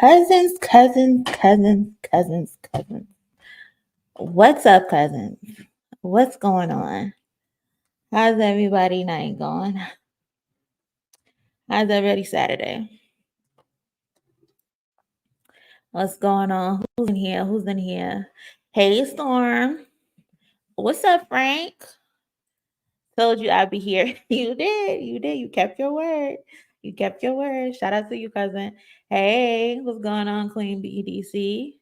Cousins. What's up, cousins? What's going on? How's everybody night going? How's everybody Saturday? What's going on? Who's in here? Hey, Storm. What's up, Frank? Told you I'd be here. You did. You kept your word. Shout out to you, cousin. Hey, what's going on, Queen BDC?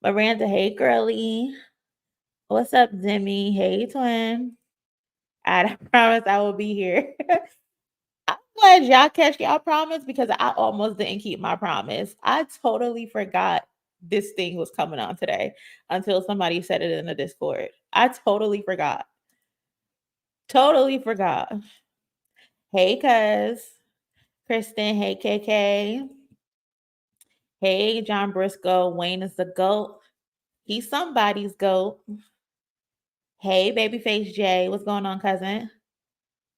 Miranda, hey, girly. What's up, Demi? Hey, twin. I promise I will be here. I'm glad y'all catch y'all promise because I almost didn't keep my promise. I totally forgot this thing was coming on today until somebody said it in the Discord. I totally forgot. Hey, cuz. Kristen, hey, KK. Hey, John Briscoe. Wayne is the GOAT. He's somebody's GOAT. Hey, Babyface Jay. What's going on, cousin?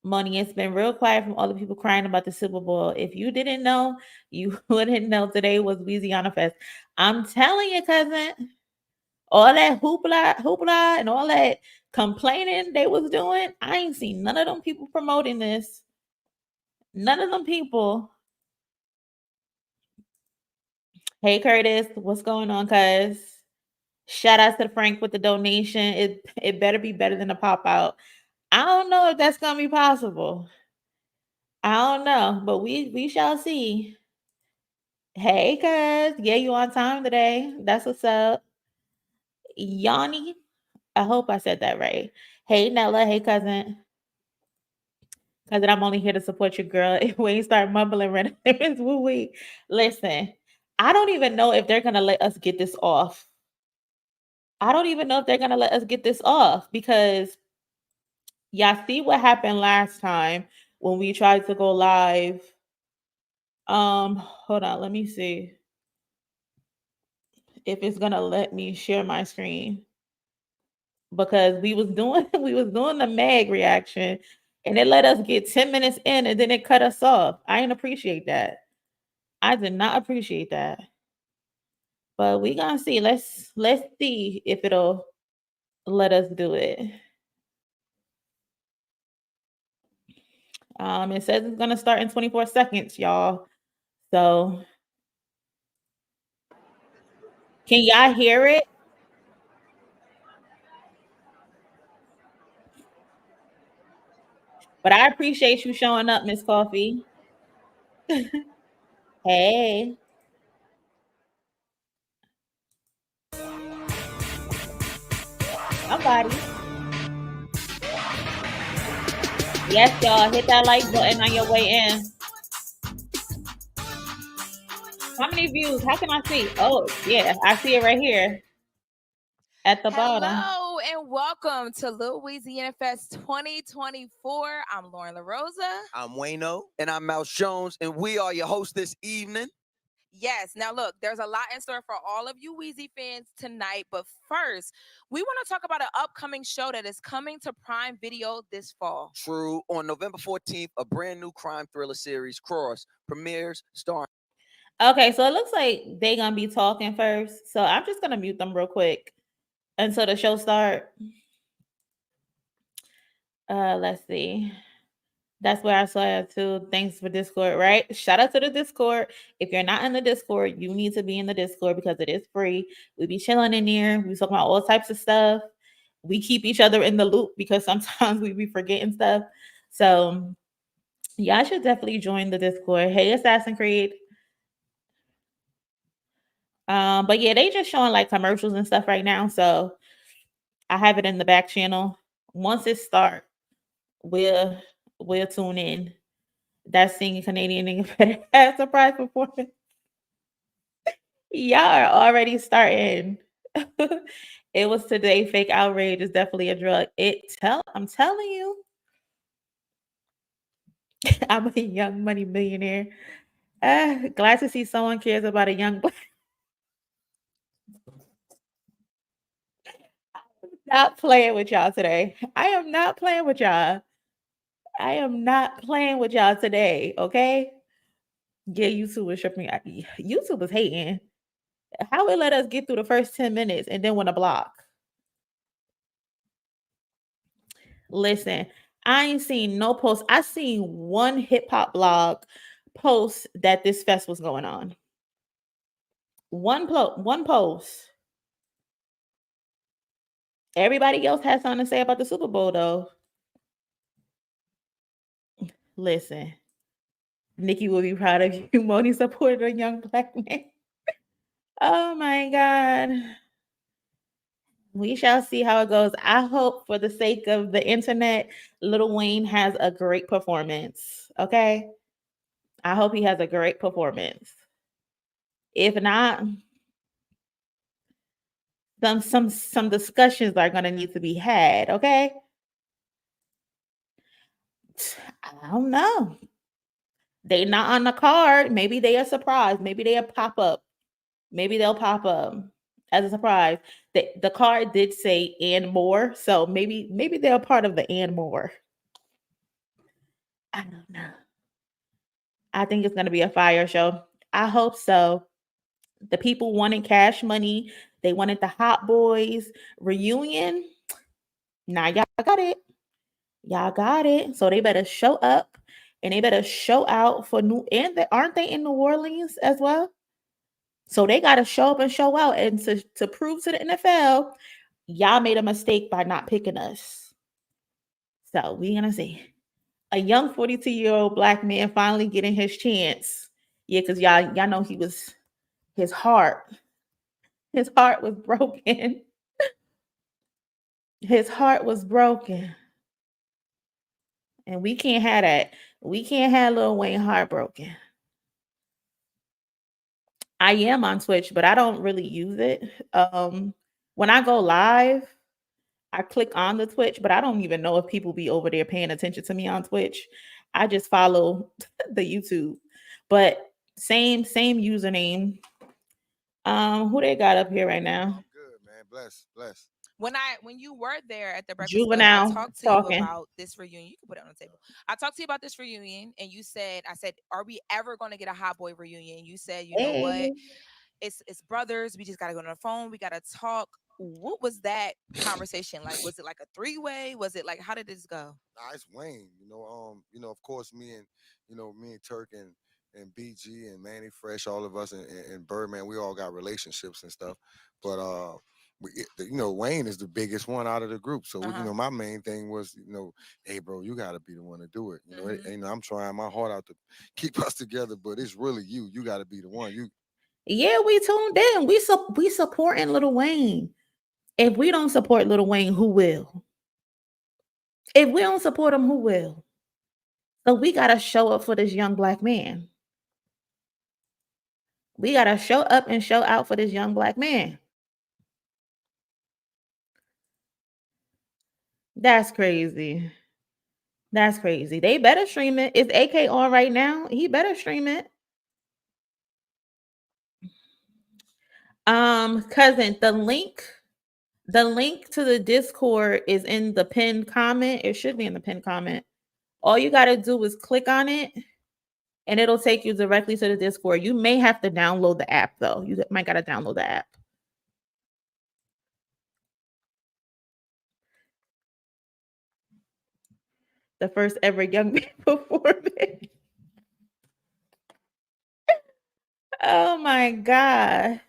MONIE, it's been real quiet from all the people crying about the Super Bowl. If you didn't know, you wouldn't know today was Weezyana Fest. I'm telling you, cousin, all that hoopla, and all that complaining they was doing, I ain't seen none of them people promoting this. None of them people. Hey, Curtis, what's going on, cuz? Shout out to Frank with the donation. It better be better than a pop out. I don't know if that's gonna be possible. I don't know, but we shall see. Hey, cuz. Yeah, you on time today. That's what's up. Yanni. I hope I said that right. Hey, Nella. Hey, cousin. Cousin, I'm only here to support your girl. When you start mumbling, it's woo wee. Listen, I don't even know if they're gonna let us get this off. Because y'all see what happened last time when we tried to go live. Hold on, let me see if it's gonna let me share my screen. Because we was doing the Meg reaction and it let us get 10 minutes in and then it cut us off. I didn't appreciate that. I did not appreciate that. But we gonna see. Let's see if it'll let us do it. It says it's gonna start in 24 seconds, y'all. So can y'all hear it? But I appreciate you showing up, Miss Coffee. Hey. Somebody. Yes, y'all. Hit that like button on your way in. How many views? How can I see? Oh, yeah. I see it right here at the bottom. Hello and welcome to Lil Weezyana Fest 2024. I'm Lauren LaRosa. I'm Wayno. And I'm Mouse Jones. And we are your hosts this evening. Yes. Now, look, there's a lot in store for all of you Weezy fans tonight. But first, we want to talk about an upcoming show that is coming to Prime Video this fall. True. On November 14th, a brand new crime thriller series, Cross, premieres starring. Okay, so it looks like they're going to be talking first. So I'm just going to mute them real quick until the show start. Let's see. That's where I saw it too. Thanks for Discord, right? Shout out to the Discord. If you're not in the Discord, you need to be in the Discord because it is free. We be chilling in there. We talk about all types of stuff. We keep each other in the loop because sometimes we be forgetting stuff. So y'all should definitely join the Discord. Hey, Assassin Creed. But yeah, they just showing like commercials and stuff right now. So I have it in the back channel. Once it starts, we'll tune in. That singing Canadian nigga better have surprise performance. Y'all are already starting. It was today. Fake outrage is definitely a drug. I'm telling you. I'm a young money millionaire. Glad to see someone cares about a young boy. I'm not playing with y'all today. I am not playing with y'all today, okay? Yeah, YouTube was tripping. YouTube was hating. How it let us get through the first 10 minutes and then want to block? Listen, I ain't seen no post. I seen one hip hop blog post that this fest was going on. One post. Everybody else has something to say about the Super Bowl though. Listen, Nikki will be proud of you. Moni supported a young black man. Oh my God. We shall see how it goes. I hope for the sake of the internet, Lil Wayne has a great performance. Okay. I hope he has a great performance. If not, some discussions are gonna need to be had. Okay. I don't know. They not on the card. Maybe they are surprised. Maybe they'll pop up. Maybe they'll pop up as a surprise. The card did say and more, so maybe they're a part of the and more. I don't know. I think it's gonna be a fire show. I hope so. The people wanted Cash Money. They wanted the Hot Boys reunion. Now y'all got it. Y'all got it. So they better show up and they better show out for New and aren't they in New Orleans as well? So they gotta show up and show out and to prove to the NFL, y'all made a mistake by not picking us. So we gonna see. A young 42-year-old black man finally getting his chance. Yeah, because y'all know he was his heart. His heart was broken. His heart was broken. And we can't have that. We can't have Lil Wayne heartbroken. I am on Twitch, but I don't really use it. When I go live, I click on the Twitch, but I don't even know if people be over there paying attention to me on Twitch. I just follow the YouTube. But same username. Who they got up here right now? Good, man. Bless. When you were there at the Breakfast Club, I Juvenile talked to talking. you about this reunion. You can put it on the table. I talked to you about this reunion, and you said, I said, are we ever going to get a Hot Boy reunion? You said, you know what? It's brothers. We just got to go on the phone. We got to talk. What was that conversation like? Was it like a three-way? Was it like, how did this go? Nah, it's Wayne. Of course, me and Turk and BG and Manny Fresh, all of us and Birdman, we all got relationships and stuff. But Wayne is the biggest one out of the group. So my main thing was, hey, bro, you got to be the one to do it. I'm trying my heart out to keep us together, but it's really you. You got to be the one. Yeah, we tuned in. We supporting Lil Wayne. If we don't support Lil Wayne, who will? If we don't support him, who will? So we gotta show up for this young black man. We gotta show up and show out for this young black man. That's crazy. That's crazy. They better stream it. Is AK on right now? He better stream it. Cousin, the link to the Discord is in the pinned comment. It should be in the pinned comment. All you gotta do is click on it and it'll take you directly to the Discord. You may have to download the app though. You might gotta download the app. The first ever young man performance. Oh my God.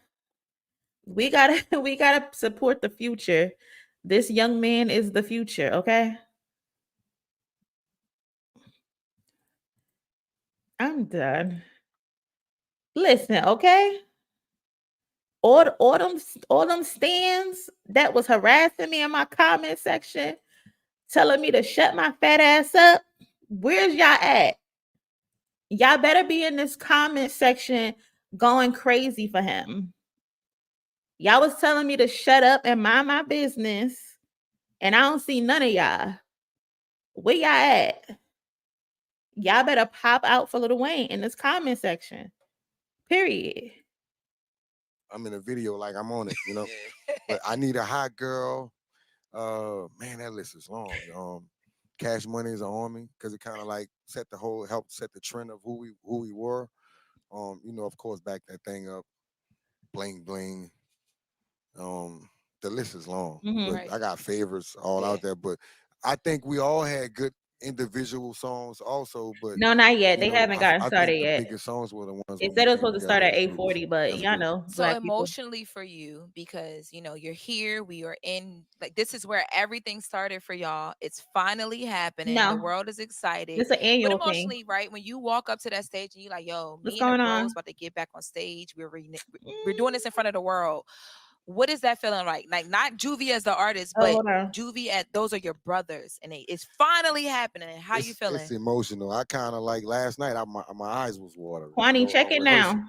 We gotta support the future. This young man is the future, okay? I'm done. Listen, okay? All them stands that was harassing me in my comment section, telling me to shut my fat ass up. Where's y'all at? Y'all better be in this comment section going crazy for him. Y'all was telling me to shut up and mind my business, and I don't see none of y'all. Where y'all at? Y'all better pop out for Lil Wayne in this comment section. Period. I'm in a video like I'm on it, But I need a hot girl. Man, that list is long. Cash Money is on me because it kind of like helped set the trend of who we were. You know, of course, back that thing up, bling bling. The list is long, but Right. I got favorites all Yeah. out there. But I think we all had good individual songs also. But No, not yet. you They know, haven't gotten I think started the yet. biggest songs were the ones It when we said it was came supposed to together start at as groups. 8:40, but That's y'all good. know, So black people. emotionally for you, because you're here, we are in, like, this is where everything started for y'all. It's finally happening. The No, world is excited. it's an But annual thing. emotionally, right, when you walk up to that stage and you're like, yo, What's me and the going bros on? about to get back on stage. We're doing this in front of the world. What is that feeling like not Juvie as the artist, Oh, but hold on. Juvie at those are your brothers, and it's finally happening. How you It's feeling? emotional. I kind of like last night. My eyes was watering. You Kwani, know, check it rehearsing, now.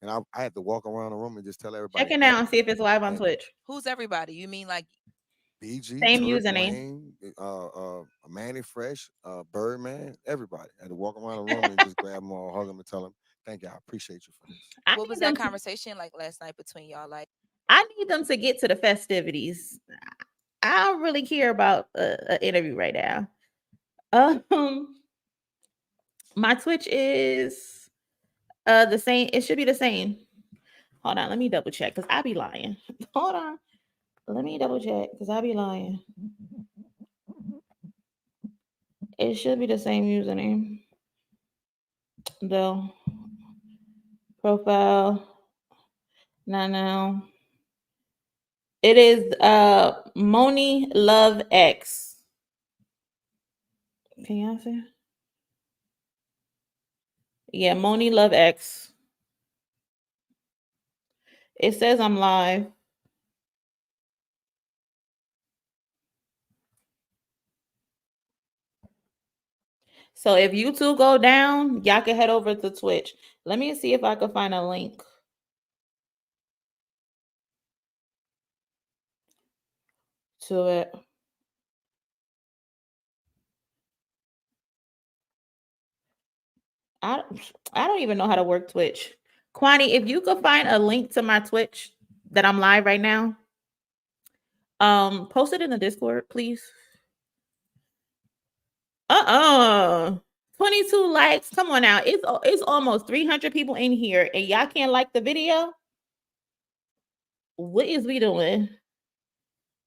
and I had to walk around the room and just tell everybody Check it thank now and you, see if it's live on thank you. Twitch. Who's everybody? You mean like BG, Same Turk, username. Wayne, Manny Fresh, Birdman, everybody. I had to walk around the room and just grab them all, hug them, and tell them thank you. I appreciate you for this. I what was need that them. conversation like last night between y'all? Like, I need them to get to the festivities. I don't really care about an interview right now. Um, my Twitch is the same. It should be the same. Hold on, let me double check because I be lying. Hold on, let me double check because I be lying. It should be the same username though. Profile. Now. It is MONIE LOVE X. Can y'all see? Yeah, MONIE LOVE X. It says I'm live. So if YouTube go down, y'all can head over to Twitch. Let me see if I can find a link to it. I I don't even know how to work Twitch. Kwani, if you could find a link to my Twitch that I'm live right now, post it in the Discord, please. 22 likes. Come on now. It's almost 300 people in here and y'all can't like the video. What is we doing?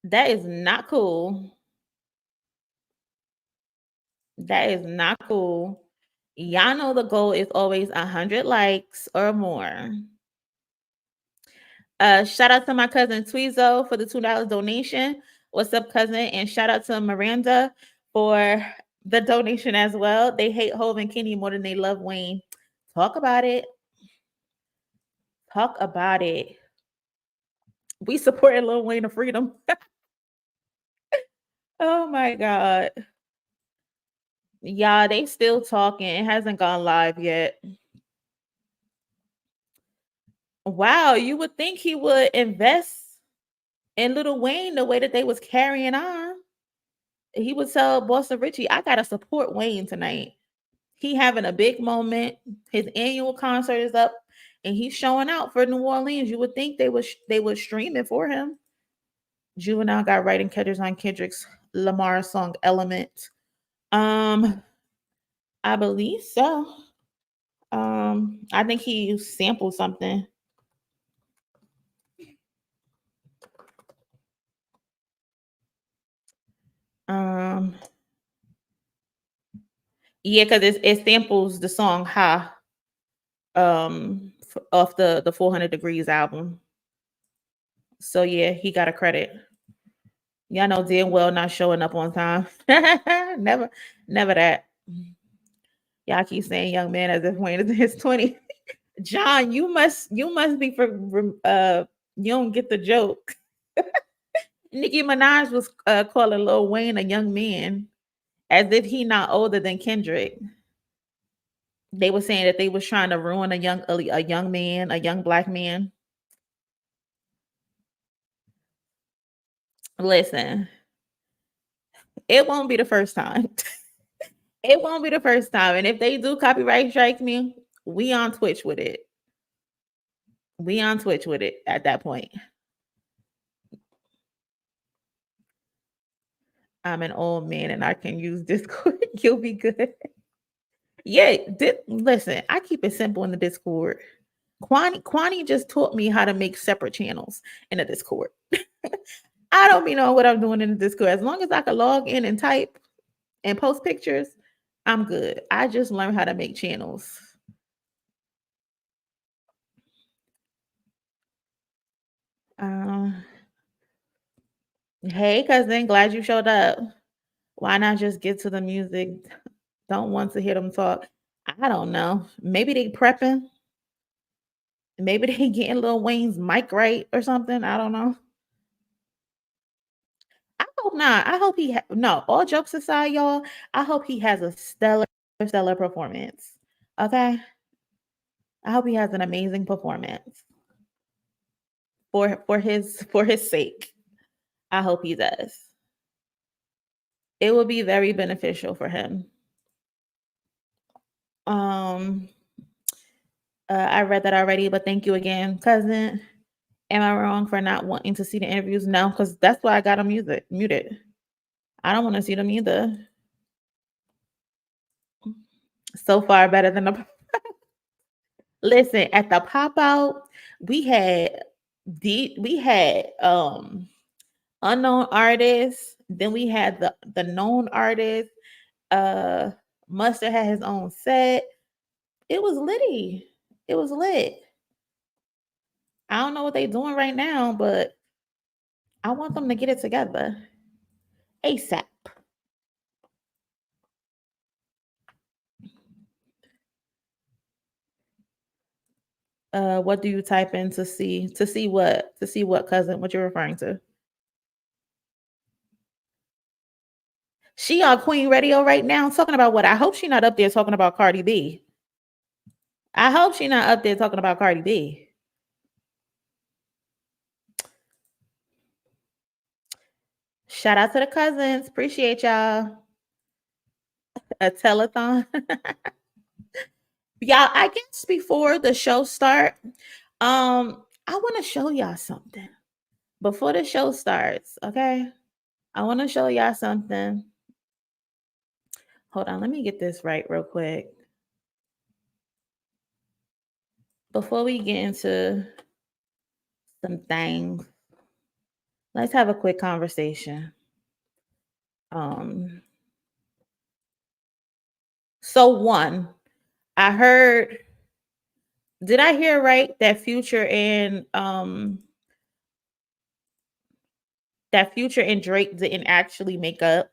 That is not cool. That is not cool. Y'all know the goal is always 100 likes or more. Shout out to my cousin Tweezo for the $2 donation. What's up, cousin? And shout out to Miranda for the donation as well. They hate Hov and Kenny more than they love Wayne. Talk about it. Talk about it. We supported Lil Wayne of freedom. Oh my God. Yeah, they still talking. It hasn't gone live yet. Wow, you would think he would invest in Lil Wayne the way that they was carrying on. He would tell Boston Richie, I gotta support Wayne tonight. He having a big moment. His annual concert is up, and he's showing out for New Orleans. You would think they would stream it for him. Juvenile got writing credits on Kendrick's Lamar song Element. I believe so. I think he sampled something. Um, yeah, because it samples the song "Ha" off the 400 Degrees album. So yeah, he got a credit. Y'all know damn well not showing up on time. never, never that. Y'all keep saying young man as if Wayne is in his 20s. John, you must be for you don't get the joke. Nicki Minaj was calling Lil Wayne a young man, as if he not older than Kendrick. They were saying that they was trying to ruin a young man, a young black man. Listen, it won't be the first time. It won't be the first time. And if they do copyright strike me, we on Twitch with it. We on Twitch with it at that point. I'm an old man and I can use Discord. You'll be good. Yeah, listen, I keep it simple in the Discord. Kwani just taught me how to make separate channels in the Discord. I don't be knowing what I'm doing in the Discord. As long as I can log in and type and post pictures, I'm good. I just learned how to make channels. Hey, cousin, glad you showed up. Why not just get to the music? Don't want to hear them talk. I don't know. Maybe they prepping. Maybe they getting Lil Wayne's mic right or something. I don't know. I hope not. I hope he no. All jokes aside, y'all. I hope he has a stellar performance. Okay. I hope he has an amazing performance for his sake. I hope he does. It will be very beneficial for him. I read that already, but thank you again, cousin. Am I wrong for not wanting to see the interviews? No, because that's why I got them muted. I don't want to see them either. So far, better than the. Listen, at the pop out, we had unknown artists. Then we had the known artists. Mustard had his own set. It was litty. It was lit. I don't know what they're doing right now, but I want them to get it together ASAP. What do you type in to see what cousin? What you're referring to? She on Queen Radio right now talking about what? I hope she not up there talking about Cardi B. I hope she not up there talking about Cardi B. Shout out to the cousins. Appreciate y'all. A telethon. Y'all, I guess before the show start, I want to show y'all something. Before the show starts, okay? I want to show y'all something. Hold on, let me get this right real quick. Before we get into some things, let's have a quick conversation. So one, I heard, did I hear right that Future and Drake didn't actually make up?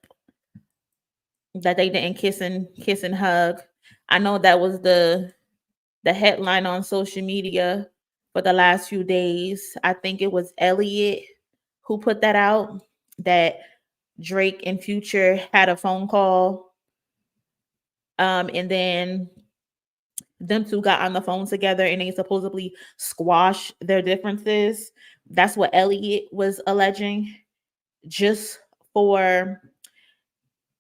That they didn't kiss and hug. I know that was the headline on social media for the last few days. I think it was Elliot who put that out, that Drake and Future had a phone call. And then them two got on the phone together and they supposedly squashed their differences. That's what Elliot was alleging.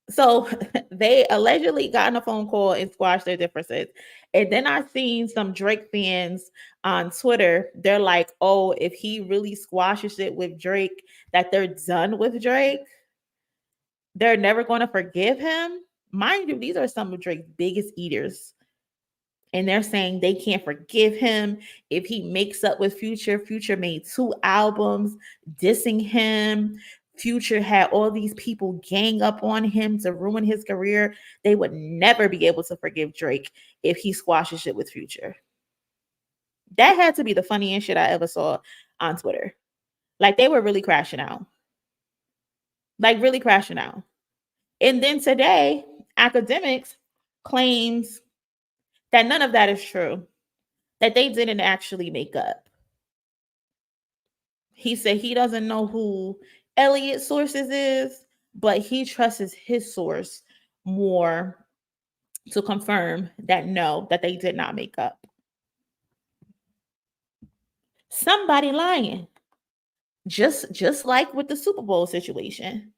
So they allegedly got on a phone call and squashed their differences. And then I seen some Drake fans on Twitter. They're like, oh, if he really squashes it with Drake, that they're done with Drake. They're never going to forgive him. Mind you, these are some of Drake's biggest eaters. And they're saying they can't forgive him if he makes up with Future. Future made 2 albums dissing him. Future had all these people gang up on him to ruin his career. They would never be able to forgive Drake if he squashes it with Future. That had to be the funniest shit I ever saw on Twitter. Like, they were really crashing out. Like, really crashing out. And then today, Academics claims that none of that is true, that they didn't actually make up. He said he doesn't know who Elliot's sources is, but he trusts his source more to confirm that no, that they did not make up. Somebody lying. Just like with the Super Bowl situation.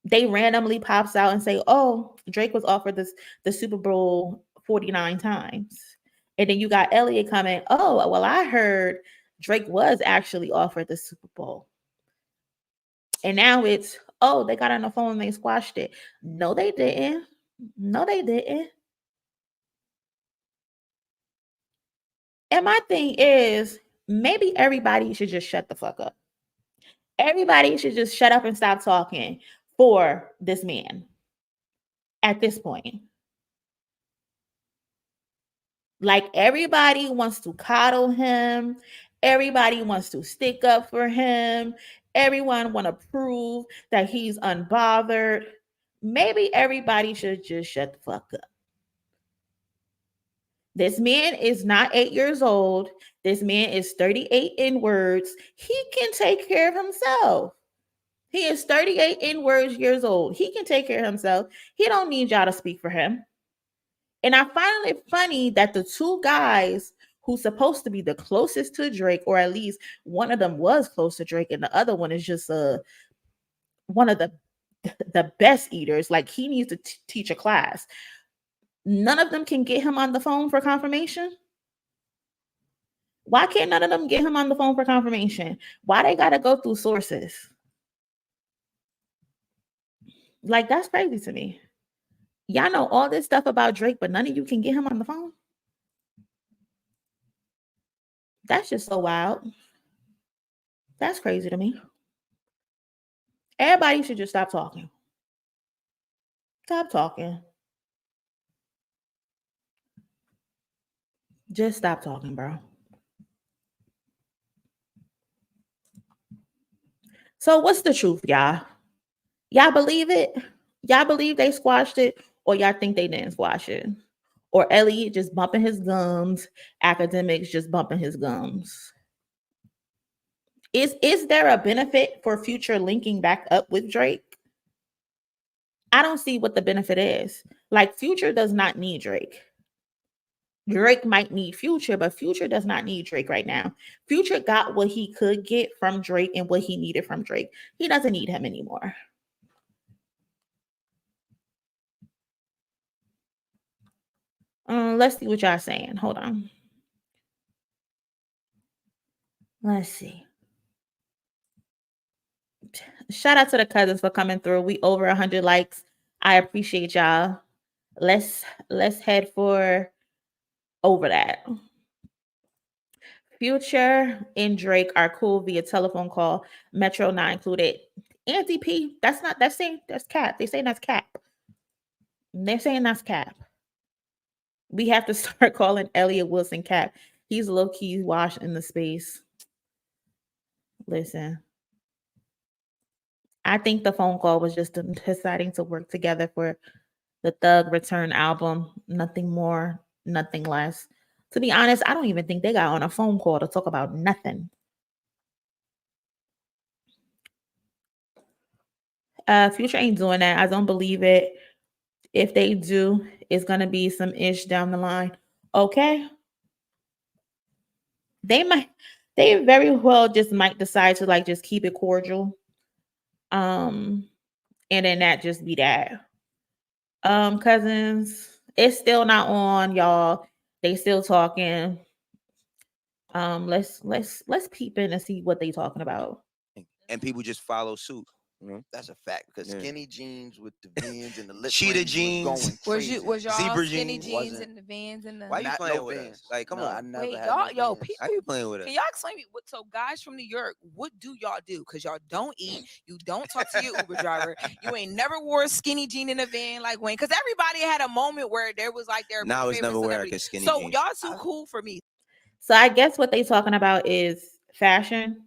They randomly pops out and say, oh, Drake was offered the Super Bowl 49 times. And then you got Elliot coming, oh, well, I heard Drake was actually offered the Super Bowl. And now it's, oh, they got on the phone and they squashed it. No, they didn't. No, they didn't. And my thing is, maybe everybody should just shut the fuck up. Everybody should just shut up and stop talking for this man at this point. Like, everybody wants to coddle him. Everybody wants to stick up for him. Everyone want to prove that he's unbothered. Maybe everybody should just shut the fuck up. This man is not 8 years old. This man is 38 in words. He can take care of himself. He is 38 in words years old. He can take care of himself. He don't need y'all to speak for him. And I find it funny that the two guys who's supposed to be the closest to Drake, or at least one of them was close to Drake, and the other one is just one of the best eaters. Like, he needs to teach a class. None of them can get him on the phone for confirmation. Why can't none of them get him on the phone for confirmation? Why they gotta go through sources? Like, that's crazy to me. Y'all know all this stuff about Drake, but none of you can get him on the phone. That's just so wild. That's crazy to me. Everybody should just stop talking. Stop talking. Just stop talking, bro. So what's the truth, y'all? Y'all believe it? Y'all believe they squashed it, or y'all think they didn't squash it? Or Elliot just bumping his gums, academics just bumping his gums? Is there a benefit for Future linking back up with Drake? I don't see what the benefit is. Like, Future does not need Drake. Drake might need Future, but Future does not need Drake right now. Future got what he could get from Drake and what he needed from Drake. He doesn't need him anymore. Let's see what y'all saying. Hold on. Let's see. Shout out to the cousins for coming through. We over 100 likes. I appreciate y'all. Let's head for over that. Future and Drake are cool via telephone call. Metro not included. Auntie P, that's cap. They're saying that's cap. They're saying that's cap. We have to start calling Elliot Wilson cap. He's low-key washed in the space. Listen. I think the phone call was just deciding to work together for the Thug Return album. Nothing more, nothing less. To be honest, I don't even think they got on a phone call to talk about nothing. Future ain't doing that. I don't believe it. If they do, it's going to be some ish down the line. Okay. They very well just might decide to like just keep it cordial. And then that just be that. Cousins, it's still not on, y'all. They still talking. Let's peep in and see what they talking about. And people just follow suit. That's a fact, because skinny jeans with the Vans and the lip cheetah rings jeans. was y'all Zebra skinny jeans? jeans and the Vans and the? Why you Not playing no with Vans. us? Like, come No, on. I never Wait, had y'all, no people. Why you playing with us? Can y'all explain me? So, guys from New York, what do y'all do? Because y'all don't eat. You don't talk to your Uber driver. You ain't never wore a skinny jean in a van like Wayne. Because everybody had a moment where there was like their Now it's favorite never wear celebrity. like a skinny So jeans. y'all too cool for me. So I guess what they talking about is fashion,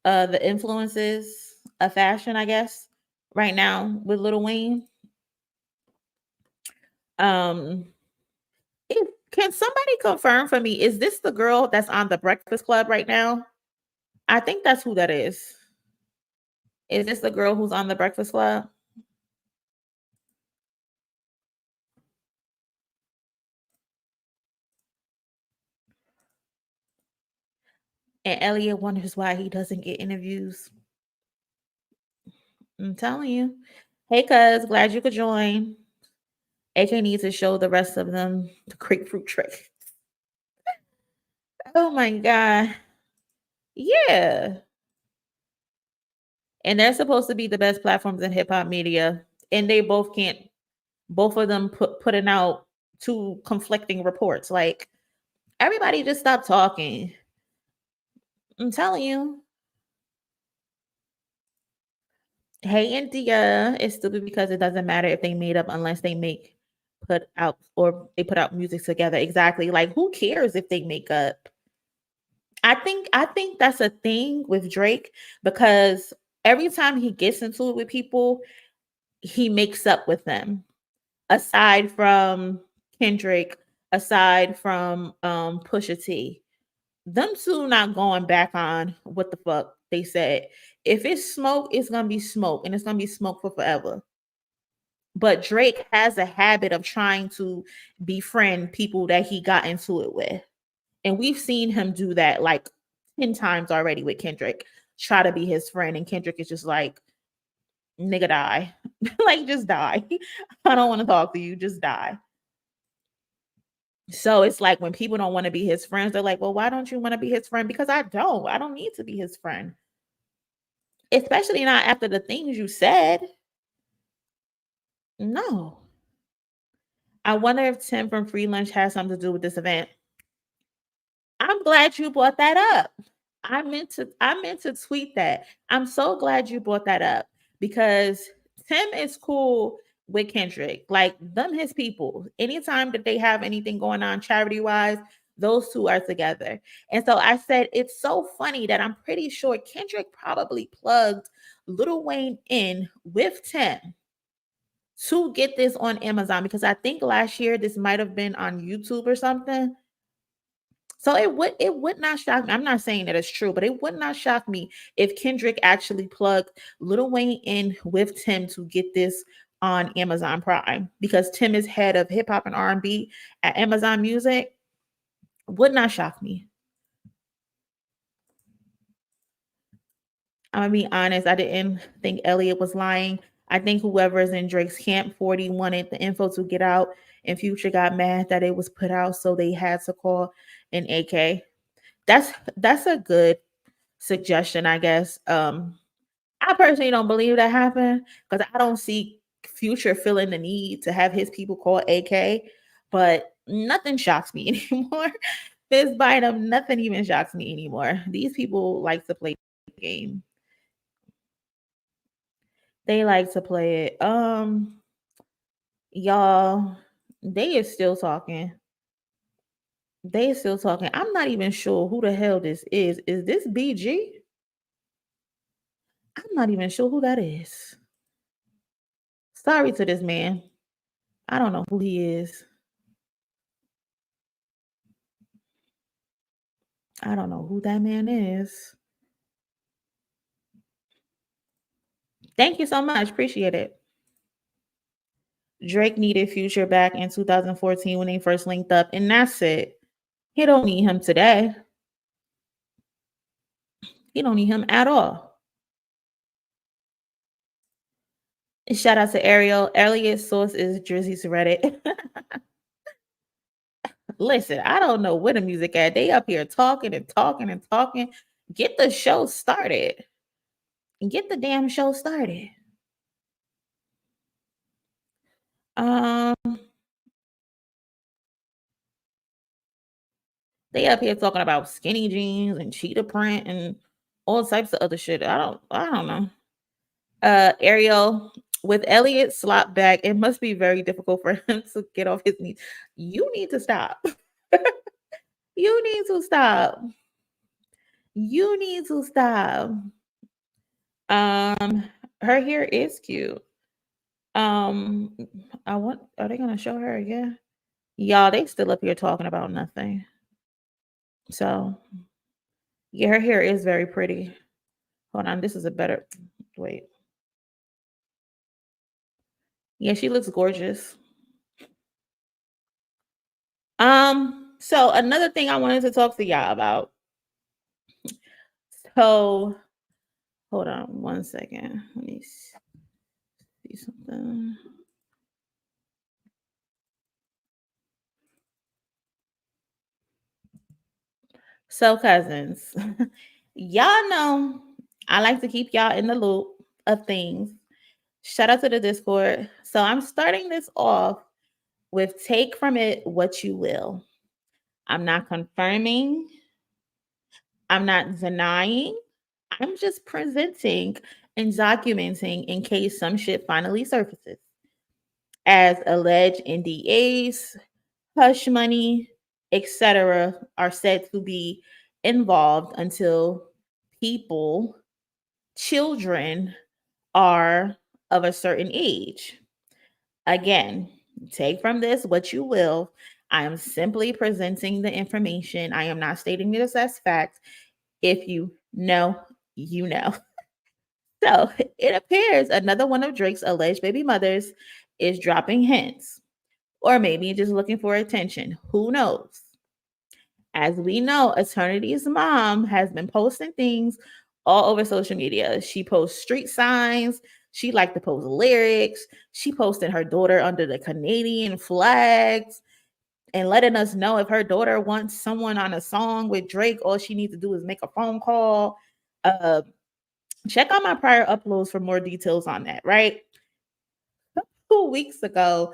the influences of fashion, I guess, right now with Lil Wayne. Can somebody confirm for me, is this the girl that's on the Breakfast Club right now? I think that's who that is. Is this the girl who's on the Breakfast Club? And Elliot wonders why he doesn't get interviews. I'm telling you. Hey, cuz, glad you could join. AK needs to show the rest of them the grapefruit trick. Oh my God. Yeah. And they're supposed to be the best platforms in hip hop media. And they both of them putting out two conflicting reports. Like, Everybody just stop talking. I'm telling you. Hey, India, it's stupid because it doesn't matter if they made up unless they put out music together. Exactly. Like, who cares if they make up? I think that's a thing with Drake because every time he gets into it with people, he makes up with them. Aside from Kendrick, aside from Pusha T, them two not going back on what the fuck they said. If it's smoke, it's gonna be smoke, and it's gonna be smoke for forever. But Drake has a habit of trying to befriend people that he got into it with. And we've seen him do that like 10 times already with Kendrick. Try to be his friend, and Kendrick is just like, nigga, die. Like, just die. I don't want to talk to you. Just die. So it's like when people don't want to be his friends, they're like, well, why don't you want to be his friend? Because I don't. I don't need to be his friend. Especially not after the things you said. No. I wonder if Tim from Free Lunch has something to do with this event. I'm glad you brought that up. I meant to tweet that. I'm so glad you brought that up because Tim is cool with Kendrick. Like, them his people. Anytime that they have anything going on charity wise, those two are together. And so I said it's so funny that I'm pretty sure Kendrick probably plugged Lil Wayne in with Tim to get this on Amazon because I think last year this might have been on YouTube or something. So it would not shock me. I'm not saying that it's true, but it would not shock me if Kendrick actually plugged Lil Wayne in with Tim to get this on Amazon Prime because Tim is head of hip hop and R&B at Amazon Music. Would not shock me. I'm gonna be honest. I didn't think Elliot was lying. I think whoever is in Drake's camp 40 wanted the info to get out, and Future got mad that it was put out, so they had to call an AK. That's a good suggestion, I guess. I personally don't believe that happened because I don't see Future feeling the need to have his people call AK, but nothing shocks me anymore. This Bynum, nothing even shocks me anymore. These people like to play the game. They like to play it. Y'all, they is still talking. They is still talking. I'm not even sure who the hell this is. Is this BG? I'm not even sure who that is. Sorry to this man. I don't know who he is. I don't know who that man is. Thank you so much. Appreciate it. Drake needed Future back in 2014 when they first linked up, and that's it. He don't need him today. He don't need him at all. Shout out to Ariel. Elliot's source is Jersey's Reddit. Listen, I don't know where the music at. They up here talking and talking and talking. Get the show started. Get the damn show started. They up here talking about skinny jeans and cheetah print and all types of other shit. I don't know. Ariel, with Elliot slop back, it must be very difficult for him to get off his knees. You need to stop. You need to stop. You need to stop. Her hair is cute. Are they gonna show her again? Y'all, they still up here talking about nothing. So yeah, her hair is very pretty. Hold on, this is a better wait. Yeah, she looks gorgeous. So another thing I wanted to talk to y'all about. So hold on one second. Let me see something. So cousins, y'all know I like to keep y'all in the loop of things. Shout out to the Discord. So I'm starting this off with take from it what you will. I'm not confirming. I'm not denying. I'm just presenting and documenting in case some shit finally surfaces. As alleged NDAs, hush money, etc., are said to be involved until people, children, are of a certain age. Again, take from this what you will. I am simply presenting the information. I am not stating this as fact. If you know, you know. So it appears another one of Drake's alleged baby mothers is dropping hints, or maybe just looking for attention. Who knows? As we know, Eternity's mom has been posting things all over social media. She posts street signs. She liked to post lyrics. She posted her daughter under the Canadian flags and letting us know if her daughter wants someone on a song with Drake, all she needs to do is make a phone call. Check out my prior uploads for more details on that, right? 2 weeks ago,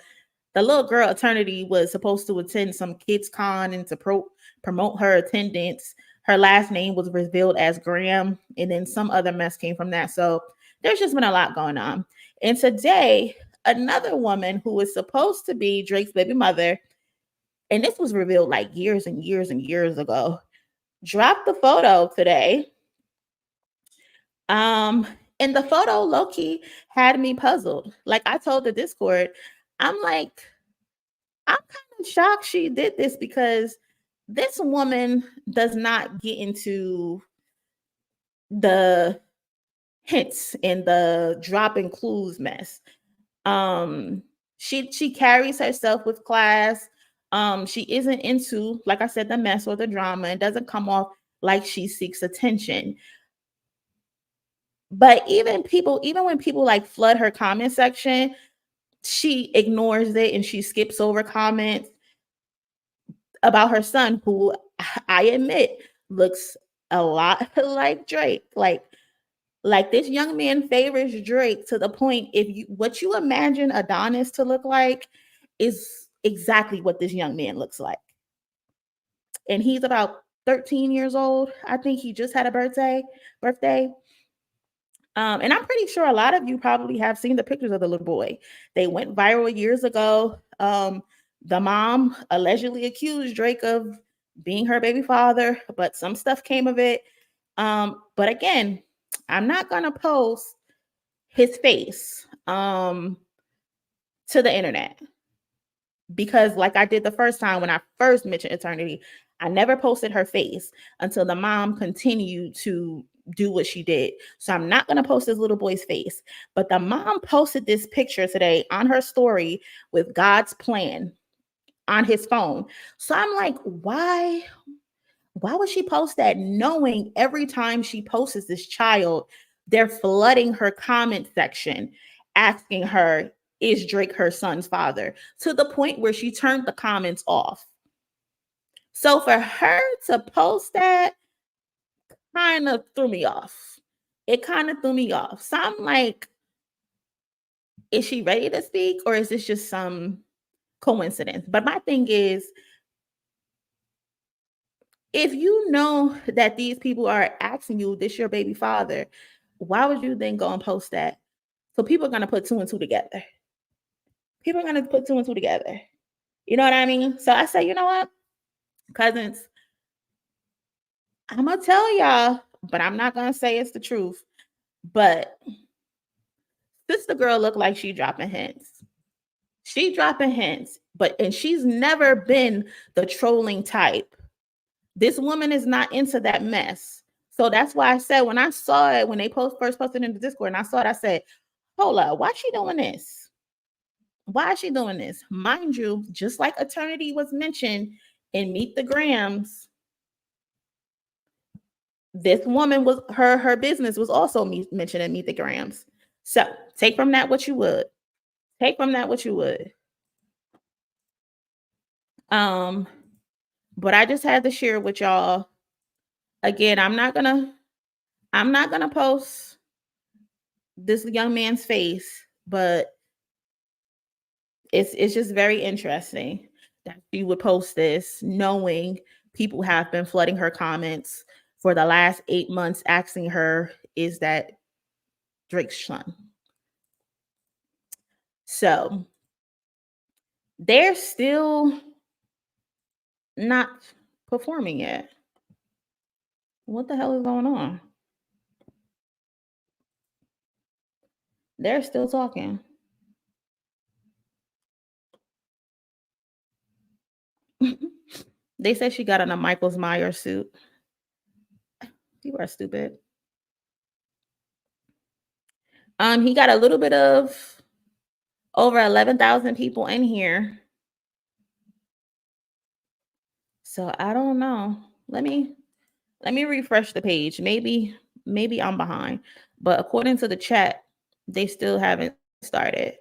the little girl Eternity was supposed to attend some kids con and to promote her attendance. Her last name was revealed as Graham, and then some other mess came from that. So there's just been a lot going on. And today, another woman who was supposed to be Drake's baby mother, and this was revealed like years and years and years ago, dropped the photo today. And the photo low-key had me puzzled. Like I told the Discord, I'm like, I'm kind of shocked she did this because this woman does not get into the hints and the dropping clues mess. She carries herself with class. She isn't into, like I said, the mess or the drama. It doesn't come off like she seeks attention. But even when people like flood her comment section, she ignores it and she skips over comments about her son, who I admit looks a lot like Drake. Like this young man favors Drake to the point, if you what you imagine Adonis to look like is exactly what this young man looks like. And he's about 13 years old. I think he just had a birthday. And I'm pretty sure a lot of you probably have seen the pictures of the little boy. They went viral years ago. The mom allegedly accused Drake of being her baby father, but some stuff came of it. But again, I'm not gonna post his face to the internet because, like I did the first time when I first mentioned Eternity, I never posted her face until the mom continued to do what she did. So I'm not going to post this little boy's face, but the mom posted this picture today on her story with God's plan on his phone. So I'm like, why would she post that, knowing every time she posts this child, they're flooding her comment section asking her, is Drake her son's father, to the point where she turned the comments off. So for her to post that kind of threw me off. It kind of threw me off. So I'm like, is she ready to speak or is this just some coincidence? But my thing is, if you know that these people are asking you, this your baby father, why would you then go and post that? So people are going to put two and two together. People are going to put two and two together. You know what I mean? So I say, you know what, cousins, I'm going to tell y'all, but I'm not going to say it's the truth. But sister girl look like she dropping hints. She dropping hints, and she's never been the trolling type. This woman is not into that mess. So that's why I said, when I saw it, when they first posted in the Discord and I saw it, I said, hold up, why is she doing this? Why is she doing this? Mind you, just like Eternity was mentioned in Meet the Grams, this woman was her business was also mentioned in Meet the Grams. So take from that what you would. Take from that what you would. But I just had to share with y'all. Again, I'm not gonna post this young man's face, but it's just very interesting that she would post this, knowing people have been flooding her comments for the last 8 months asking her, is that Drake's son? So they're still not performing yet. What the hell is going on? They're still talking. They said she got on a Michael Myers suit. You are stupid. He got a little bit of over 11,000 people in here. So I don't know. Let me refresh the page. Maybe I'm behind. But according to the chat, they still haven't started.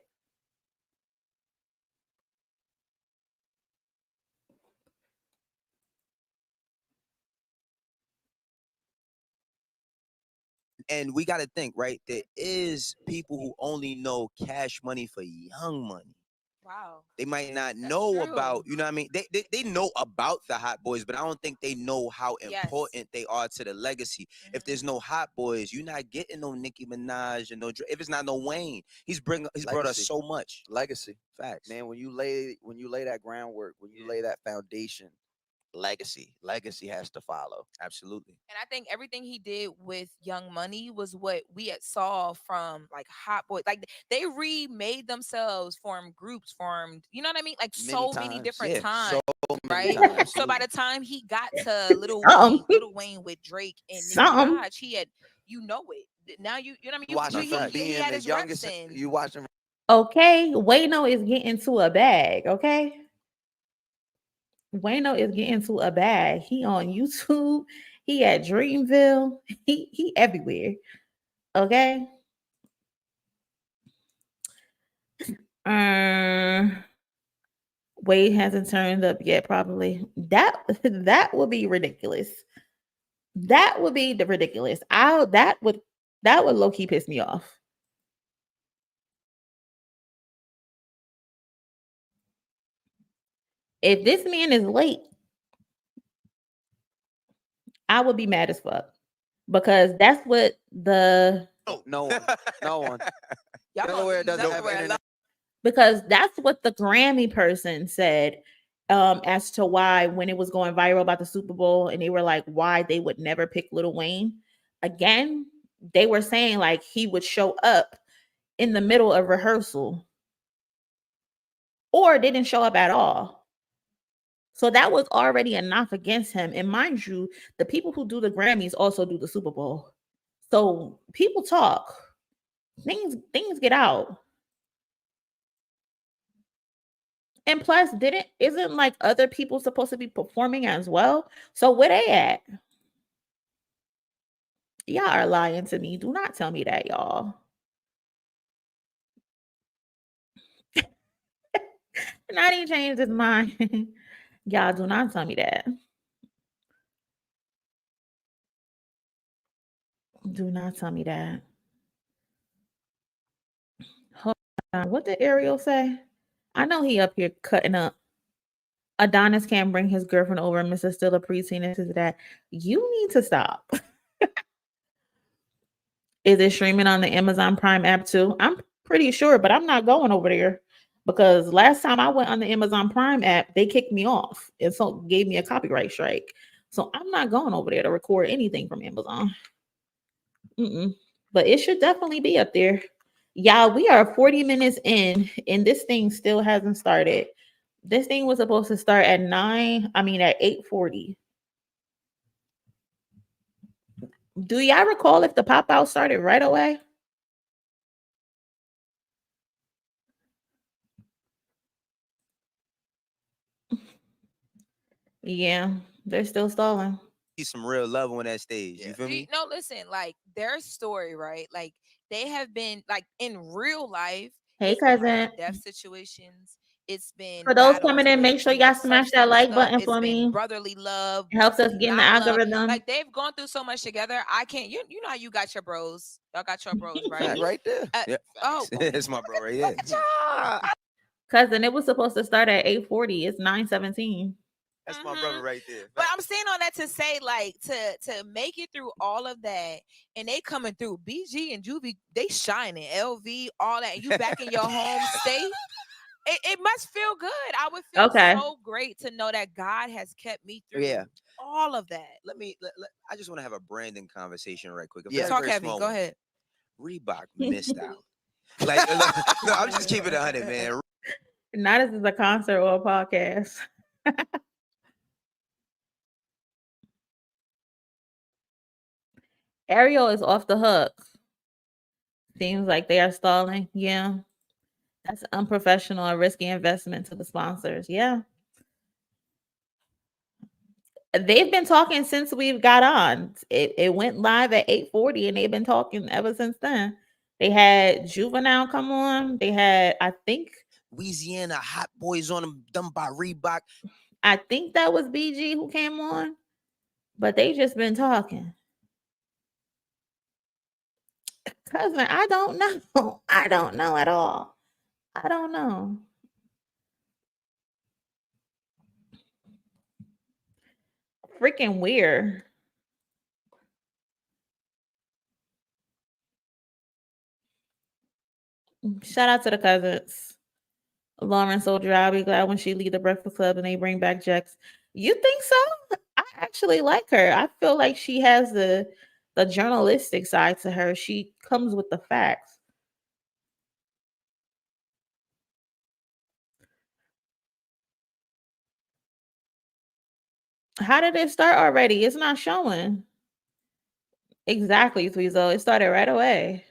And we got to think, right? There is people who only know Cash Money for Young Money. Wow. They might not That's know true. about, you know what I mean? They know about the Hot Boys, but I don't think they know how important they are to the legacy. If there's no Hot Boys, you're not getting no Nicki Minaj and no Drake. If it's not no Wayne, he's brought us so much. Legacy. Facts. Man, when you lay that groundwork, when you lay that foundation, legacy has to follow. Absolutely. And I think everything he did with Young Money was what we had saw from like Hot Boys. Like they remade themselves, formed groups, you know what I mean? Like many different times. So right? times. So by the time he got to Lil Wayne with Drake and Nicki Minaj, he had, you know it. Now you know what I mean? He had his reps in. You watch him. Okay, Wayno is getting to a bag, okay? Wayno is getting to a bag. He on YouTube. He at Dreamville. He everywhere. Okay. Wade hasn't turned up yet. Probably that would be ridiculous. That would be ridiculous. That would low key piss me off. If this man is late, I would be mad as fuck, because that's what the no one. Y'all doesn't have internet. Because that's what the Grammy person said, as to why, when it was going viral about the Super Bowl, and they were like, why they would never pick Lil Wayne again. They were saying like he would show up in the middle of rehearsal or didn't show up at all. So that was already a knock against him. And mind you, the people who do the Grammys also do the Super Bowl. So people talk. Things get out. And plus, isn't like other people supposed to be performing as well? So where they at? Y'all are lying to me. Do not tell me that, y'all. Not even changed his mind. Y'all do not tell me that. Do not tell me that. Hold on. What did Ariel say? I know he up here cutting up. Adonis can't bring his girlfriend over. Mrs. Still a preteen. This is that. You need to stop. Is it streaming on the Amazon Prime app too? I'm pretty sure, but I'm not going over there, because last time I went on the Amazon Prime app, they kicked me off and so gave me a copyright strike. So I'm not going over there to record anything from Amazon. But it should definitely be up there. Y'all, we are 40 minutes in and this thing still hasn't started. This thing was supposed to start at 8:40. Do y'all recall if the pop out started right away? Yeah, they're still stalling. See some real love on that stage. You feel me? No, listen, like their story, right? Like they have been like in real life. Hey, it's been, cousin. like, death situations. It's been For those battles coming in, with, make sure y'all smash that like button for been me. brotherly love. It helps us get in the not love. algorithm. Like they've gone through so much together. I can't. You know how you got your bros. Y'all got your bros, right? Right there. Yeah, Oh, it's my bro right here. look at y'all. Cousin, it was supposed to start at 8:40. It's 9:17. That's my brother right there. But I'm saying all that to say, like, to make it through all of that, and they coming through BG and Juvie, they shining, LV, all that, and you back in your home state. It must feel good. I would feel so great to know that God has kept me through all of that. I just want to have a branding conversation right quick. Talk heavy. Go ahead. Reebok missed out. Like, no, I'm just keeping it 100, man. Not as a concert or a podcast. Ariel is off the hook. Seems like they are stalling. Yeah. That's unprofessional and risky investment to the sponsors. Yeah. They've been talking since we've got on. It went live at 8:40 and they've been talking ever since then. They had Juvenile come on. They had, I think, Weezyana, Hot Boys on them, done by Reebok. I think that was BG who came on, but they just been talking. Cousin, I don't know. I don't know at all. I don't know. Freaking weird. Shout out to the cousins. Lauren Soldier, I'll be glad when she leave the Breakfast Club and they bring back Jex. You think so? I actually like her. I feel like she has the journalistic side to her. She comes with the facts. How did it start already? It's not showing. Exactly, Tweezo. It started right away.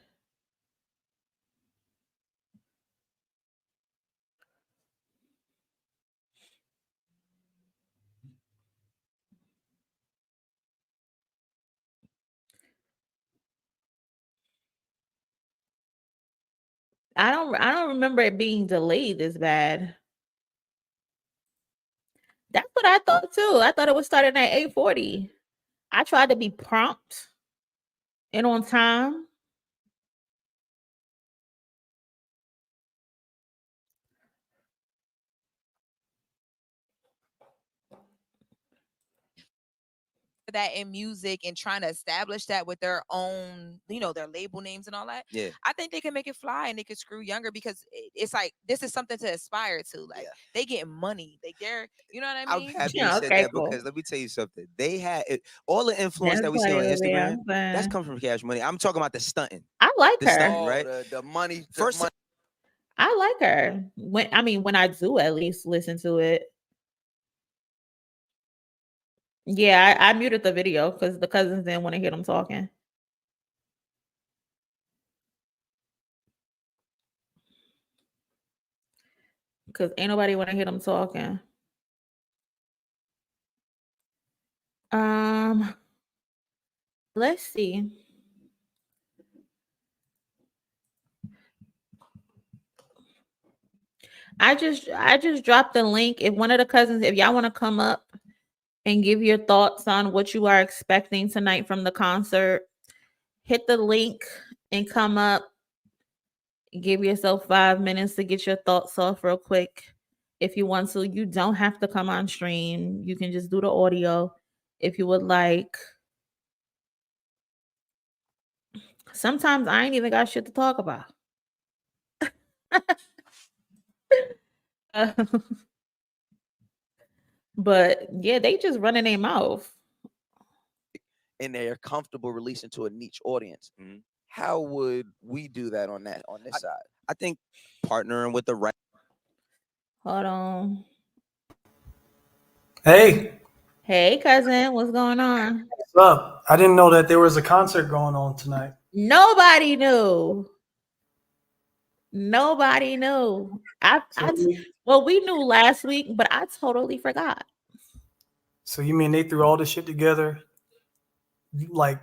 I don't remember it being delayed this bad. That's what I thought too. I thought it was starting at 8:40. I tried to be prompt and on time. That in music and trying to establish that with their own, their label names and all that. Yeah, I think they can make it fly and they can screw younger because it's like this is something to aspire to. Like they get money, they're, you know what I mean? I'm happy you said that because let me tell you something. They had all the influence that we see on Instagram. That's come from Cash Money. I'm talking about the stunting. I like her, stunting, right? The money. First, money. I like her. When I do at least listen to it. Yeah, I muted the video because the cousins didn't want to hear them talking. Because ain't nobody want to hear them talking. Let's see. I just dropped the link. If one of the cousins, if y'all want to come up and give your thoughts on what you are expecting tonight from the concert, hit the link and come up. Give yourself 5 minutes to get your thoughts off real quick. If you want to, you don't have to come on stream. You can just do the audio if you would like. Sometimes I ain't even got shit to talk about. But yeah, they just running their mouth. And they're comfortable releasing to a niche audience. Mm-hmm. How would we do that on this side? I think partnering with the right. Hold on. Hey, cousin, what's going on? What's up? I didn't know that there was a concert going on tonight. Nobody knew. Well, we knew last week, but I totally forgot. So you mean they threw all this shit together, like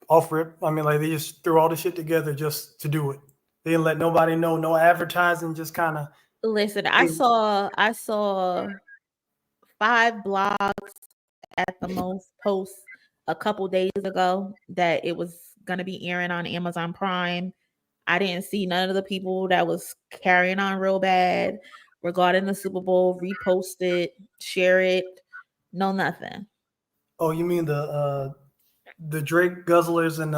off rip? I mean, like they just threw all this shit together just to do it. They didn't let nobody know, no advertising, just kind of. Listen, I saw 5 blogs at the most posts a couple days ago that it was gonna be airing on Amazon Prime I didn't see none of the people that was carrying on real bad regarding the Super Bowl repost it, share it, no nothing. Oh, you mean the Drake guzzlers and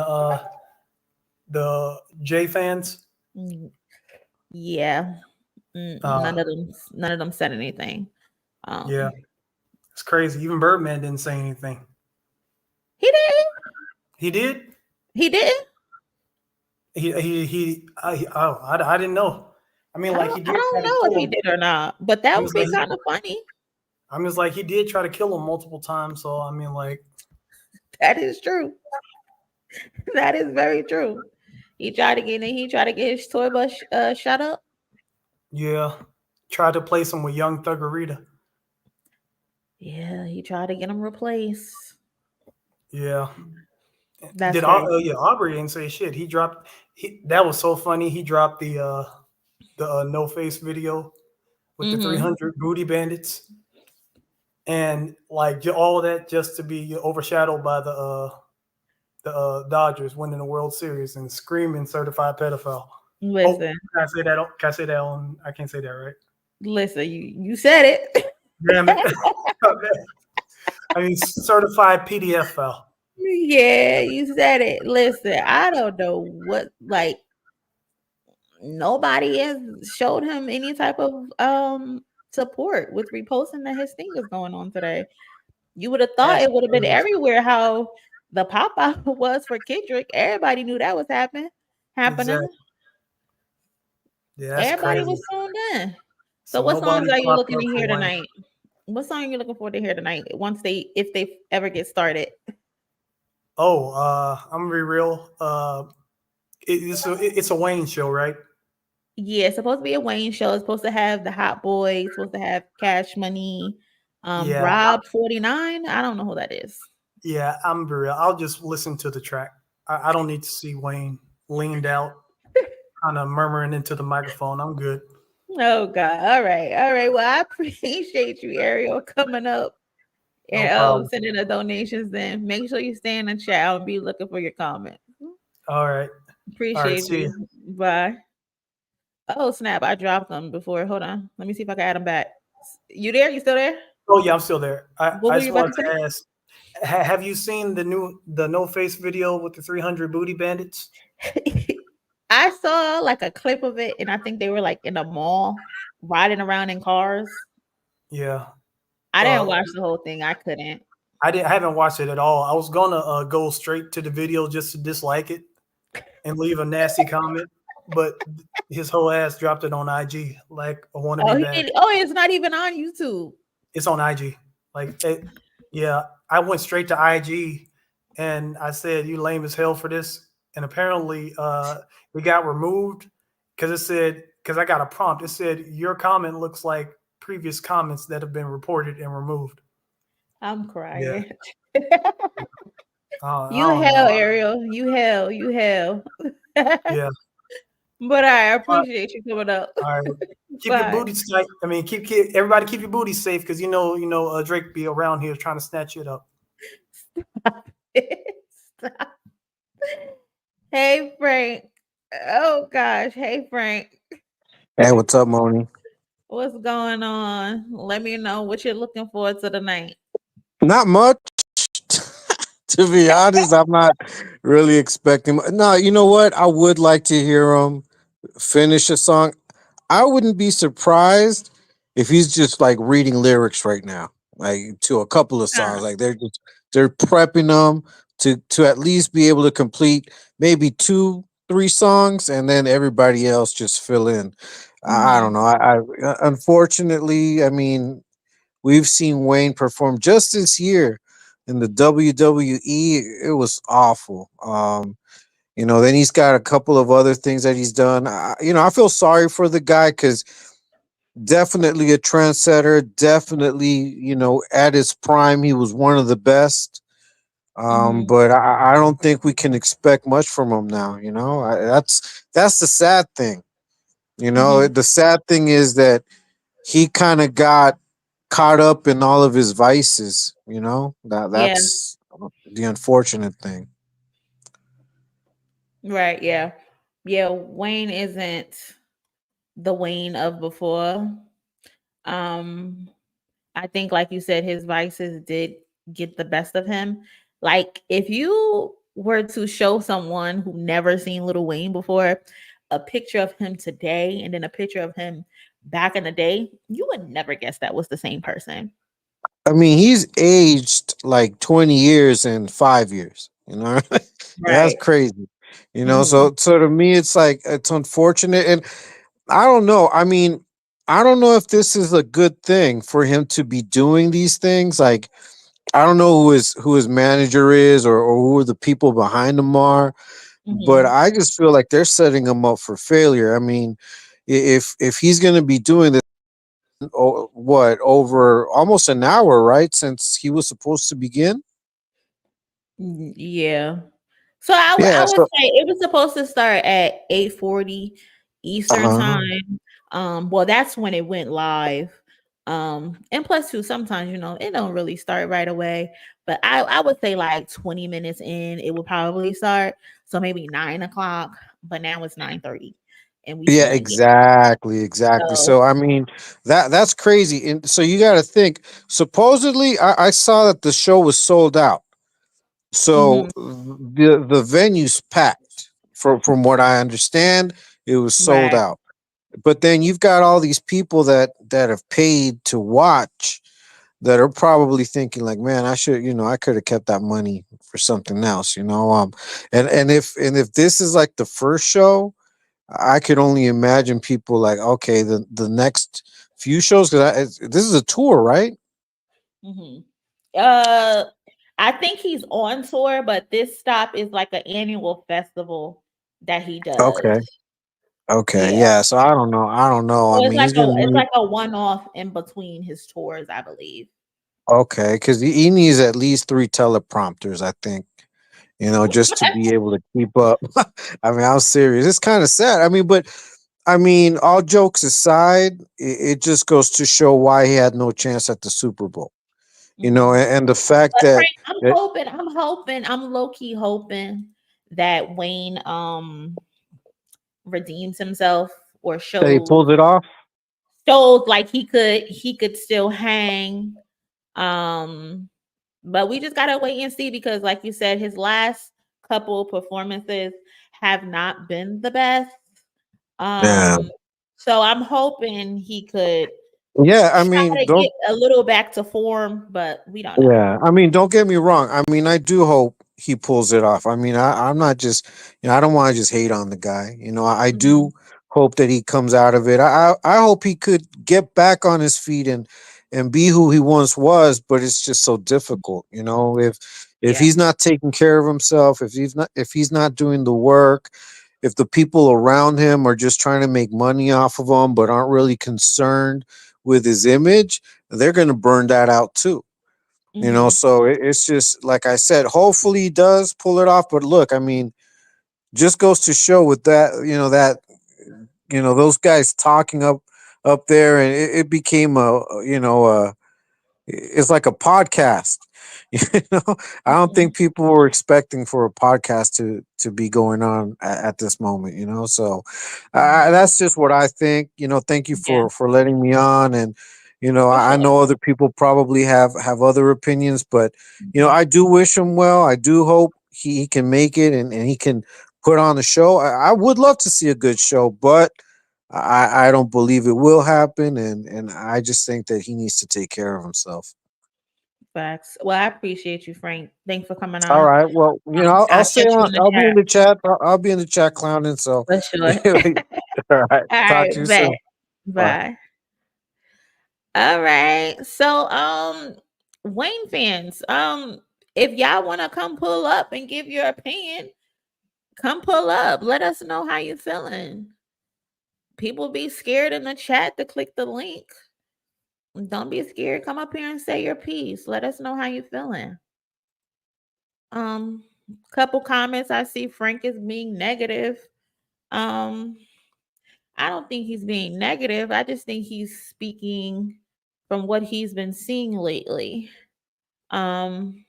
the J fans? Mm, yeah. None of them said anything. Yeah, it's crazy. Even Birdman didn't say anything. He did. He did. He did. I didn't know. I mean, like he did. I don't know if he did or not, but that would be kind of funny. I mean, it's like he did try to kill him multiple times. So I mean, like that is true. That is very true. He tried to get in. He tried to get his toy bus shut up. Yeah, tried to place him with Young Thuggerita. Yeah, he tried to get him replaced. Yeah. That's Aubrey didn't say shit. He dropped. That was so funny. He dropped the no face video with the 300 booty bandits, and like all that just to be overshadowed by the Dodgers winning the World Series and screaming certified pedophile. Listen, can I say that? Can I say that on? I can't say that, right? Listen, you said it. Damn it! I mean, certified PDF file. Yeah, you said it. Listen, I don't know what, like, nobody has showed him any type of support with reposting that his thing is going on today. You would have thought it would have been everywhere how the pop-up was for Kendrick. Everybody knew that was happening. Exactly. Yeah, everybody crazy. Was tuned in. So what songs are you looking to hear tonight? What song are you looking forward to hear tonight if they ever get started? Oh, I'm gonna be real. It's a Wayne show, right? Yeah, it's supposed to be a Wayne show. It's supposed to have the Hot Boys, supposed to have Cash Money, Rob 49. I don't know who that is. Yeah, I'm gonna be real. I'll just listen to the track. I don't need to see Wayne leaned out, kind of murmuring into the microphone. I'm good. Oh God. All right. Well, I appreciate you, Ariel, coming up and sending the donations. Then make sure you stay in the chat. I'll be looking for your comment. All right. Appreciate you. Bye. Oh snap! I dropped them before. Hold on. Let me see if I can add them back. You there? You still there? Oh yeah, I'm still there. I just wanted to ask: have you seen the no face video with the 300 booty bandits? I saw like a clip of it, and I think they were like in a mall riding around in cars. Yeah, I didn't watch the whole thing. I couldn't. I haven't watched it at all. I was gonna go straight to the video just to dislike it and leave a nasty comment, but his whole ass dropped it on IG like a wannabe bad. It's not even on YouTube. It's on IG. Yeah, I went straight to IG and I said, "You lame as hell for this." And apparently, it got removed because I got a prompt. It said your comment looks like previous comments that have been reported and removed. I'm crying. Yeah. You hell, Ariel. You hell. Yeah. But I appreciate you coming up. All right. Keep your booty safe. I mean, everybody keep your booty safe because you know Drake be around here trying to snatch it up. Stop it. Stop. Hey Frank. Oh gosh. Hey Frank. Hey, what's up, Moni? What's going on? Let me know what you're looking forward to tonight. Not much. To be honest, I'm not really expecting. No, you know what? I would like to hear him finish a song. I wouldn't be surprised if he's just like reading lyrics right now, like to a couple of songs. Like they're prepping them to at least be able to complete maybe 2-3 songs, and then everybody else just fill in. I don't know. I unfortunately, I mean, we've seen Wayne perform just this year in the WWE. It was awful. Then he's got a couple of other things that he's done. I feel sorry for the guy because definitely a trendsetter. Definitely, at his prime, he was one of the best. But I don't think we can expect much from him now. That's the sad thing. The sad thing is that he kind of got caught up in all of his vices. That's the unfortunate thing. Right. Yeah. Yeah, Wayne isn't the Wayne of before. Um, I think, like you said, his vices did get the best of him. Like, if you were to show someone who never seen Lil Wayne before a picture of him today and then a picture of him back in the day, you would never guess that was the same person. I mean, he's aged like 20 years in 5 years. You know, that's Right. crazy. You know, Hmm. so to me, it's like it's unfortunate, and I don't know. I mean, I don't know if this is a good thing for him to be doing these things. Like, I don't know who his manager is, or who the people behind him are, but Hmm. I just feel like they're setting him up for failure. I mean, if he's going to be doing this, what, over almost an hour, right, since he was supposed to begin. Yeah. So I Yeah. would So. say it was supposed to start at 8:40 Eastern Uh-huh. time. Well, that's when it went live. And plus two, sometimes it don't really start right away. But I would say like 20 minutes in, it would probably start. So maybe 9 o'clock, but now it's 9:30 and we Yeah, still ain't get exactly. so. So I mean, that's crazy. And so you got to think. Supposedly, I saw that the show was sold out. So Mhm. the venue's packed. From what I understand, it was sold Right. out. But then you've got all these people that have paid to watch, that are probably thinking like, man, I should, I could have kept that money for something else, and if this is like the first show, I could only imagine people like, okay, the next few shows, because this is a tour, right? Mhm. Uh, I think he's on tour, but this stop is like an annual festival that he does. Okay. Okay. Yeah. Yeah. So I don't know. I So it's mean, like he's gonna need. a one-off in between his tours, I believe. Okay, because he needs at least three teleprompters, I think, just to be able to keep up. I mean, I'm serious. It's kind of sad. I mean, but I mean, all jokes aside, it just goes to show why he had no chance at the Super Bowl. Mhm. And the fact But that, Frank, I'm low key hoping that Wayne redeems himself or that he shows pulls it off. like he could still hang. Um, but we just gotta wait and see because, like you said, his last couple performances have not been the best. Yeah. Um, so I'm hoping he could Yeah. I try mean, to don't. get a little back to form, but we don't know. Yeah, I mean, don't get me wrong. I mean, I do hope he pulls it off. I mean, I'm not just, I don't want to just hate on the guy. I do Mhm. hope that he comes out of it. I hope he could get back on his feet and be who he once was. But it's just so difficult. If Yeah. he's not taking care of himself, if he's not doing the work, if the people around him are just trying to make money off of him but aren't really concerned with his image, they're going to burn that out too. Mhm. So it's just like I said, hopefully he does pull it off. But look, I mean, just goes to show with those guys talking up there, and it became it's like a podcast. you know I don't Mhm. think people were expecting for a podcast to be going on at this moment. So Mhm. that's just what I think. Thank you Yeah, for letting me on. And for I sure. know other people probably have other opinions, but Mhm. I do wish him well. I do hope he can make it, and he can put on a show. I would love to see a good show, but I don't believe it will happen, and I just think that he needs to take care of himself. Facts. Well, I appreciate you, Frank. Thanks for coming All on. right. Well, I'll I'll stay catch you on. in the I'll be in chat the chat. I'll be in the chat clowning. So, for sure. all right. All Talk right, to you bet. soon. Bye. Bye. All right. So, Wayne fans, if y'all want to come pull up and give your opinion, come pull up. Let us know how you feeling. People be scared in the chat to click the link. Don't be scared. Come up here and say your piece. Let us know how you feeling. Um, couple comments. I see Frank is being negative. Um, I don't think he's being negative. I just think he's speaking from what he's been seeing lately. Um,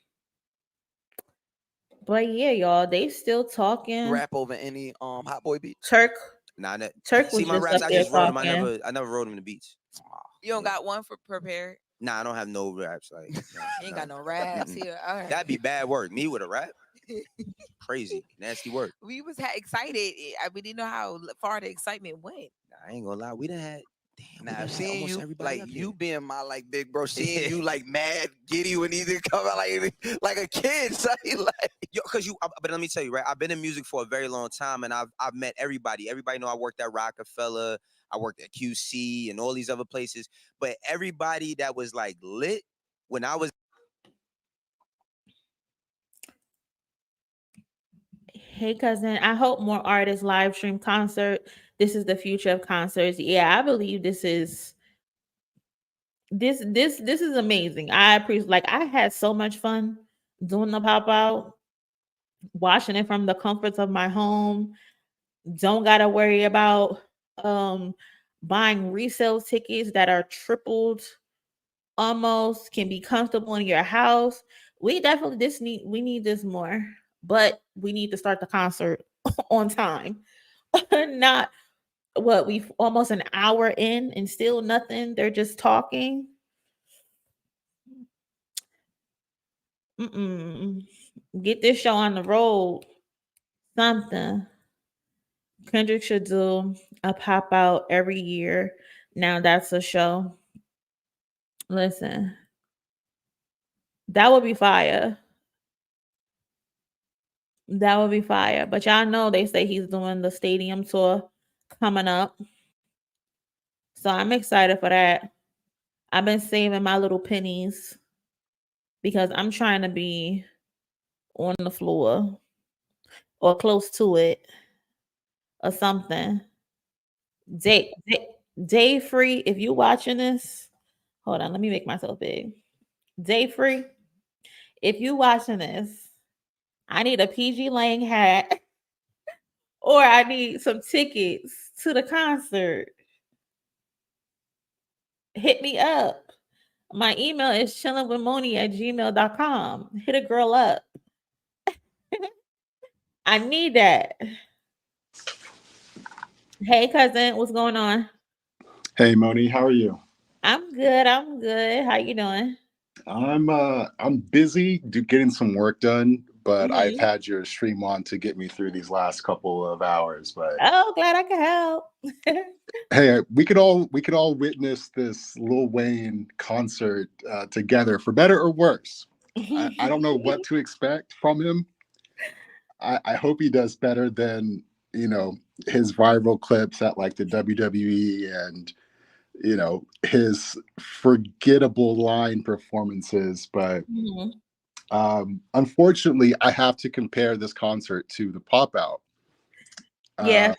But yeah, y'all, they still talking. Rap over any hot boy beats. Turk Nah, Turk see was my just raps. up I there just wrote them. talking. I never wrote them in the beats. You don't got one for prepared? Nah, I don't have no raps. Like, You ain't got no raps here. All right. That'd be bad work. Me with a rap? Crazy, nasty work. We was excited. We didn't know how far the excitement went. Nah, I ain't gonna lie. We done had. Damn, Now seeing you everybody like you being my like big bro, seeing you like mad giddy when either come out like a kid, son. Like yo, cause but let me tell you, right? I've been in music for a very long time, and I've met everybody. Everybody know I worked at Rockefeller, I worked at QC, and all these other places. But everybody that was like lit when I was. Hey cousin, I hope more artists live stream concert. This is the future of concerts. Yeah, I believe this is amazing. I appreciate, like, I had so much fun doing the pop out, watching it from the comforts of my home. Don't gotta worry about buying resale tickets that are tripled almost, can be comfortable in your house. We definitely we need this more, but we need to start the concert on time. Not what we've almost an hour in and still nothing. They're just talking. Get this show on the road. Something. Kendrick should do a pop out every year. Now that's a show. Listen, that would be fire. That would be fire. But y'all know they say he's doing the stadium tour coming up. So I'm excited for that. I've been saving my little pennies because I'm trying to be on the floor or close to it or something. Day free, if you watching this, hold on, let me make myself big. Day free, if you watching this, I need a PG Lang hat or I need some tickets to the concert. Hit me up. My email is chillingwithMoni@gmail.com. Hit a girl up. I need that. Hey cousin, what's going on? Hey Moni, how are you? I'm good. I'm good. How you doing? I'm busy getting some work done, but I've Mhm. had your stream on to get me through these last couple of hours. But Oh, glad I could help. hey, we could all witness this Lil Wayne concert together, for better or worse. I don't know what to expect from him. I hope he does better than, you know, his viral clips at like the WWE and, you know, his forgettable line performances. But Mhm. unfortunately, I have to compare this concert to the pop out. Yeah.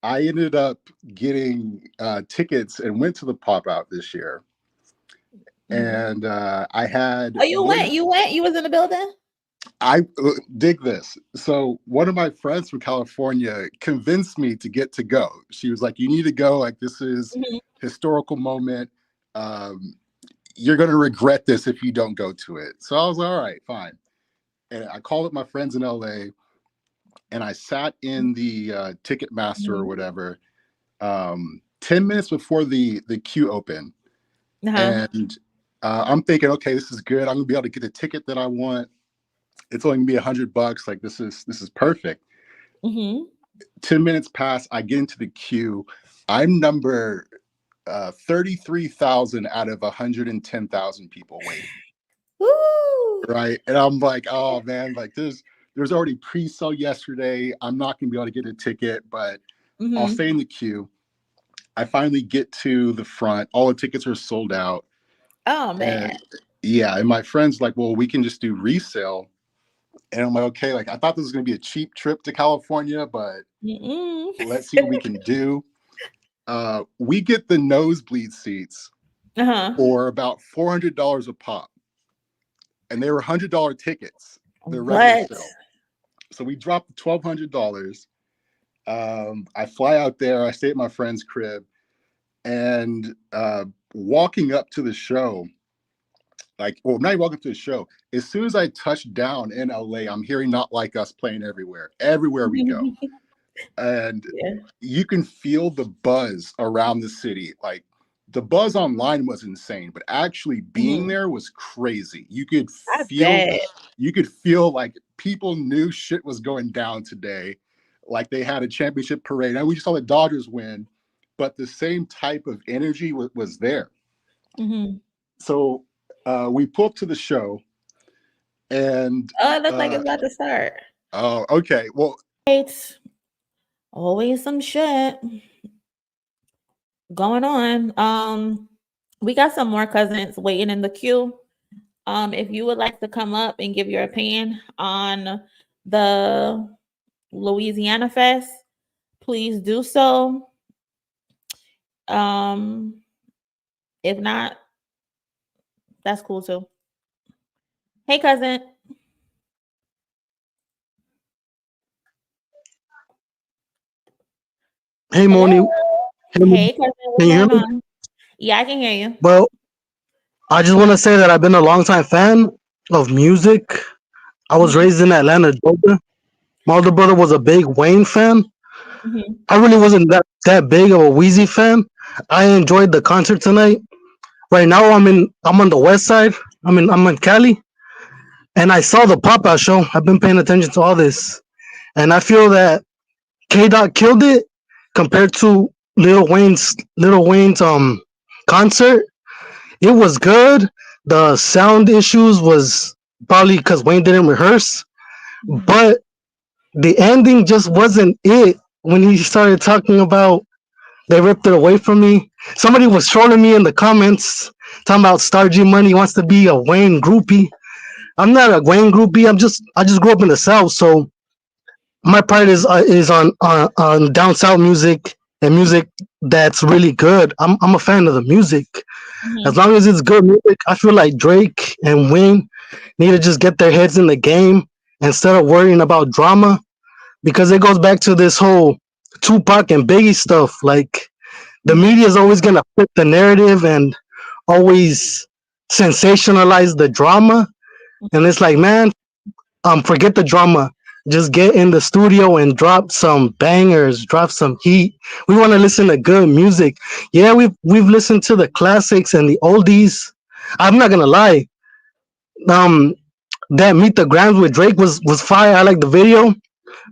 I ended up getting tickets and went to the pop out this year. And I had Oh, you went? You went? You was in the building? I dig this. So one of my friends from California convinced me to go. She was like, "You need to go. Like, this is historical moment. You're gonna regret this if you don't go to it." So I was like, "All right, fine." And I called up my friends in LA, and I sat in the Ticketmaster or whatever 10 minutes before the queue opened. And I'm thinking, okay, this is good. I'm gonna be able to get the ticket that I want. It's only gonna be $100. Like, this is perfect. 10 minutes pass. I get into the queue. I'm number 33,000 out of 110,000 people waiting. Woo! Right. And I'm like, oh man, like there's already pre-sale yesterday. I'm not gonna be able to get a ticket, but I'll stay in the queue. I finally get to the front. All the tickets are sold out. Oh man. And yeah, and my friend's like, well, we can just do resale. And I'm like, okay, like I thought this was gonna be a cheap trip to California, but let's see what we can do. We get the nosebleed seats for about $400 a pop. And they were $100 tickets, the regular sale. So we dropped $1,200. I fly out there, I stay at my friend's crib, and walking up to the show, like, well, not even welcome to the show. As soon as I touch down in LA, I'm hearing Not Like Us playing everywhere we go. And Yeah. you can feel the buzz around the city. Like the buzz online was insane, but actually being there was crazy. You could feel like people knew shit was going down today. Like they had a championship parade. And we just saw the Dodgers win, but the same type of energy was there. So we pull up to the show, and it looks like it's about to start. Oh, okay. Well, it's always some shit going on. We got some more cousins waiting in the queue. If you would like to come up and give your opinion on the Weezyana Fest, please do so. If not, that's cool too. Hey, cousin. Hey, Moni. Hey, cousin. What's going on? Yeah, I can hear you. Well, I just want to say that I've been a longtime fan of music. I was raised in Atlanta, Georgia. My older brother was a big Wayne fan. I really wasn't that big of a Weezy fan. I enjoyed the concert tonight. Right now, I'm on the west side. I'm in Cali, and I saw the pop out show. I've been paying attention to all this, and I feel that K Dot killed it compared to Lil Wayne's concert. It was good. The sound issues was probably because Wayne didn't rehearse, but the ending just wasn't it. When he started talking about they ripped it away from me, somebody was trolling me in the comments talking about Star G Money wants to be a Wayne groupie. I'm not a Wayne groupie. I just grew up in the South, so my pride is on down south music and music that's really good. I'm a fan of the music. As long as it's good music, I feel like Drake and Wayne need to just get their heads in the game instead of worrying about drama, because it goes back to this whole Tupac and Biggie stuff. Like the media is always gonna flip the narrative and always sensationalize the drama, and it's like, man, forget the drama. Just get in the studio and drop some bangers, drop some heat. We want to listen to good music. Yeah, we've listened to the classics and the oldies. I'm not gonna lie. That Meet the Grams with Drake was fire. I like the video,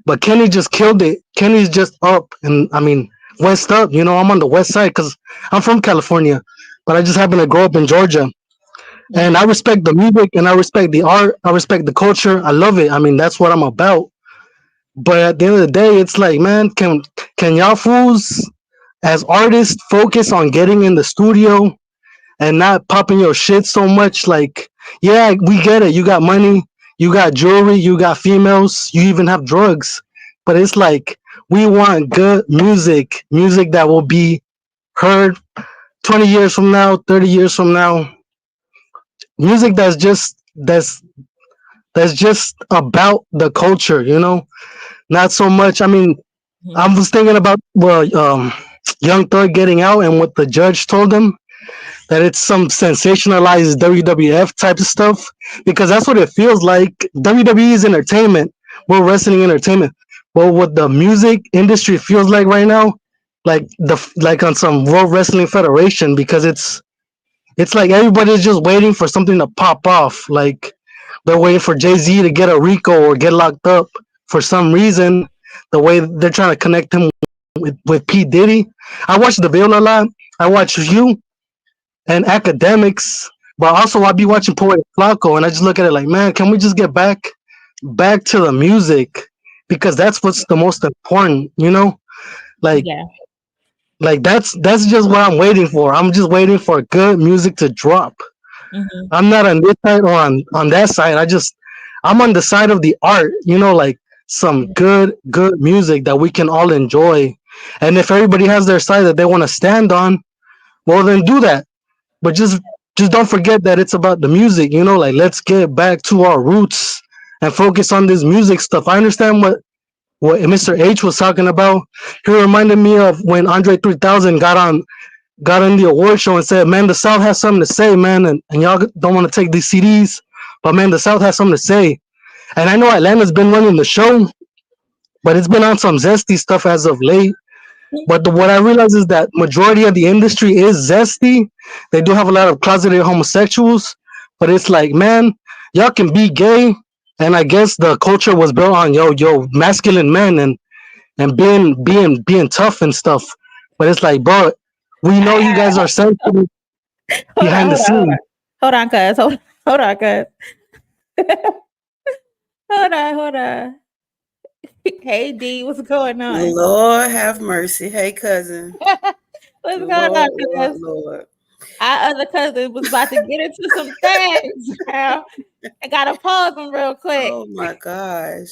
but Kenny just killed it. Kenny's just up, and I mean west up. You know, I'm on the west side because I'm from California, but I just happen to grow up in Georgia. And I respect the music and I respect the art. I respect the culture. I love it. I mean, that's what I'm about. But at the end of the day, it's like, man, can y'all fools as artists focus on getting in the studio and not popping your shit so much? Like, yeah, we get it. You got money, you got jewelry, you got females, you even have drugs. But it's like, we want good music, music that will be heard 20 years from now, 30 years from now. Music that's just about the culture, you know, not so much. I mean, I was thinking about Young Thug getting out and what the judge told him, that it's some sensationalized WWF type of stuff, because that's what it feels like. WWE is entertainment, we're wrestling entertainment, but what the music industry feels like right now, like on some World Wrestling Federation, because it's like everybody's just waiting for something to pop off. Like they're waiting for Jay-Z to get a RICO or get locked up for some reason. The way they're trying to connect him with P. Diddy. I watch The Veil a lot. I watch you and Academics, but also I be watching Poet Flacco, and I just look at it like, man, can we just get back to the music? Because that's what's the most important, you know? Like, yeah. Like that's just what I'm waiting for. I'm just waiting for good music to drop. I'm not on this side or on that side. I'm on the side of the art, you know, like some good music that we can all enjoy. And if everybody has their side that they want to stand on, well then do that. But just don't forget that it's about the music, you know, like let's get back to our roots and focus on this music stuff. I understand what Mr. H was talking about. He reminded me of when Andre 3000 got on got on the award show and said, man, the South has something to say, man, and y'all don't want to take these CDs, but man, the South has something to say. And I know Atlanta's been running the show, but it's been on some zesty stuff as of late. But what I realize is that majority of the industry is zesty. They do have a lot of closeted homosexuals, but it's like, man, y'all can be gay, and I guess the culture was built on yo masculine men and being tough and stuff. But it's like, bro, we know you guys are sensitive behind the scenes. Hold on, cuz. Hold on, cuz. Hold on. Hey, D, what's going on? Lord have mercy. Hey, cousin. What's going on, cuz? Lord. Our other cousin was about to get into some things, girl. I gotta pause him real quick. Oh my gosh.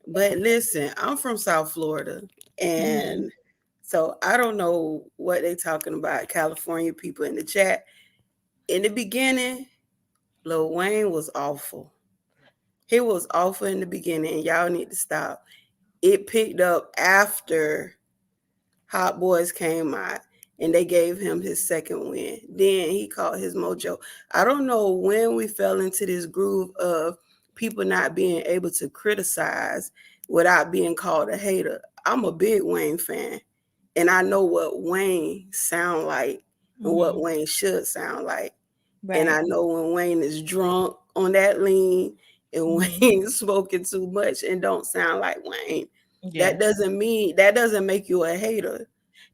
But listen, I'm from South Florida, and so I don't know what they talking about. California people in the chat. In the beginning, Lil Wayne was awful. He was awful in the beginning, and y'all need to stop. It picked up after Hot Boys came out, and they gave him his second win. Then he caught his mojo. I don't know when we fell into this groove of people not being able to criticize without being called a hater. I'm a big Wayne fan, and I know what Wayne sound like and what Wayne should sound like. Right. And I know when Wayne is drunk on that lean and Wayne smoking too much and don't sound like Wayne. Yeah. That doesn't make you a hater.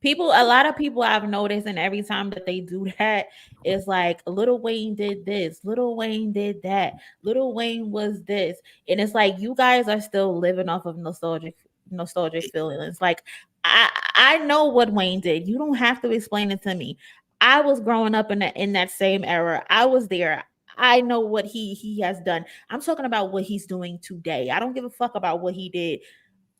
A lot of people I've noticed, and every time that they do that, it's like Lil Wayne did this, Lil Wayne did that, Lil Wayne was this, and it's like you guys are still living off of nostalgic feelings. Like I know what Wayne did. You don't have to explain it to me. I was growing up in that same era. I was there. I know what he has done. I'm talking about what he's doing today. I don't give a fuck about what he did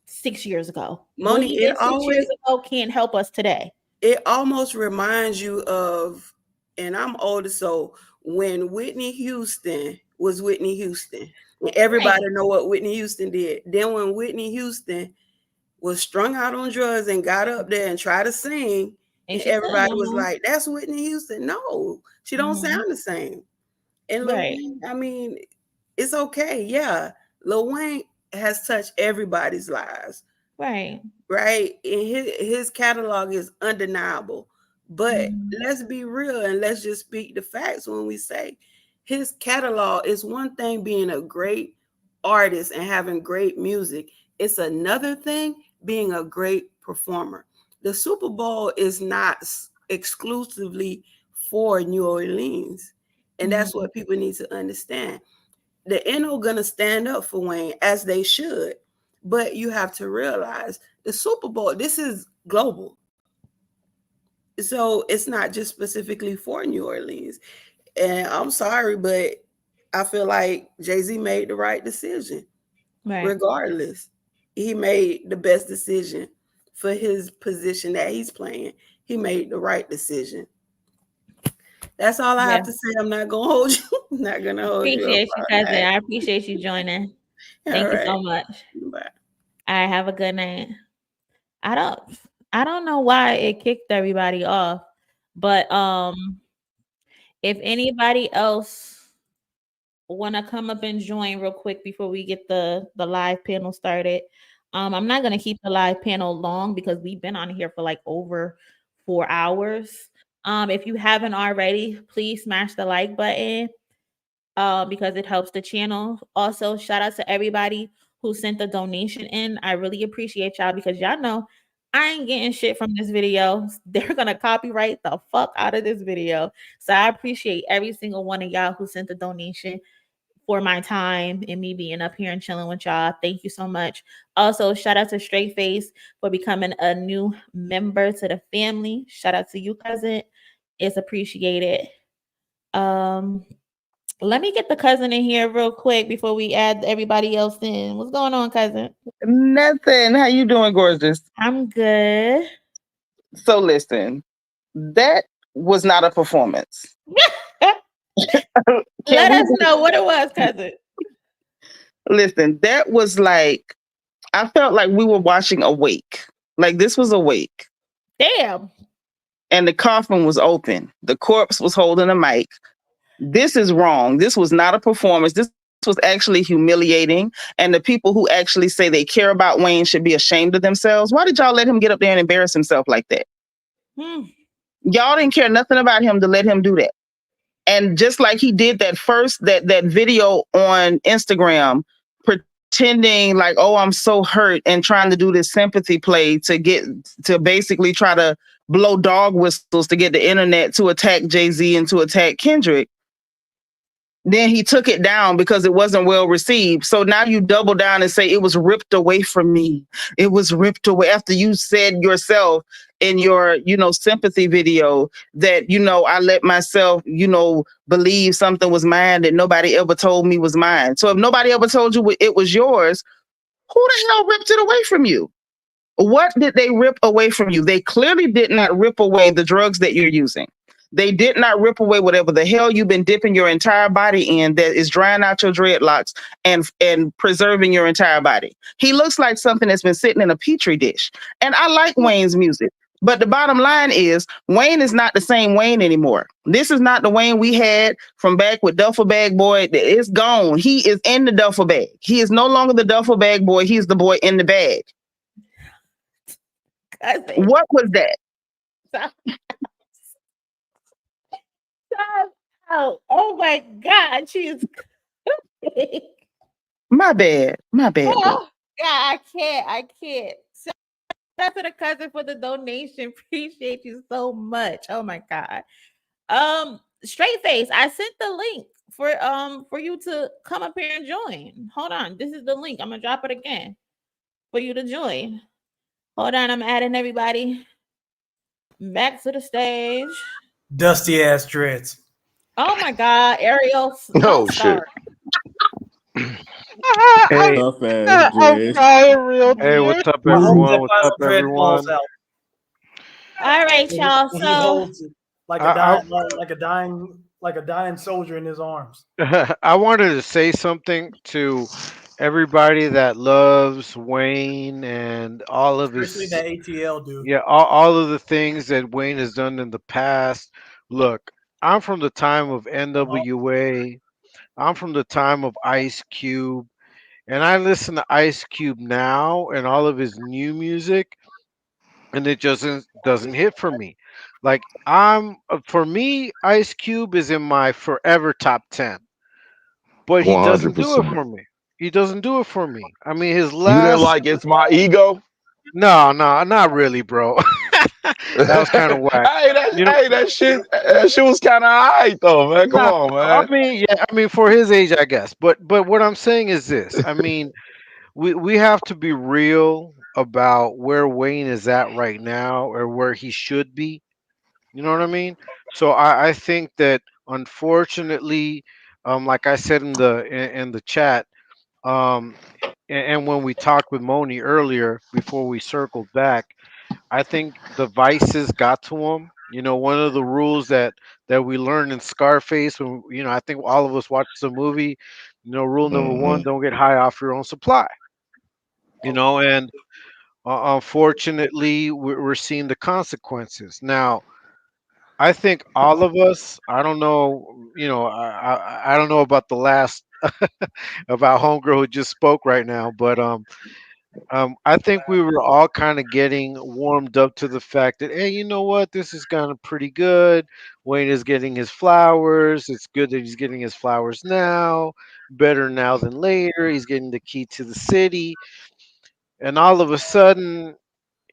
6 years ago. MONIE, it 6 years ago can't help us today. It almost reminds you of, and I'm older, so when Whitney Houston was Whitney Houston, and everybody know what Whitney Houston did. Then when Whitney Houston was strung out on drugs and got up there and tried to sing, and everybody was like, "That's Whitney Houston." No, she don't sound the same. And Lil Wayne, I mean, it's okay. Yeah, Lil Wayne has touched everybody's lives. Right. And his catalog is undeniable. But let's be real and let's just speak the facts when we say his catalog is one thing being a great artist and having great music. It's another thing being a great performer. The Super Bowl is not exclusively for New Orleans. And that's what people need to understand. The NO gonna stand up for Wayne as they should, but you have to realize the Super Bowl, this is global. So it's not just specifically for New Orleans. And I'm sorry, but I feel like Jay-Z made the right decision. Right. Regardless, he made the best decision for his position that he's playing. He made the right decision. That's all I have to say. I'm not gonna hold you. I'm not gonna hold you. Appreciate you, cousin. I appreciate you joining. Thank you so much. Bye. All right, have a good night. I don't know why it kicked everybody off, but if anybody else want to come up and join real quick before we get the live panel started. I'm not gonna keep the live panel long because we've been on here for like over 4 hours. If you haven't already, please smash the like button because it helps the channel. Also, shout out to everybody who sent the donation in. I really appreciate y'all because y'all know I ain't getting shit from this video. They're going to copyright the fuck out of this video. So I appreciate every single one of y'all who sent the donation for my time and me being up here and chilling with y'all. Thank you so much. Also, shout out to Straight Face for becoming a new member to the family. Shout out to you, cousin. It's appreciated. Let me get the cousin in here real quick before we add everybody else in. What's going on, cousin? Nothing. How you doing, gorgeous? I'm good. So listen, that was not a performance. Let us know what it was, cousin. Listen, that was like, I felt like we were watching Awake. Like this was Awake. Damn. and the coffin was open. The corpse was holding a mic. This is wrong. This was not a performance. This was actually humiliating. And the people who actually say they care about Wayne should be ashamed of themselves. Why did y'all let him get up there and embarrass himself like that? Y'all didn't care nothing about him to let him do that. And just like he did that video on Instagram, pretending like, oh, I'm so hurt, and trying to do this sympathy play to basically try to blow dog whistles to get the internet to attack Jay-Z and to attack Kendrick. Then he took it down because it wasn't well received. So now you double down and say it was ripped away from me. It was ripped away after you said yourself in your, sympathy video that, I let myself, believe something was mine that nobody ever told me was mine. So if nobody ever told you it was yours, who the hell ripped it away from you? What did they rip away from you? They clearly did not rip away the drugs that you're using. They did not rip away whatever the hell you've been dipping your entire body in that is drying out your dreadlocks and preserving your entire body. He looks like something that's been sitting in a petri dish. And I like Wayne's music. But the bottom line is Wayne is not the same Wayne anymore. This is not the Wayne we had from back with Duffel Bag Boy. It's gone. He is in the duffel bag. He is no longer the duffel bag boy. He's the boy in the bag. What was that? Oh my God, she is. My bad. Oh God, I can't. So that's to the cousin for the donation. Appreciate you so much. Oh my God. Straight face. I sent the link for you to come up here and join. Hold on. This is the link. I'm gonna drop it again for you to join. Hold on, I'm adding everybody back to the stage. Dusty ass dreads. Oh my God, Ariel. Oh shit. Hey, Tough ass dread. hey, what's up, everyone? What's up, everyone? All right, y'all. He So holds it like a dying soldier in his arms. I wanted to say something to everybody that loves Wayne and all of Especially his, that ATL dude. yeah, all of the things that Wayne has done in the past. Look, I'm from the time of NWA. I'm from the time of Ice Cube, and I listen to Ice Cube now and all of his new music, and it just doesn't hit for me. Like for me, Ice Cube is in my forever top 10, but he doesn't do it 100%. for me. He doesn't do it for me. I mean, his You didn't last like It's My Ego? no, not really, bro. That was kind of whack. You know, That shit was kind of alright though, man. Come nah, on, I man. mean, yeah, I mean for his age, I guess. But what I'm saying is this. I mean, we have to be real about where Wayne is at right now or where he should be. You know what I mean? So I think that unfortunately, like I said in the chat, um, and when we talked with Moni earlier before we circled back, I think the vices got to him. You know, one of the rules that we learned in Scarface, when I think all of us watched the movie. Rule number one: Hmm. don't get high off your own supply. And unfortunately, we're seeing the consequences now. I think all of us. I don't know. I don't know about the last about homegirl who just spoke right now, but I think we were all kind of getting warmed up to the fact that, hey, you know what? This is kind of pretty good. Wayne is getting his flowers. It's good that he's getting his flowers now. Better now than later. He's getting the key to the city. And all of a sudden,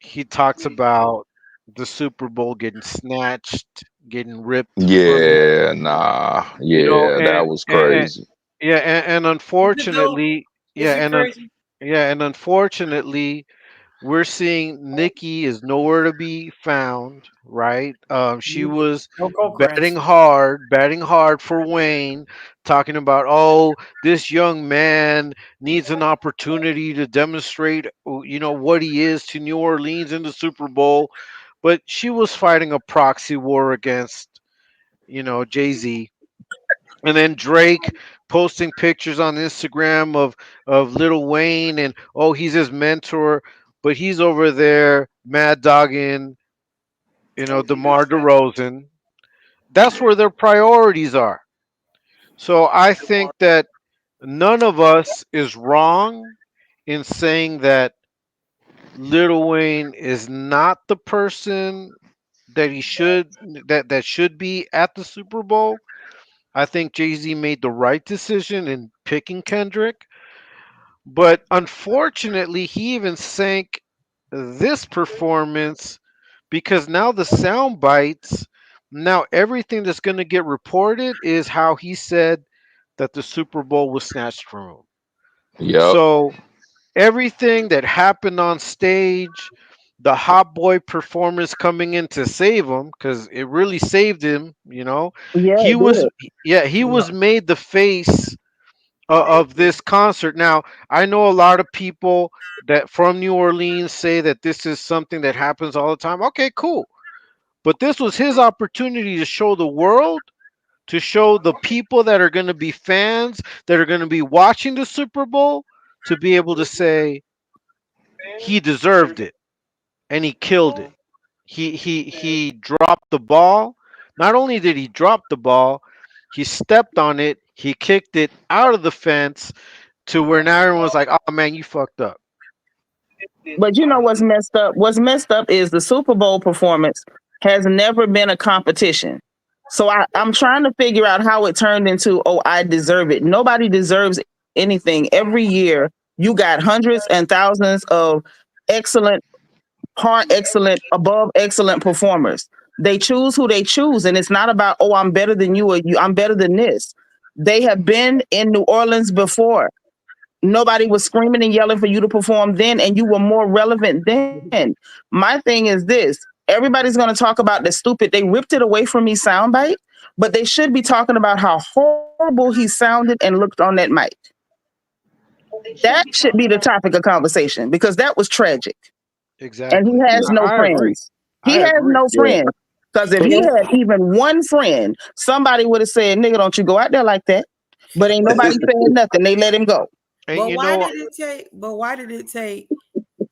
he talks about the Super Bowl getting snatched, getting ripped from him. Yeah, nah. You know, Yeah, that was and crazy. yeah, and Is it though? unfortunately, Is yeah, it crazy? and unfortunately, we're seeing Nikki is nowhere to be found, right? She was No coke rants. batting hard for Wayne, talking about, oh, this young man needs an opportunity to demonstrate, what he is to New Orleans in the Super Bowl. But she was fighting a proxy war against, Jay-Z. And then Drake posting pictures on Instagram of Lil Wayne and, oh, he's his mentor, but he's over there mad dogging DeMar DeRozan. That's where their priorities are. So I think that none of us is wrong in saying that Lil Wayne is not the person that he should that should be at the Super Bowl. I think Jay-Z made the right decision in picking Kendrick, but unfortunately he even sank this performance because now the sound bites, now everything that's going to get reported is how he said that the Super Bowl was snatched from him. Yep. So everything that happened on stage, the hot boy performance coming in to save him, because it really saved him, Yeah, he it was, did. yeah, he was made the face of this concert. Now, I know a lot of people that from New Orleans say that this is something that happens all the time. Okay, cool. But this was his opportunity to show the world, to show the people that are going to be fans, that are going to be watching the Super Bowl, to be able to say he deserved it and he killed it. He dropped the ball. Not only did he drop the ball, he stepped on it, he kicked it out of the fence to where now everyone's like, "Oh man, you fucked up." But you know what's messed up? What's messed up is the Super Bowl performance has never been a competition. So I'm trying to figure out how it turned into, oh, I deserve it. Nobody deserves anything. Every year, you got hundreds and thousands of excellent, excellent, above excellent performers. They choose who they choose, and it's not about, oh, I'm better than you or I'm better than this. They have been in New Orleans before. Nobody was screaming and yelling for you to perform then, and you were more relevant then. My thing is this: everybody's going to talk about the stupid, they ripped it away from me soundbite, but they should be talking about how horrible he sounded and looked on that mic. That should be the topic of conversation because that was tragic. And he Exactly. has no I agree. friends. He I has agree. no friends. Because if he had even one friend, somebody would have said, nigga, don't you go out there like that. But ain't nobody saying nothing. They let him go. And But why did it take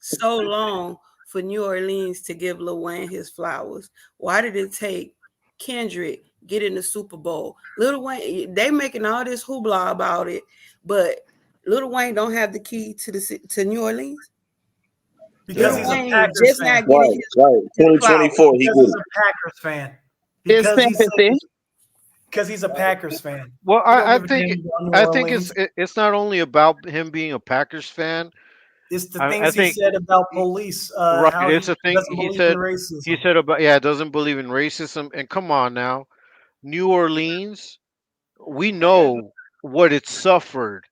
so long for New Orleans to give Lil Wayne his flowers? Why did it take Kendrick get in the Super Bowl? Lil Wayne, they making all this hoopla about it, but Lil Wayne don't have the key to New Orleans. Because he's a Packers just fan. not getting his 2024, he because did he's it. a Packers fan. It's sympathy. Because he's a Packers fan. Well, He don't I give a think damn about New I think Orleans. it's not only about him being a Packers fan. It's the I things he think said about police. right. How It's he a thing doesn't he believe in said. racism. He said about doesn't believe in racism. And come on now, New Orleans, we know what it suffered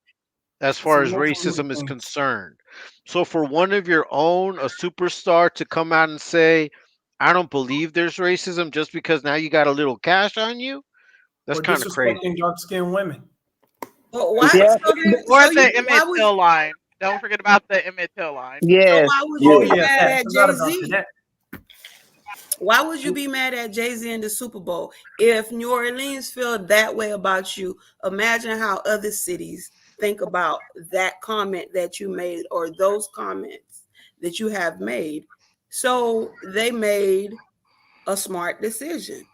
as It's a far as multitude of racism is things. concerned. So for one of your own, a superstar, to come out and say, "I don't believe there's racism," just because now you got a little cash on you, that's Or kind of crazy. disrespecting dark-skinned women. But why? Yeah. Or the Emmett Till line. Don't forget about the Emmett Till line. Yes. So why would you be mad at forgot about Jay-Z? that. Why would you be mad at Jay-Z in the Super Bowl? If New Orleans feel that way about you, imagine how other cities think about that comment that you made or those comments that you have made. So they made a smart decision.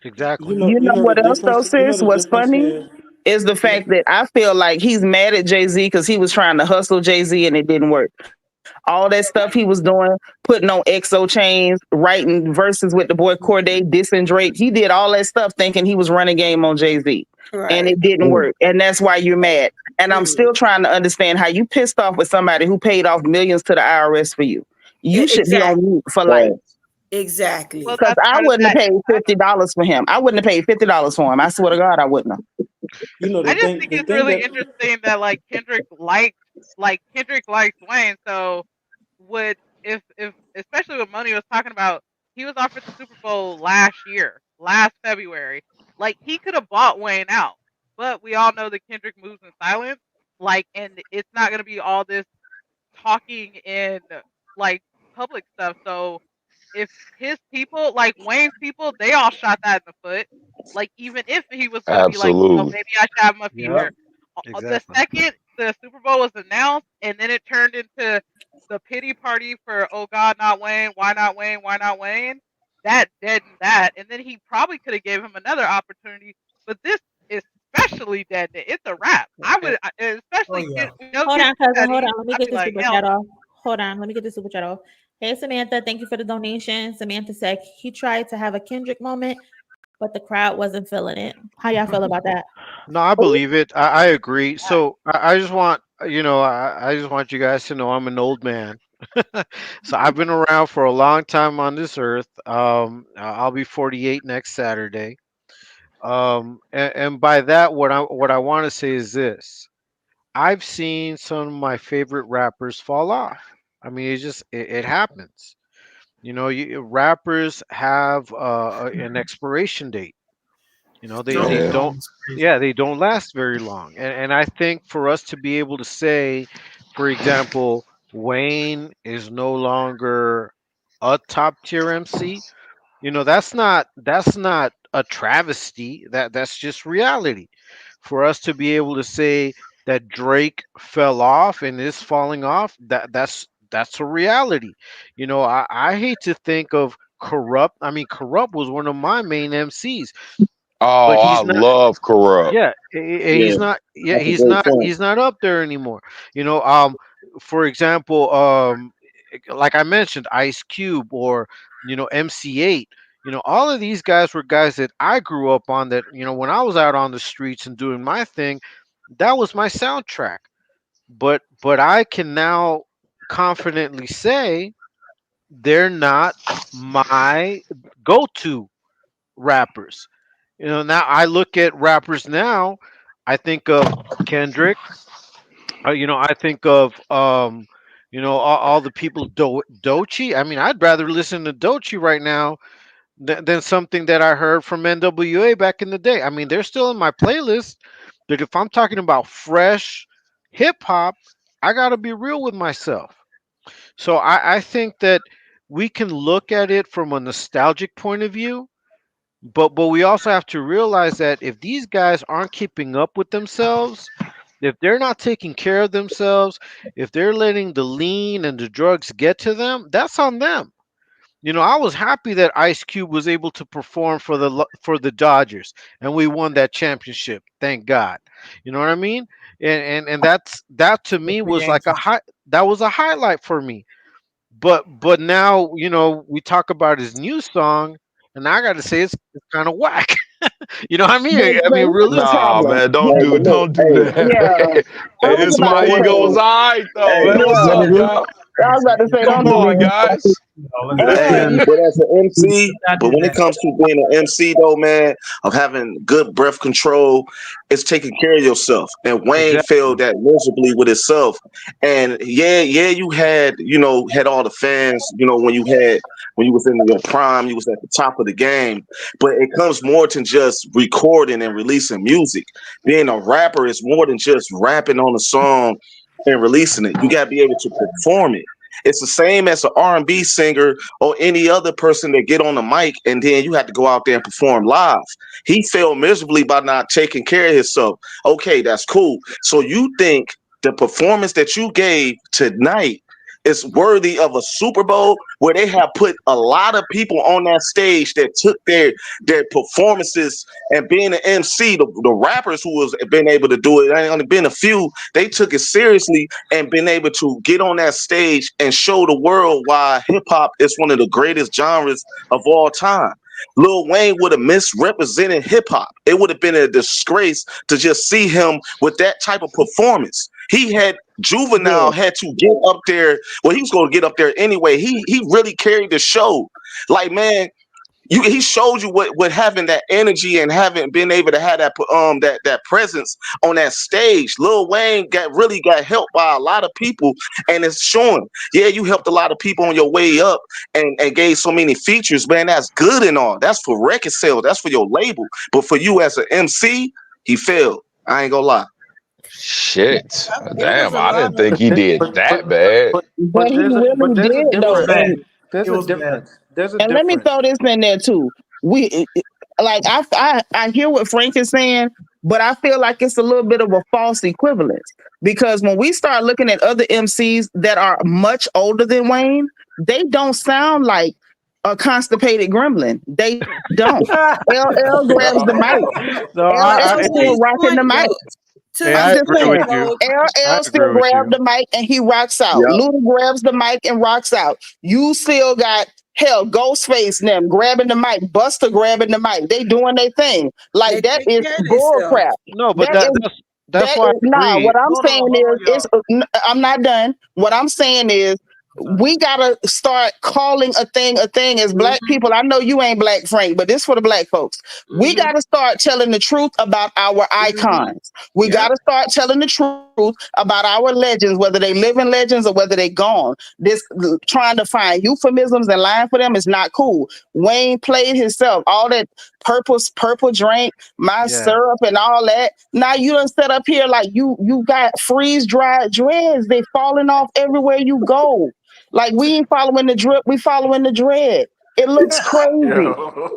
Exactly. You know what else though, sis? What's funny is the fact that I feel like he's mad at Jay-Z because he was trying to hustle Jay-Z and it didn't work. All that stuff he was doing, putting on XO chains, writing verses with the boy Corday, dissing Drake. He did all that stuff thinking he was running game on Jay-Z. And it didn't work. And that's why you're mad. And I'm still trying to understand how you pissed off with somebody who paid off millions to the IRS for you. You should be on mute for life. Exactly. Because I wouldn't have paid $50 for him. I wouldn't have paid $50 for him. I swear to God, I wouldn't have. I just think it's really interesting that Kendrick likes Wayne. So would if especially what Money was talking about, he was offered the Super Bowl last February. Like he could have bought Wayne out, but we all know that Kendrick moves in silence. And it's not gonna be all this talking in public stuff. So if his people, Wayne's people, they all shot that in the foot. Even if he was going to be like, Absolutely. maybe I should have my feet here. Exactly. The second the Super Bowl was announced, and then it turned into the pity party for, oh God, not Wayne, why not Wayne, why not Wayne? that deadened that, and then he probably could have gave him another opportunity. But this especially deadened it. It's a wrap. I would, especially Hold on, cousin. Hold on. Let me I'd get be this like, super hell chat off. Hold on. Let me get this super chat off. Hey, Samantha. Thank you for the donation. Samantha said he tried to have a Kendrick moment, but the crowd wasn't feeling it. How y'all feel about that? No, I believe it. I agree. So I just want, I just want you guys to know I'm an old man. So I've been around for a long time on this earth. I'll be 48 next Saturday. And by that, what I want to say is this: I've seen some of my favorite rappers fall off. I mean, it happens. Rappers have an expiration date. They Yeah. don't, yeah, they don't last very long. And I think for us to be able to say, for example, Wayne is no longer a top tier MC, that's not a travesty. That's just reality. For us to be able to say that Drake fell off and is falling off, that's a reality. I hate to think of Corrupt. I mean, Corrupt was one of my main MCs, but Oh, I he's not. love Corrupt. Yeah, Yeah, he's not. Yeah, that's a he's great not. point. He's not up there anymore. For example, like I mentioned, Ice Cube or MC8. All of these guys were guys that I grew up on. That when I was out on the streets and doing my thing, that was my soundtrack. But I can now confidently say they're not my go-to rappers. Now I look at rappers now, I think of Kendrick. I think of all the people Doechii. I mean, I'd rather listen to Doechii right now than something that I heard from NWA back in the day. I mean, they're still in my playlist, but if I'm talking about fresh hip hop, I got to be real with myself. So I think that we can look at it from a nostalgic point of view, but we also have to realize that if these guys aren't keeping up with themselves, if they're not taking care of themselves, if they're letting the lean and the drugs get to them, that's on them. I was happy that Ice Cube was able to perform for the Dodgers, and we won that championship. Thank God. You know what I mean? And that to me was like that was a highlight for me. But now we talk about his new song, and I got to say it's kind of whack. You know what I mean? I But mean, here's the Nah, realistically. problem. man, Hey, but look, don't do hey, that, yeah, man. Hey, I'm it's just about my to ego was say, alright though, hey, man. What's yeah, up, y'all? I was about to say, Come don't do on, me. guys. Hey, And but as an MC, but when it comes to being an MC though, man, of having good breath control, it's taking care of yourself. And Wayne failed Exactly. that miserably with himself. And yeah, you had all the fans, when you was in your prime, you was at the top of the game. But it comes more than just recording and releasing music. Being a rapper is more than just rapping on a song and releasing it. You gotta be able to perform it. It's the same as an R&B singer or any other person that get on the mic and then you have to go out there and perform live. He failed miserably by not taking care of himself. Okay, that's cool. So you think the performance that you gave tonight is worthy of a Super Bowl where they have put a lot of people on that stage that took their performances and being an MC, the rappers who was been able to do it, ain't only been a few, they took it seriously and been able to get on that stage and show the world why hip hop is one of the greatest genres of all time. Lil Wayne would have misrepresented hip hop. It would have been a disgrace to just see him with that type of performance. He had Juvenile had to get up there. Well, he was going to get up there anyway. He really carried the show. Like, man, he showed you what having that energy and having been able to have that presence on that stage. Lil Wayne really got helped by a lot of people, and it's showing. Yeah, you helped a lot of people on your way up and gave so many features, man. That's good and all. That's for record sales. That's for your label. But for you as an MC, he failed. I ain't gonna lie. Shit. It was Damn, a I lot didn't of. think he did that bad. But he But really there's a did It was though. difference. bad. There's It a was bad. difference. There's a And let me difference. throw this in there too. We like I hear what Frank is saying, but I feel like it's a little bit of a false equivalence because when we start looking at other MCs that are much older than Wayne, they don't sound like a constipated gremlin. They don't. LL grabs the mic. No, LL To still his rocking the point, mic. though. To hey, I'm I his just agree point, with saying, you. though. I LL agree still with grabs you. the mic and he rocks out. Yep. Luda grabs the mic and rocks out. You still got hell, Ghostface and them grabbing the mic, Buster grabbing the mic. They doing their thing. Like They that take is care of bull themselves. crap. No, but That is that's that why I is nah. agree. What I'm Hold on, saying hold on, is, I'm not done. What I'm saying is, y'all. we gotta start calling a thing as black people. I know you ain't black, Frank, but this for the black folks. We gotta start telling the truth about our icons. We gotta start telling the truth about our legends, whether they living legends or whether they gone. This trying to find euphemisms and lying for them is not cool. Wayne played himself. All that purple drink, my Yeah. syrup and all that. Now you done set up here like you got freeze dried dreads. They falling off everywhere you go. Like we ain't following the drip, we following the dread. It looks crazy.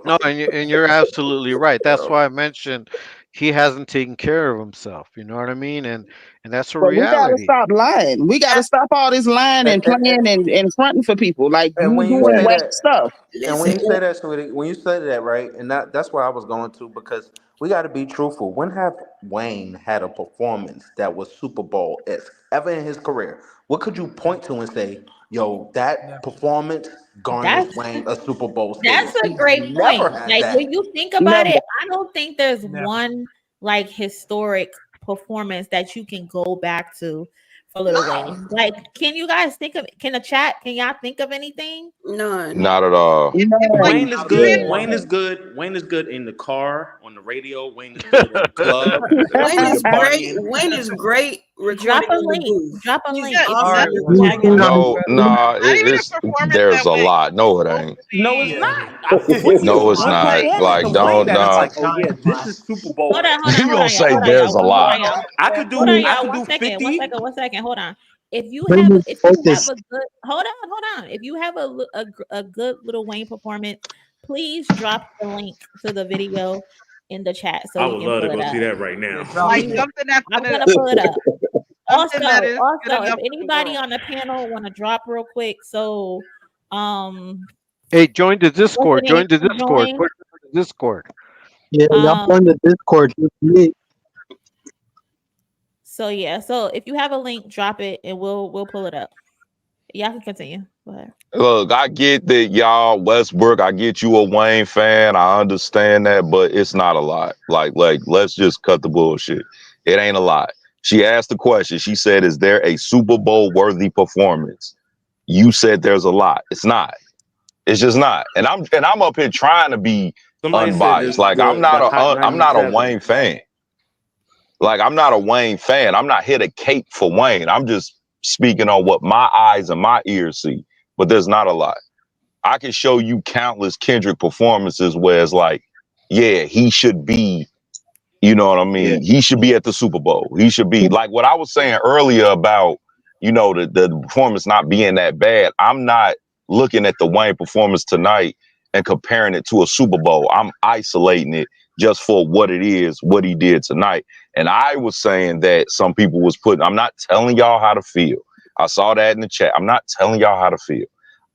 No, and you're absolutely right. That's why I mentioned he hasn't taken care of himself. You know what I mean? And that's a But we gotta reality. stop lying. We gotta stop all this lying and playing and fronting for people. Like And you when you doing say whack that, stuff. and when you say that, sweetie, when you say that, right, and that's where I was going to, because we got to be truthful. When have Wayne had a performance that was Super Bowl esque ever in his career? What could you point to and say, yo, that performance garners That's Wayne a Super Bowl that's stage? a He's great point. never had Like that. when you think about Never. it, I don't think there's Never. one like historic performance that you can go back to for Lil Wayne. Like, can you guys think of? Can y'all think of anything? None. Not at all. Like Wayne is even good. Wayne is good. Wayne is good in the car, on the radio. Wayne is good in the club Wayne when you're is great. partying. Wayne is great Drop recording a in the link. booth. Drop a He's link. If awesome. you in have the it. No, nah, not even a it's performance there's that a was like lot. No, it ain't. No, it's Yeah, not. it is. What's the No, it's one not. performance Like, of Wayne don't that is nah. like, oh yeah, this is Super Bowl? You gonna say Hold on, there's y'all. a Hold lot? on, y'all. I could Hold do. on, I y'all. could do 50. One second. Hold on. If you Wayne is have focused. a good, hold on. If you have a good Lil Wayne performance, please drop the link to the video in the chat so I we would can love pull to it go up. see that right now. Yeah, drop like it. something that's I'm gonna gonna pull it up. something that is good Also, if enough for the anybody world. on the panel want to drop real quick, so Hey, join the what's the Discord. name? Join the Discord. Join. Put it in the Discord. Yeah, y'all on the Discord. Just me. So yeah, so if you have a link, drop it and we'll pull it up. Y'all can continue. Go ahead. Look, I get that y'all Westbrook. I get you a Wayne fan. I understand that, but it's not a lot. Like, let's just cut the bullshit. It ain't a lot. She asked the question. She said, "Is there a Super Bowl worthy performance?" You said there's a lot. It's not. It's just not. And I'm up here trying to be Somebody said unbiased. Like the Hot I'm not a 97. Wayne fan. Like I'm not a Wayne fan. I'm not here to cape for Wayne. I'm just speaking on what my eyes and my ears see. But there's not a lot. I can show you countless Kendrick performances where it's like, yeah, he should be, you know what I mean? He should be at the Super Bowl. He should be like what I was saying earlier about, you know, the performance not being that bad. I'm not looking at the Wayne performance tonight and comparing it to a Super Bowl. I'm isolating it just for what it is, what he did tonight. And I was saying that some people was putting, I'm not telling y'all how to feel. I saw that in the chat. I'm not telling y'all how to feel.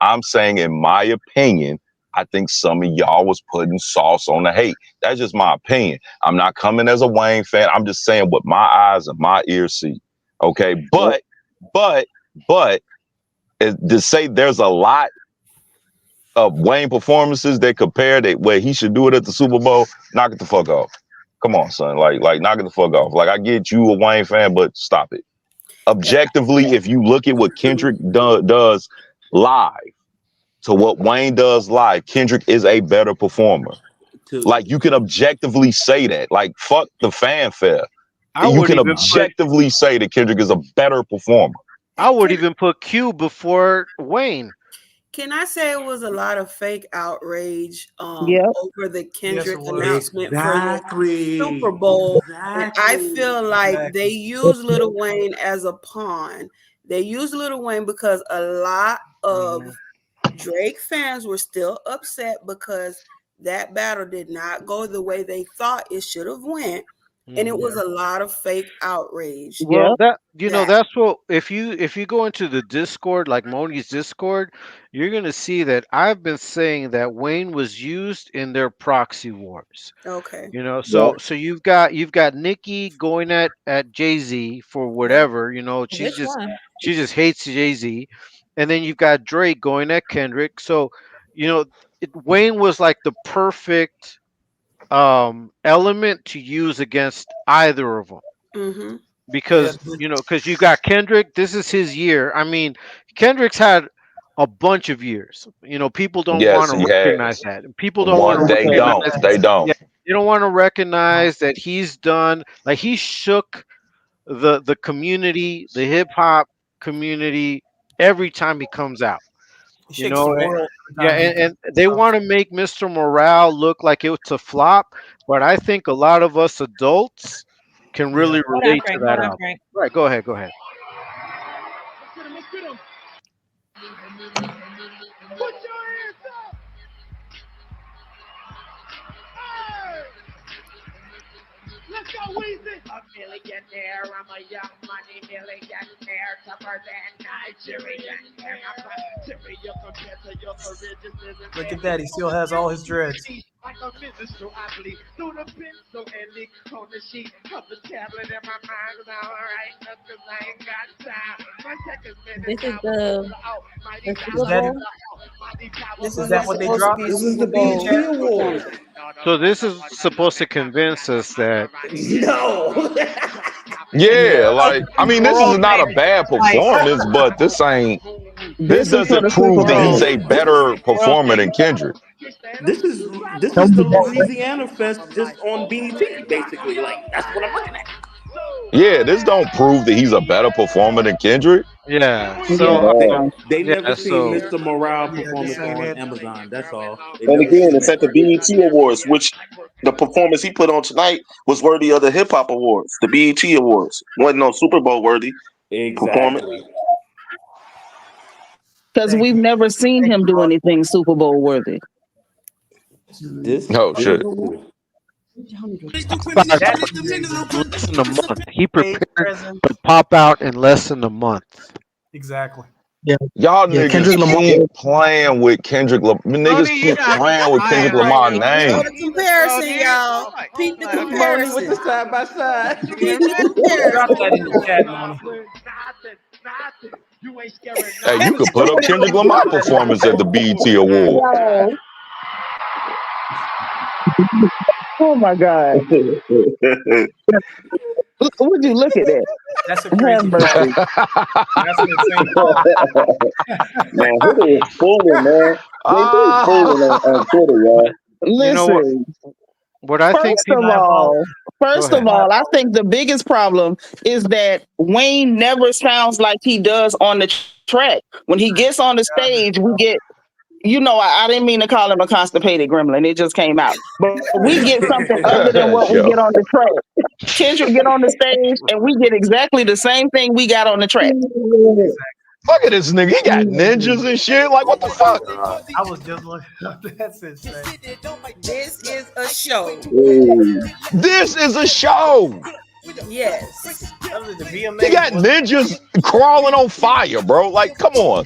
I'm saying, in my opinion, I think some of y'all was putting sauce on the hate. That's just my opinion. I'm not coming as a Wayne fan. I'm just saying what my eyes and my ears see. Okay. But to say there's a lot of Wayne performances that compare that where he should do it at the Super Bowl, knock it the fuck off. Come on, son. Like knock it the fuck off. Like I get you a Wayne fan, but stop it. Objectively, if you look at what Kendrick does live to what Wayne does live, Kendrick is a better performer. Like you can objectively say that. Like fuck the fanfare. You can objectively say that Kendrick is a better performer. I would even put Q before Wayne. Can I say it was a lot of fake outrage Yep. over the Kendrick it was. announcement for the Super Bowl? And I feel like they use Lil Wayne as a pawn. They use Lil Wayne because a lot of Drake fans were still upset because that battle did not go the way they thought it should have went. And it was a lot of fake outrage. Well, that That that's what if you go into the Discord, like Moni's Discord, you're gonna see that I've been saying that Wayne was used in their proxy wars. okay. So you've got Nikki going at Jay-Z for whatever, Which one? she just hates Jay-Z. And then you've got Drake going at Kendrick. So, Wayne was like the perfect element to use against either of them. Mm-hmm. Because because you got Kendrick, this is his year. I mean, Kendrick's had a bunch of years. People don't want Yes, to he recognize has. that. People don't want to They recognize. don't. They don't. Yeah, they don't want to recognize that he's done, like, he shook the community, the hip hop community, every time he comes out. He shakes the world. Yeah, and they want to make Mr. Morale look like it's a flop, but I think a lot of us adults can really Hold on, relate to Frank. that Hold on, album. Frank. Right, go ahead. Let's go, Weezy. A millionaire, I'm a young money millionaire, tougher than Nigerian. Look at that. He still has all his dreads. Like a minstrel, I bleed through the pencil and leak on the sheet of the tablet in my mind. All right, because I ain't got time. My second minute. This is the Super Bowl. Is that what they dropped? This is the BET Awards. So this is supposed to convince us that No. Yeah, like, I mean, this is not a bad performance, but this doesn't prove that he's a better performer than Kendrick. This is the Louisiana Fest just on BET, basically. Like, that's what I'm looking at. Yeah, this don't prove that he's a better performer than Kendrick. Yeah. So they never seen so Mr. Morale performance on Amazon. That's all. And again, it's at the BET Awards, which the performance he put on tonight was worthy of the hip hop awards, the BET Awards. Wasn't no Super Bowl worthy performance. Because we've never seen him do anything Super Bowl worthy. Shit. Less than a month. He prepared to pop out in less than a month. Exactly. Yeah. Y'all Yeah, niggas Kendrick Lamar- keep playing with Kendrick Lamar. Niggas keep playing with Kendrick Lamar's name. Show the comparison, y'all. Peep the comparison. With the side by side. Peep the comparison. Drop that in the chat, Moni. Hey, you could put up Kendrick Lamar performance at the BET Award. Oh my God. Would you look at that? That's a crazy That's an insane Man, who is fooling, man? They fooling on Twitter, y'all. Listen. What I think First of all, I think the biggest problem is that Wayne never sounds like he does on the track. When he gets on the stage, we get, I didn't mean to call him a constipated gremlin. It just came out. But we get something other than what we get on the track. Kendrick get on the stage and we get exactly the same thing we got on the track. Look at this nigga. He got ninjas and shit. Like, what the fuck? I was just looking up. That's insane. This is a show. This is a show. Yes. He got ninjas crawling on fire, bro. Like, come on.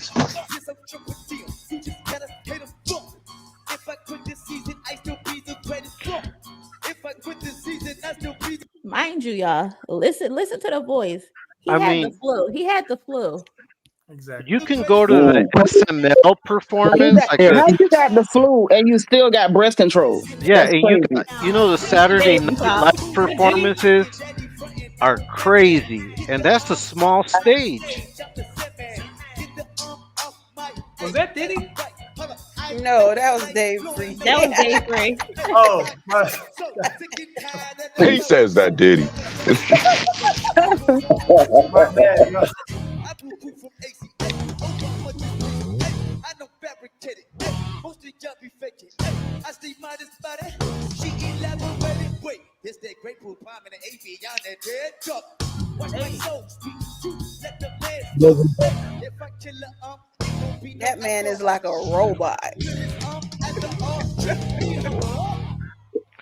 Mind you, y'all, listen to the voice. He had the flu. He had the flu. Exactly. You can go to the SNL performance. How you got the flu and you still got breast control? Yeah, That's and crazy. the Saturday Night Live performances are crazy, and that's a small stage. Was that Diddy? No, that was Dave Free. That was Dave Free. Oh, He says that, did he? my bad. No. That man is like a robot.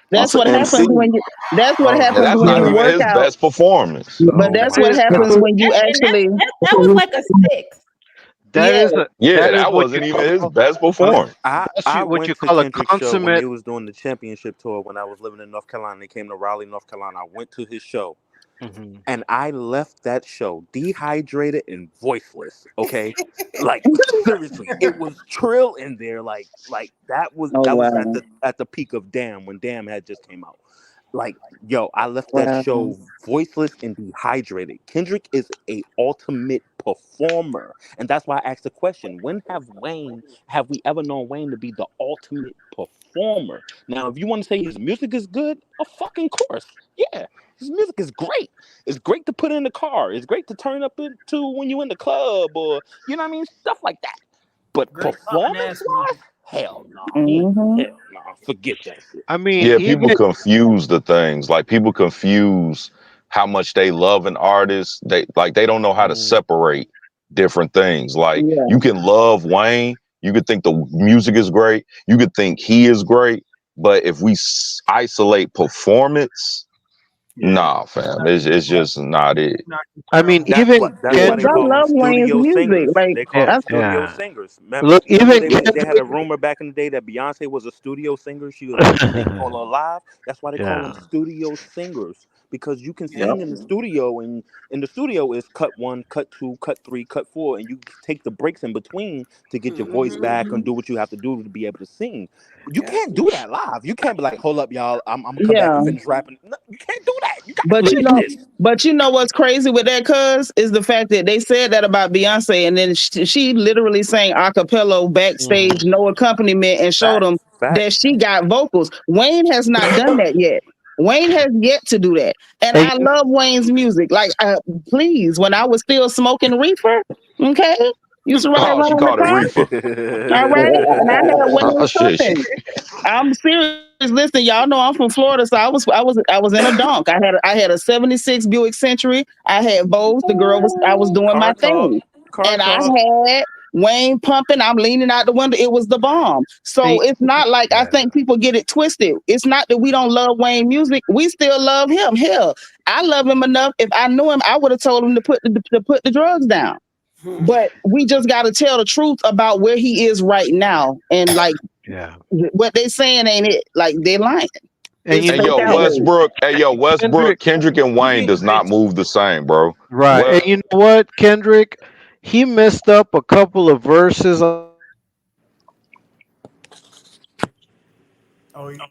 That's what happens when you. That's what And happens that's when not you even work his out. best performance. But that's what happens when you actually. That was like a 6. That Yeah. is a Yeah, that is that what you wasn't even his call best performance. that's I what you went to call a Kendrick's show when consummate. they was doing the championship tour when I was living in North Carolina. They came to Raleigh, North Carolina. I went to his show. Mhm. And I left that show dehydrated and voiceless. Okay, like seriously, it was Trill in there. Like that was Oh at wow. the peak of Damn when Damn had just came out. Like yo, I left that Wow. show voiceless and dehydrated. Kendrick is a ultimate performer, and that's why I asked the question: When have we ever known Wayne to be the ultimate performer? Now, if you want to say his music is good, a fucking course, yeah, his music is great. It's great to put in the car. It's great to turn up into when you're in the club or you know what I mean, stuff like that. But Great popping ass performance music. wise, hell no, Mm-hmm. hell no, forget that shit. I mean, Yeah, people even confuse the things. Like people confuse how much they love an artist. They don't know how to separate different things. Like Yeah. you can love Wayne, you could think the music is great, you could think he is great, but if we isolate performance, nah, fam, it's just not it. I mean, That's even why they Because I call them love Wayne's studio music. singers. Like They call them studio yeah. singers. Look, Remember even they had a rumor back in the day that Beyonce was a studio singer. She would lip sync on her live. That's why they call them yeah. studio singers, because you can Yep. sing in the studio, and in the studio is cut 1, cut 2, cut 3, cut 4, and you take the breaks in between to get your voice back and do what you have to do to be able to sing. You can't do that live. You can't be like, hold up, y'all, I'm gonna come back yeah. and finish rapping. No, you can't do that. You gotta But finish this. you know what's crazy with that, cuz, is the fact that they said that about Beyonce, and then she literally sang a cappella backstage, no accompaniment, and showed them that Facts. she got vocals. Wayne has not done that yet. Wayne has yet to do that, and And I love Wayne's music. Like, please, when I was still smoking reefer, okay, used to ride Oh, she around the called it car, reefer. all right, and I had Oh Wayne shit. pumping. I'm serious. Listen, y'all know I'm from Florida, so I was in a donk. I had a '76 Buick Century. I had Bose. I was doing Car my talk. thing, Car and I talk. had Wayne pumping. I'm leaning out the window. It was the bomb. So and- it's not like I think people get it twisted. It's not that we don't love Wayne music. We still love him. Hell, I love him enough. If I knew him, I would have told him to put the drugs down. But we just got to tell the truth about where he is right now, and like yeah. what they saying ain't it. Like they're lying. And It's you Hey know, fake yo, outrage. Westbrook, Kendrick and Wayne does not move the same, bro. right. Well, And you know what, Kendrick? He messed up a couple of verses. Oh, yeah.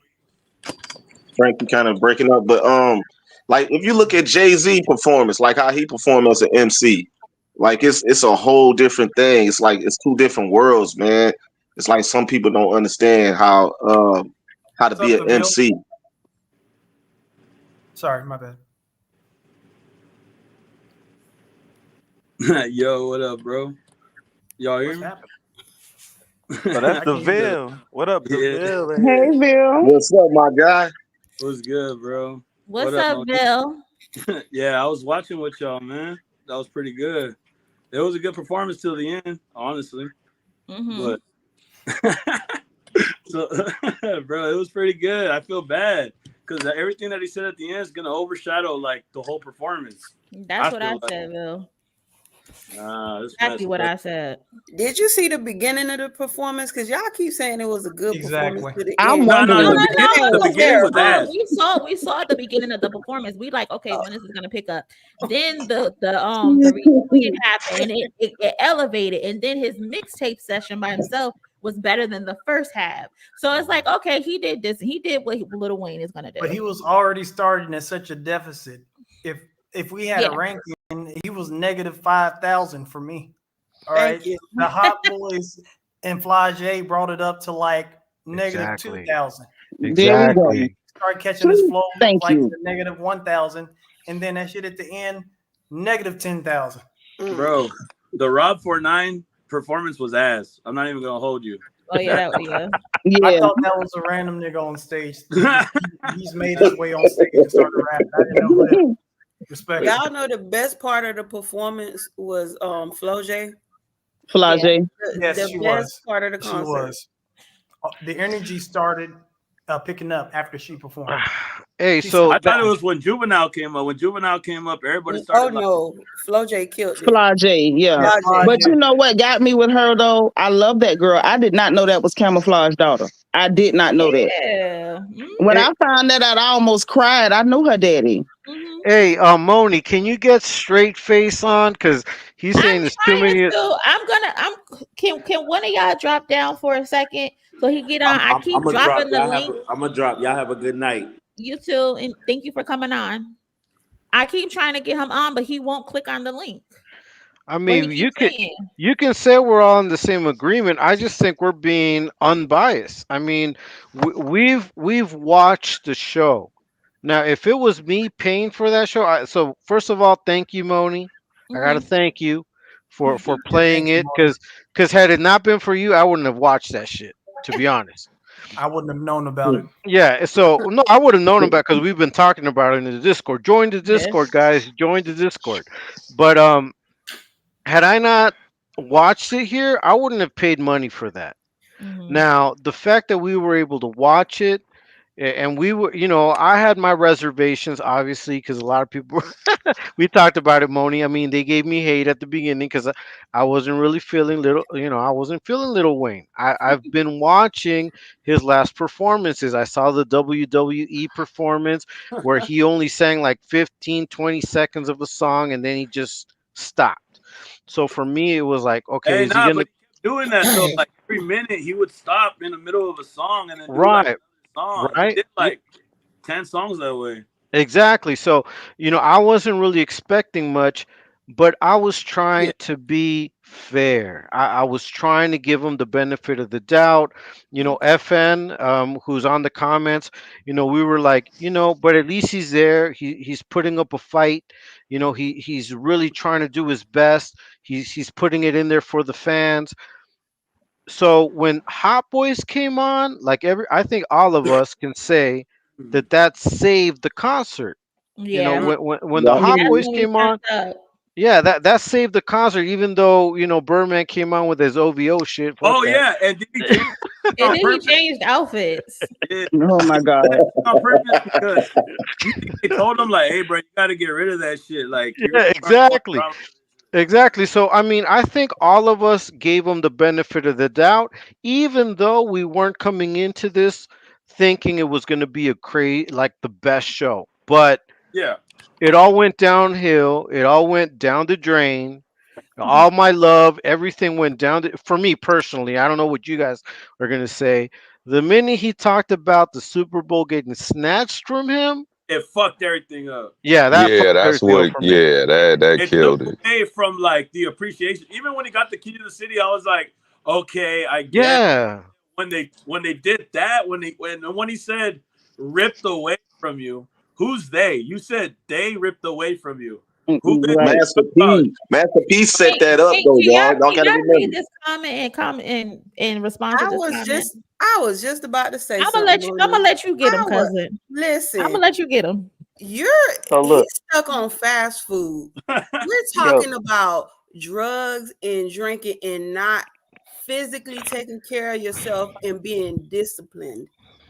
Frank, you kind of breaking up, but like if you look at Jay-Z performance, like how he performed as an MC, like it's a whole different thing. It's like it's two different worlds, man. It's like some people don't understand how to What's be up, an Emil? MC. Sorry, my bad. Yo, what up, bro? Y'all hear What's me? happening? Oh, that's I can't hear you. DeVille. What up, Yeah. DeVille? Hey, Bill. What's up, my guy? What's good, bro? What's What up, up, Monique? Bill? Yeah, I was watching with y'all, man. That was pretty good. It was a good performance till the end, honestly. Mm-hmm. But so, bro, it was pretty good. I feel bad because everything that he said at the end is gonna overshadow like the whole performance. That's what I feel like. said, Bill. This Exactly what mess. I said. Did you see the beginning of the performance? Because y'all keep saying it was a good performance Exactly. to the I'm end. No, wondering. the beginning was ass. We saw the beginning of the performance. We like, okay, when this is gonna pick up. Then the reunion happened and it elevated, and then his mixtape session by himself was better than the first half. So it's like, okay, he did this. He did what Lil Wayne is gonna do. But he was already starting at such a deficit. If we had a ranking, he was negative 5,000 for me. All right. Thank you. The Hot Boys and Flage brought it up to like negative Exactly. 2,000. There we go. Exactly. Start catching his flow Thank like you. the negative 1,000, and then that shit at the end negative 10,000. Bro, the Rob 49 performance was ass. I'm not even gonna hold you. Oh yeah, yeah. I thought that was a random nigga on stage. He's made his way on stage and started rapping. I didn't know who that. Respect. Y'all know the best part of the performance was Flau'jae. Flau'jae. Yes, The she best was. part of the She concert. was. The energy started picking up after she performed. Hey, She so I said, thought it was when Juvenile came up. When Juvenile came up, everybody Oh started like, no, Flo J killed it. Flage, yeah. Flage. But you know what got me with her though? I love that girl. I did not know that was Camouflage daughter. I did not know that. Yeah. When hey, I found that out, I almost cried. I knew her daddy. hey, Moni, can you get straight face on? Because he's saying I'm there's too trying many. to. Can one of y'all drop down for a second so he get on? I I'm keep gonna drop. dropping the Y'all link. I'm gonna drop. Y'all have a good night. You too, and thank you for coming on. I keep trying to get him on, but he won't click on the link. I What he mean, keeps saying. you can say we're all in the same agreement. I just think we're being unbiased. I mean, we've watched the show. Now, if it was me paying for that show, so first of all, thank you, Moni. I gotta thank you for playing thank you, it, Moni. because had it not been for you, I wouldn't have watched that shit. To be honest. I wouldn't have known about it. Yeah, so no, I would have known about because we've been talking about it in the Discord. Join the Yes. Discord, guys. Join the Discord. But had I not watched it here, I wouldn't have paid money for that. Now, the fact that we were able to watch it, and we were, I had my reservations, obviously, because a lot of people, we talked about it, Moni. I mean, they gave me hate at the beginning because I wasn't really feeling I wasn't feeling Lil Wayne. I've been watching his last performances. I saw the WWE performance where he only sang like 15, 20 seconds of a song and then he just stopped. So for me, it was like, okay, hey, is he nah, gonna but he kept doing that though. Like every minute, he would stop in the middle of a song and then do like right, another song. He right? did like 10 songs that way. Exactly. So, I wasn't really expecting much, but I was trying to be fair. I was trying to give him the benefit of the doubt. FN, who's on the comments, we were like, but at least he's there. He's putting up a fight. He's really trying to do his best. He's putting it in there for the fans. So when Hot Boys came on, I think all of us can say that saved the concert. Yeah. When the Hot That's Boys when we came on, turned up. yeah, that saved the concert. Even though Birdman came on with his OVO shit. Fuck Oh that. yeah, and did he change And on then he purpose? changed outfits. Yeah, Oh my God. on purpose because you think they told him like, "Hey, bro, you got to get rid of that shit." Like you're Yeah, exactly. Exactly. So, I mean, I think all of us gave him the benefit of the doubt, even though we weren't coming into this thinking it was going to be like the best show. But yeah. it all went downhill. It all went down the drain. All my love, everything went down. For me personally, I don't know what you guys are going to say. The minute he talked about the Super Bowl getting snatched from him, It fucked everything up. yeah, that Yeah, fucked that's everything up what. for me. Yeah, that It took killed it. away from like the appreciation. Even when he got the key to the city, I was like, okay, I get it. Yeah. When they did that, when he said ripped away from you, who's they? You said they ripped away from you. Who they Right. Master P set Hey, that up hey, though, can y'all, y'all. Y'all can gotta y'all read remember. this comment in response to I this was comment? just about to say I'm something. gonna let you get him, cousin. Listen. I'm gonna let you get him. He's look. stuck on fast food. We're Yo. talking about drugs and drinking and not physically taking care of yourself and being disciplined.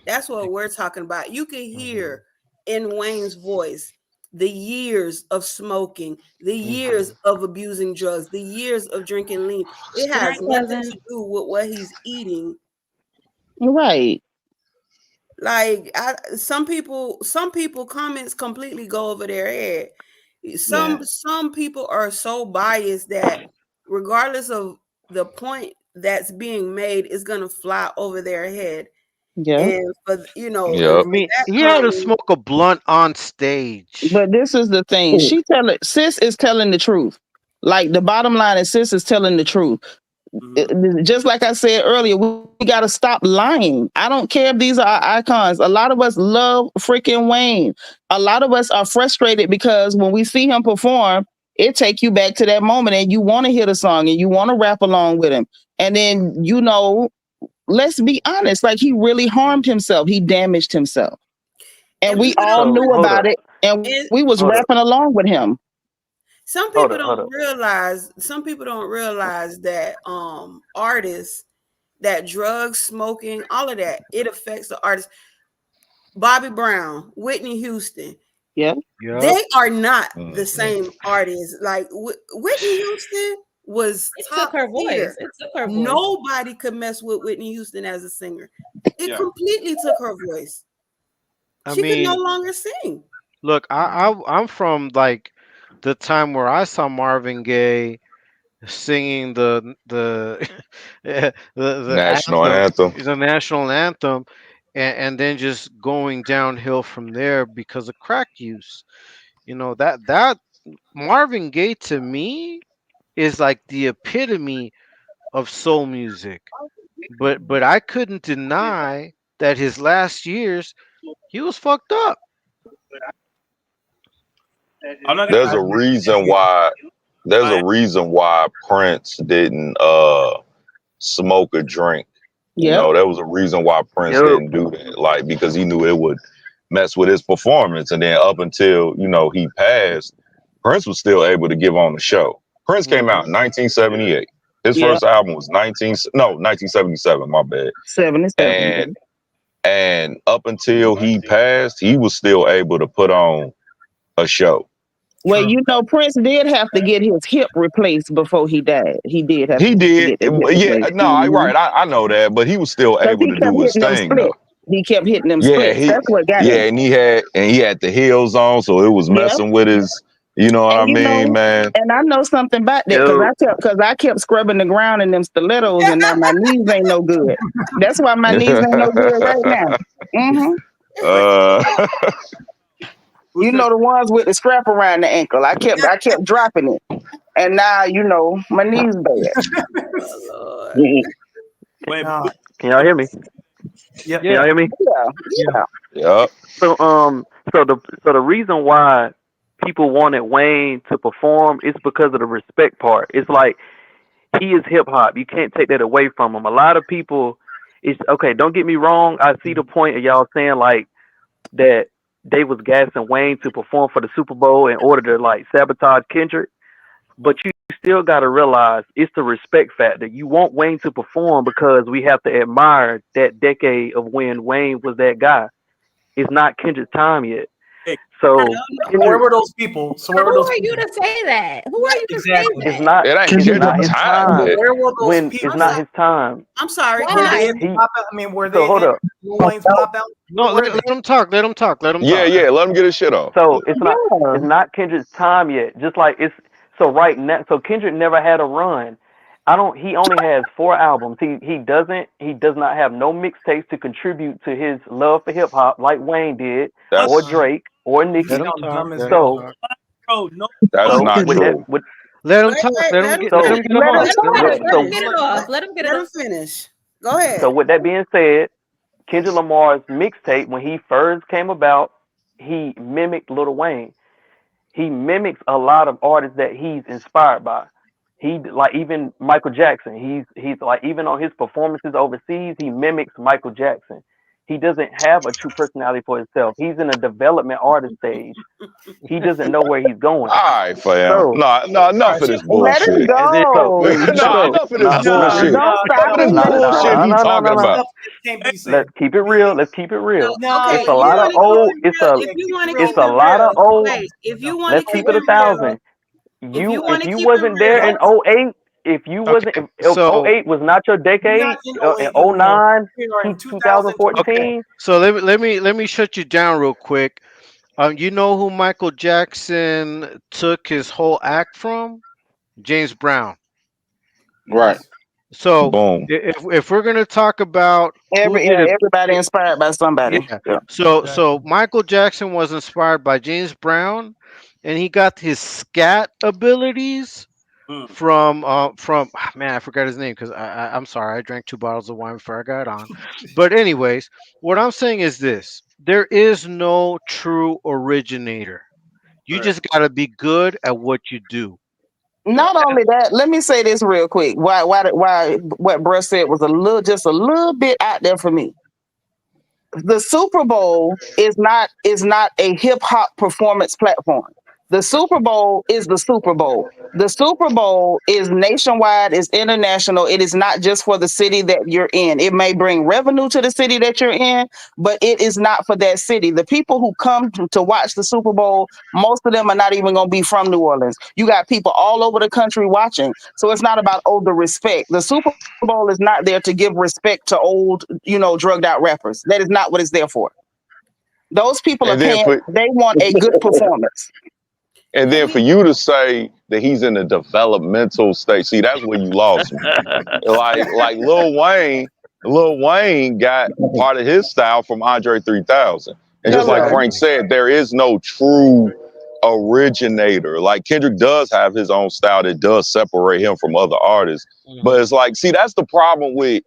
That's what we're talking about. You can hear in Wayne's voice the years of smoking, the years of abusing drugs, the years of drinking lean. It has nothing to do with what he's eating. Right. Like some people comments completely go over their head. Some people are so biased that regardless of the point that's being made is gonna fly over their head. Yeah. And for I mean, he had to smoke a blunt on stage. But this is the thing. Sis is telling the truth. Like the bottom line is sis is telling the truth. Just like I said earlier, we got to stop lying. I don't care if these are our icons. A lot of us love freaking Wayne. A lot of us are frustrated because when we see him perform, it take you back to that moment and you want to hear the song and you want to rap along with him. And then, let's be honest, like he really harmed himself. He damaged himself. And we all knew about it. And we was rapping along with him. Some people don't realize that artists, that drugs, smoking, all of that, it affects the artist. Bobby Brown, Whitney Houston. Yeah. They are not the same artists. Like Whitney Houston was top her tier. voice. It took her voice. Nobody could mess with Whitney Houston as a singer. It completely took her voice. She could no longer sing. Look, I'm from like the time where I saw Marvin Gaye singing the National anthem. the national anthem, and then just going downhill from there because of crack use. You know, that Marvin Gaye to me is like the epitome of soul music. But I couldn't deny that his last years he was fucked up. There's a reason why. There's a reason why Prince didn't smoke or drink. You know, there was a reason why Prince didn't do that. Like, because he knew it would mess with his performance. And then up until, you know, he passed, Prince was still able to give on the show. Prince came out in 1978. His first album was 1977, my bad. 77. And up until he passed, he was still able to put on a show. Well, you know, Prince did have to get his hip replaced before he died. He did have to get his hip replaced. Right. I know that, but he was still able to do his thing, though. He kept hitting them splits. That's what got him. and he had the heels on, so it was messing with his. You know what I mean, man? And I know something about that because I kept scrubbing the ground in them stilettos, and now my knees ain't no good. That's why my knees ain't no good right now. You know, the ones with the strap around the ankle. I kept dropping it, and now you know my knees bad. Can y'all hear me? Yeah. Can y'all hear me? Yeah. So the reason why people wanted Wayne to perform is because of the respect part. It's like he is hip hop. You can't take that away from him. A lot of people, it's okay. Don't get me wrong. I see the point of y'all saying like that they was gassing Wayne to perform for the Super Bowl in order to like sabotage Kendrick. But you still got to realize it's the respect factor. You want Wayne to perform because we have to admire that decade of when Wayne was that guy. It's not Kendrick's time yet. So where were those people? So where were those Who are you to say that? Who are you to say that? It's not his time. Where were those When people? it's not his time. I'm sorry. Were they pop out? I mean, were they hold up. Lil Wayne's pop out? No, let him talk. Let him talk. Let him get his shit off. So it's not Kendrick's time yet. Just like it's so right now. So Kendrick never had a run. He only has 4 albums. He does not have no mixtapes to contribute to his love for hip hop like Wayne did, or Drake, or Nicki. That's not true. Let him talk. Let him get Let him get it off. Finish. Go ahead. So with that being said, Kendrick Lamar's mixtape, when he first came about, he mimicked Lil Wayne. He mimics a lot of artists that he's inspired by. He like even Michael Jackson. He's like even on his performances overseas, he mimics Michael Jackson. He doesn't have a true personality for himself. He's in a development artist stage. He doesn't know where he's going. All right, fam. So, no, enough of this bullshit. Let it go. Enough of this bullshit. All this bullshit he talking about. Let's keep it real. Let's keep it real. Okay, It's a lot of old. It's a lot of old. If you want Let's keep it 1,000. If you wasn't there in 08, if you wasn't, if 08 was not your decade, in 09, 2014. Okay. So let me shut you down real quick. You know who Michael Jackson took his whole act from? James Brown. Right. So if we're gonna talk about everybody inspired by somebody. Yeah. So Michael Jackson was inspired by James Brown, and he got his scat abilities from man, I forgot his name because I'm sorry, I drank 2 bottles of wine before I got on. But anyways, what I'm saying is this: there is no true originator. You just gotta be good at what you do. Not only that, let me say this real quick. Why what Bruh said was just a little bit out there for me. The Super Bowl is not a hip hop performance platform. The Super Bowl is the Super Bowl. The Super Bowl is nationwide, is international. It is not just for the city that you're in. It may bring revenue to the city that you're in, but it is not for that city. The people who come to watch the Super Bowl, most of them are not even going to be from New Orleans. You got people all over the country watching. So it's not about the respect. The Super Bowl is not there to give respect to old, drugged out rappers. That is not what it's there for. Those people are And then paying, for they want a good performance. and then for you to say that he's in a developmental state, see, that's where you lost me. like Lil Wayne got part of his style from Andre 3000. And just like Frank said, there is no true originator. Like Kendrick does have his own style that does separate him from other artists. But it's like, see, that's the problem with,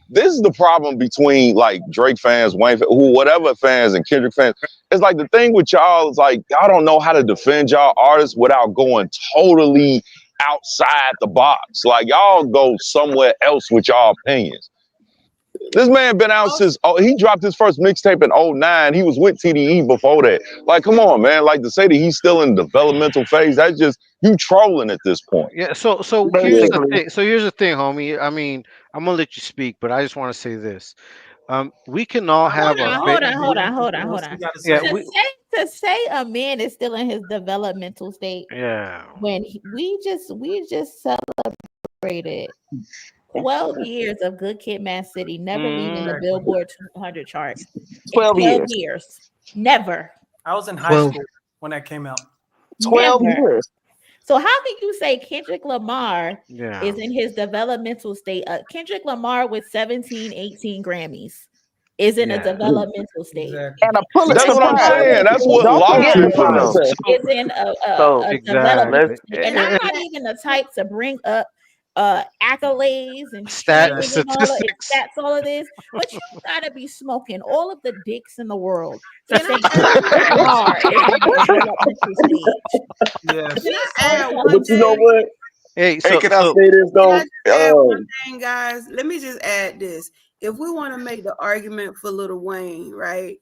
this is the problem between like Drake fans, Wayne fans, whatever fans and Kendrick fans. It's like the thing with y'all is like, y'all don't know how to defend y'all artists without going totally outside the box. Like y'all go somewhere else with y'all opinions. This man been out since, he dropped his first mixtape in 2009. He was with TDE before that. Like, come on, man. Like to say that he's still in the developmental phase, that's just, you trolling at this point. Yeah, so here's the thing. So here's the thing, homie. I mean, I'm gonna let you speak, but I just want to say this. We can all have Hold on. Yeah, to say a man is still in his developmental state. Yeah. When we just celebrated 12 years of Good Kid, Mad City, never leaving the Billboard 200 chart. 12 years. Never. I was in high school when that came out. 12 years. So how can you say Kendrick Lamar Yeah. is in his developmental state? Kendrick Lamar with 17, 18 Grammys is in a developmental state. And a Pulitzer That's what I'm Prize. saying. That's what Don't lost forget you the from Pulitzer. this. Is in a developmental state. And I'm not even the type to bring up accolades and statistics, all of this, but you gotta be smoking all of the dicks in the world to say Lamar is in the developmental stage. Yes. But you know what? Hey, can I say this though? Can I just add one thing, guys? Let me just add this. If we want to make the argument for Lil Wayne, right?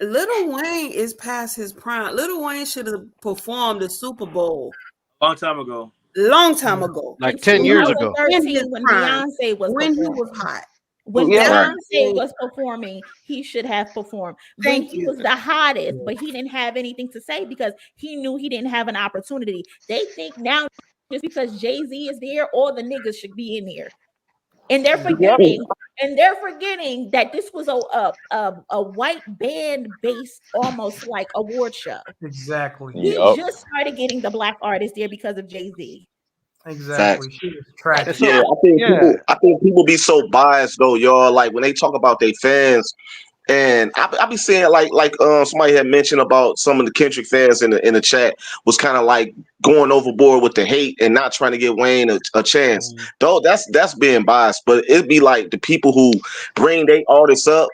Lil Wayne is past his prime. Lil Wayne should have performed the Super Bowl long time ago. Like 10 years ago. 13 when Beyonce was when performing. he was hot. When Yeah. Beyonce was performing, he should have performed. When he was the hottest, but he didn't have anything to say because he knew he didn't have an opportunity. They think now just because Jay-Z is there, all the niggas should be in there. And they're forgetting, that this was a white band based almost like award show. Exactly. He just started getting the black artists there because of Jay-Z. Exactly. She was trash. Yeah, I think people be so biased though, y'all. Like when they talk about their fans, and I be saying like somebody had mentioned about some of the Kendrick fans in the chat was kind of like going overboard with the hate and not trying to give Wayne a chance. Though that's being biased, but it'd be like the people who bring their artists up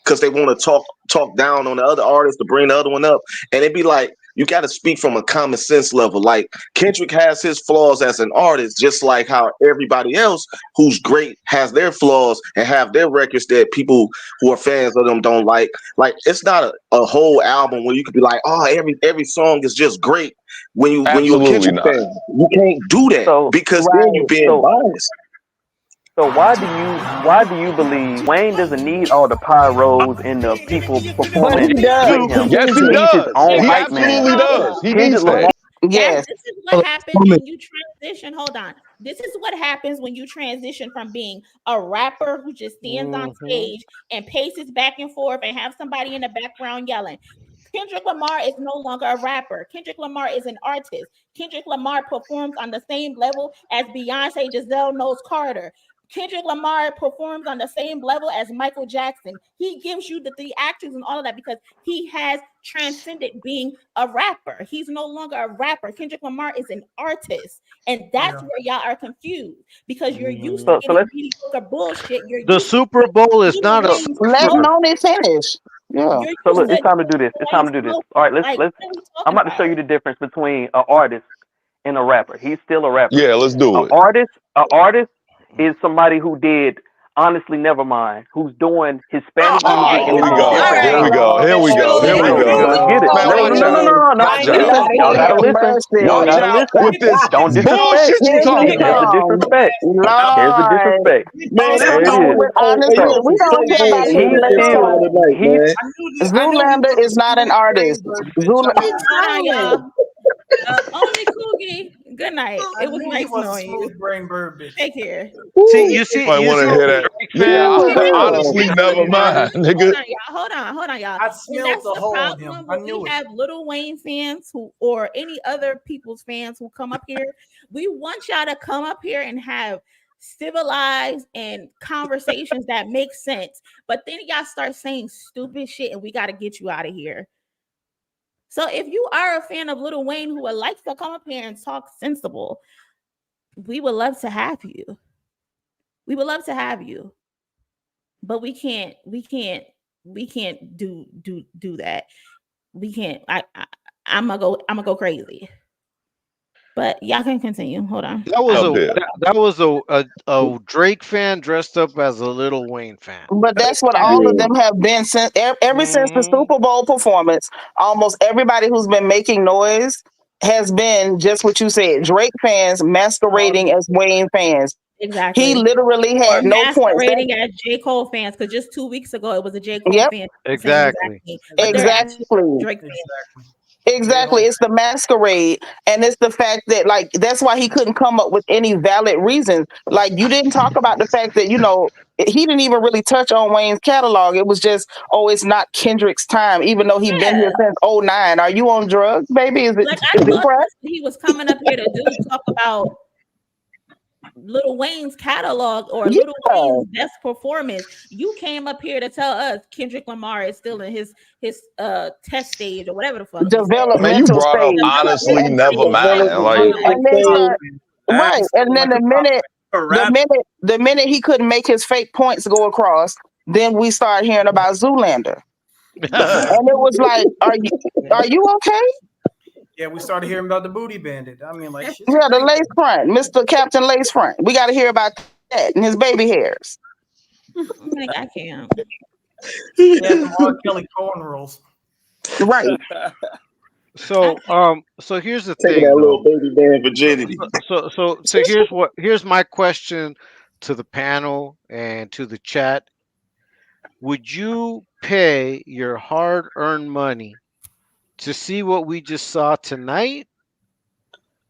because they want to talk down on the other artists to bring the other one up, and it'd be like, you got to speak from a common sense level. Like Kendrick has his flaws as an artist, just like how everybody else who's great has their flaws and have their records that people who are fans of them don't like. Like it's not a whole album where you could be like, oh, every song is just great. When you're a Kendrick fan, you can't do that because then you're being biased. So why do you believe Wayne doesn't need all the pyros and the people performing with him? Yes, he He's his does. own He hype man. absolutely does. He needs Kendrick that. Yes. This is what happens when you transition. Hold on. This is what happens when you transition from being a rapper who just stands on stage and paces back and forth and have somebody in the background yelling. Kendrick Lamar is no longer a rapper. Kendrick Lamar is an artist. Kendrick Lamar performs on the same level as Beyonce, Giselle Knowles Carter. Kendrick Lamar performs on the same level as Michael Jackson. He gives you the actors and all of that because he has transcended being a rapper. He's no longer a rapper. Kendrick Lamar is an artist. And that's where y'all are confused because you're used to getting mediocre bullshit. The Super Bowl is not a. Let Noni finish. Yeah. So look, it's time to do this. All right, let's. I'm about to show you the difference between an artist and a rapper. He's still a rapper. Yeah, let's do it. An artist is somebody who did Honestly Nevermind, who's doing Hispanic Oh, music here in we the go. UK Here right we now. go. Here we go. Here we go. Here we Let's go. get it. Man, watch out. No. Watch out. Y'all gotta listen. Y'all Watch gotta out listen. with this Don't disrespect. bullshit you talking There's the about. disrespect. There's the Lord, disrespect. man, There it is. honestly, So we don't care about this he's latest still talent. Zoolander is not an artist. Hold on, y'all. Only Coogie. Good night. It was nice knowing you. Brain bird bitch. Take care. You Might want to hear that. Yeah, honestly, never mind, nigga. Hold on, y'all. I And smelled that's the the hole in problem him. I when knew we it. have Lil Wayne fans who, or any other people's fans who come up here. We want y'all to come up here and have civilized and conversations that make sense. But then y'all start saying stupid shit, and we got to get you out of here. So if you are a fan of Lil Wayne who would like to come up here and talk sensible, we would love to have you. We would love to have you. But we can't do that. We can't. I'm gonna go crazy. But y'all can continue. Hold on. That was a Drake fan dressed up as a Lil Wayne fan. But that's what all of them have been since ever since the Super Bowl performance. Almost everybody who's been making noise has been just what you said. Drake fans masquerading as Wayne fans. Exactly. He literally Or had no points. masquerading as J. Cole fans, because just 2 weeks ago it was a J. Cole Yep. fan. Exactly. But they're actually Exactly. Drake fans. Exactly. It's the masquerade. And it's the fact that, like, that's why he couldn't come up with any valid reasons. Like, you didn't talk about the fact that, he didn't even really touch on Wayne's catalog. It was just, it's not Kendrick's time, even though he's been here since 2009. Are you on drugs, baby? Is it, Like, I is it thought crack? he was coming up here to talk about Lil Wayne's catalog or Lil Wayne's best performance. You came up here to tell us Kendrick Lamar is still in his test stage or whatever the fuck. Developmental Man, you brought up stage. honestly, never mind. Like, And then right. And then the minute he couldn't make his fake points go across, then we start hearing about Zoolander. And it was like, are you okay? Yeah, we started hearing about the booty bandit. I mean, like, shit. Yeah, the lace front, Mr. Captain Lace Front. We got to hear about that and his baby hairs. Like, I can't. Yeah, some R. Kelly cornrows. Right. So here's the Taking thing. that little baby man virginity. So here's my question to the panel and to the chat. Would you pay your hard-earned money to see what we just saw tonight,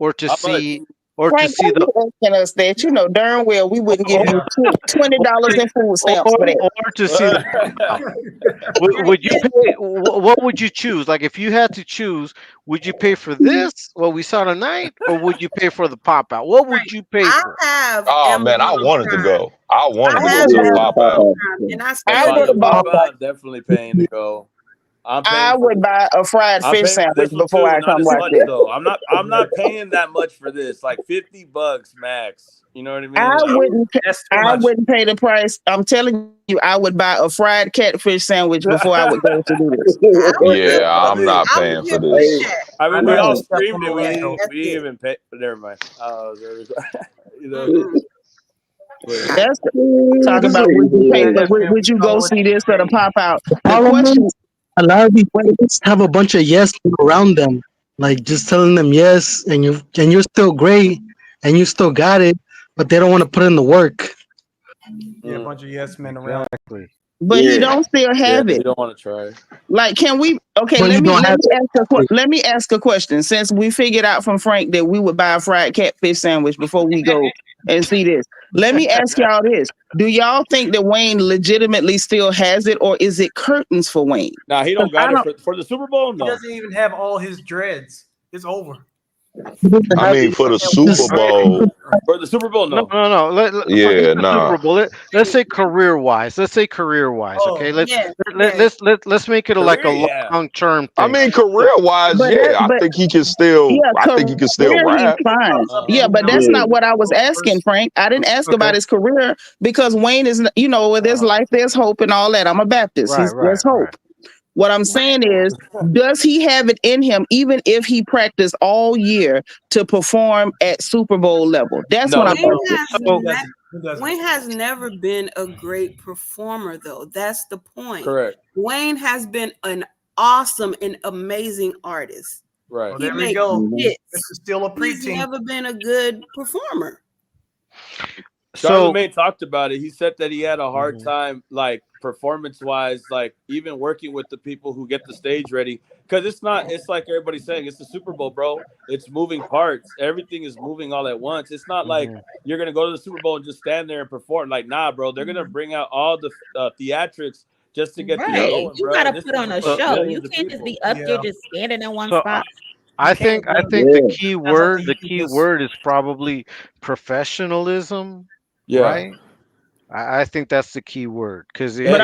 or to see Frank, why the you asking us that? You know darn well we wouldn't give you $20 in food stamps for that. or to see the would you pay? What would you choose? Like, if you had to choose, would you pay for this, what we saw tonight, or would you pay for the pop out? What would you pay for? oh man, I wanted to go. I wanted to go to the pop out. And I I would have bought. Definitely paying to go. I would buy a fried I'm fish paying for sandwich this one before too, I not come as watch much it. though. I'm not paying that much for this. Like $50 max. You know what I mean? I Like, wouldn't pay the price. I'm telling you, I would buy a fried catfish sandwich before I would go to do this. Yeah, I'm not paying for this. I mean, we Right. all streamed it. We didn't even pay. Never mind. You know. That's talk about would you go see this or the pop out? The Problem question is, a lot of these players have a bunch of yes around them, like just telling them yes, and you're still great, and you still got it, but they don't want to put in the work. Yeah, a bunch of yes men around. but he don't still have You it. don't want to try. Like, can we? Okay, But you don't have let me ask a question. Since we figured out from Frank that we would buy a fried catfish sandwich before we go and see this, let me ask y'all this: do y'all think that Wayne legitimately still has it, or is it curtains for Wayne? Nah, he don't got it for the Super Bowl. No, He doesn't even have all his dreads. It's over. I mean, for the Super Bowl. For the Super Bowl, no. No. Yeah, nah. Super Bowl. Let's say career wise. Okay, let's make it like a long term thing. I mean, career wise, I think he can still. I think he can still rap. Fine. Yeah, but that's not what I was asking, Frank. I didn't ask about his career because Wayne is, where there's life, there's hope, and all that. I'm a Baptist. There's hope. What I'm saying is, does he have it in him, even if he practiced all year to perform at Super Bowl level? That's what I'm asking. Wayne has never been a great performer, though. That's the point. Correct. Wayne has been an awesome and amazing artist. Right. Well, He there we makes go. hits. This is still a He's preteen. never been a good performer. Charlamagne talked about it. He said that he had a hard time, like performance-wise, like even working with the people who get the stage ready. Because it's like everybody's saying, it's the Super Bowl, bro. It's moving parts. Everything is moving all at once. It's not like you're gonna go to the Super Bowl and just stand there and perform. Like, nah, bro. They're gonna bring out all the theatrics just to get things going, You bro. gotta put on a show. You can't just be up there just standing in one spot. I think the key word is probably professionalism, right? I think that's the key word because if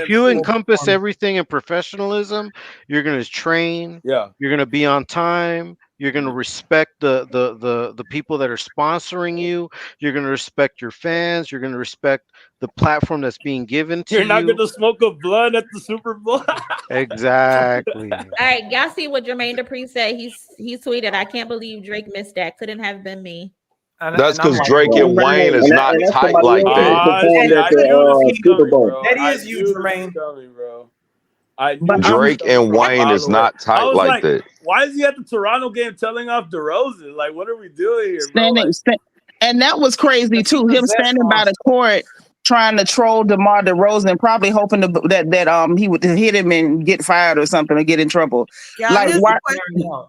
you encompass everything in professionalism, you're gonna train. You're gonna be on time. You're gonna respect the people that are sponsoring you. You're gonna respect your fans. You're gonna respect the platform that's being given to you. You're not gonna smoke a blunt at the Super Bowl. Exactly. All right, y'all see what Jermaine Dupri said? He tweeted, "I can't believe Drake missed that. Couldn't have been me." That's because Drake and Wayne is not tight like that. That is you, Jermaine. Drake and Wayne is not tight like that. Why is he at the Toronto game telling off Derozan? Like, what are we doing here, bro? And that was crazy too. Him standing by the court trying to troll DeMar DeRozan, probably hoping that he would hit him and get fired or something or get in trouble. Like,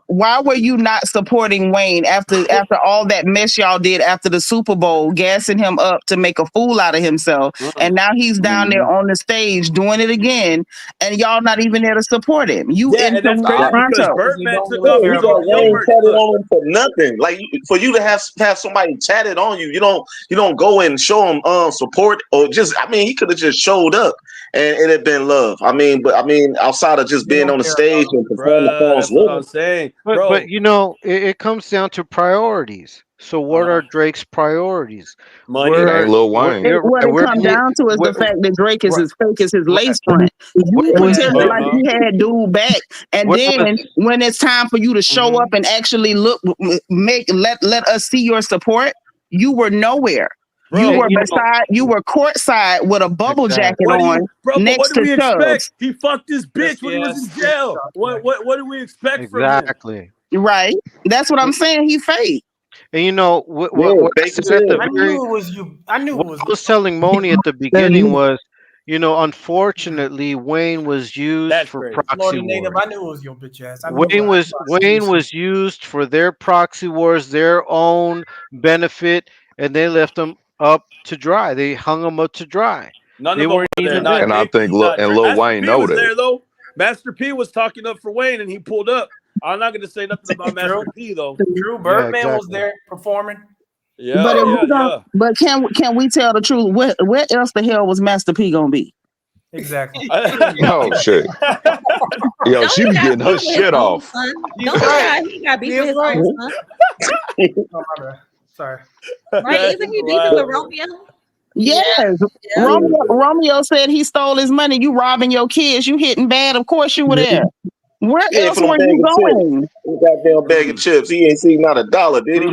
why were you not supporting Wayne after all that mess y'all did after the Super Bowl, gassing him up to make a fool out of himself? And now he's down there on the stage doing it again, and y'all not even there to support him. You in Toronto. Birdman took off. Wayne chatted on him for nothing. Like, for you to have somebody chatted on you, you don't go and show him support. Or just, he could have just showed up and it had been love. Outside of just being on the stage and performing the songs. That's what I'm saying. But it comes down to priorities. So what are Drake's priorities? Money. It ain't Lil Wayne. What it comes down to is the fact that Drake is as fake as his lace front. You pretended like you had dude back, and then when it's time for you to show up and actually let us see your support, you were nowhere. You were courtside with a bubble jacket on next to Chubbs. He fucked his bitch when he was in jail. What do we expect from him? Exactly. Right. That's what I'm saying. He fake. And I knew it was you. I knew it was. I was telling Moni at the beginning was, unfortunately, Wayne was used for proxy wars. I knew it was your bitch ass. Wayne was used for their proxy wars, their own benefit, and they left him up to dry. They hung him up to dry. They weren't even there. And I think Lil Wayne know that. There, though. Master P was talking up for Wayne, and he pulled up. I'm not going to say nothing about Master P though. Drew Birdman was there performing. But can we tell the truth? Where else the hell was Master P gonna be? Exactly. Oh shit. Yo, she be getting her shit off. He got beef with his own son. Sorry. Right? Isn't he beefing with Romeo? Yes. Romeo said he stole his money. You robbing your kids. You hitting bad. Of course you were there. Where else were you going? Goddamn bag of chips. He ain't seen not $1, did he?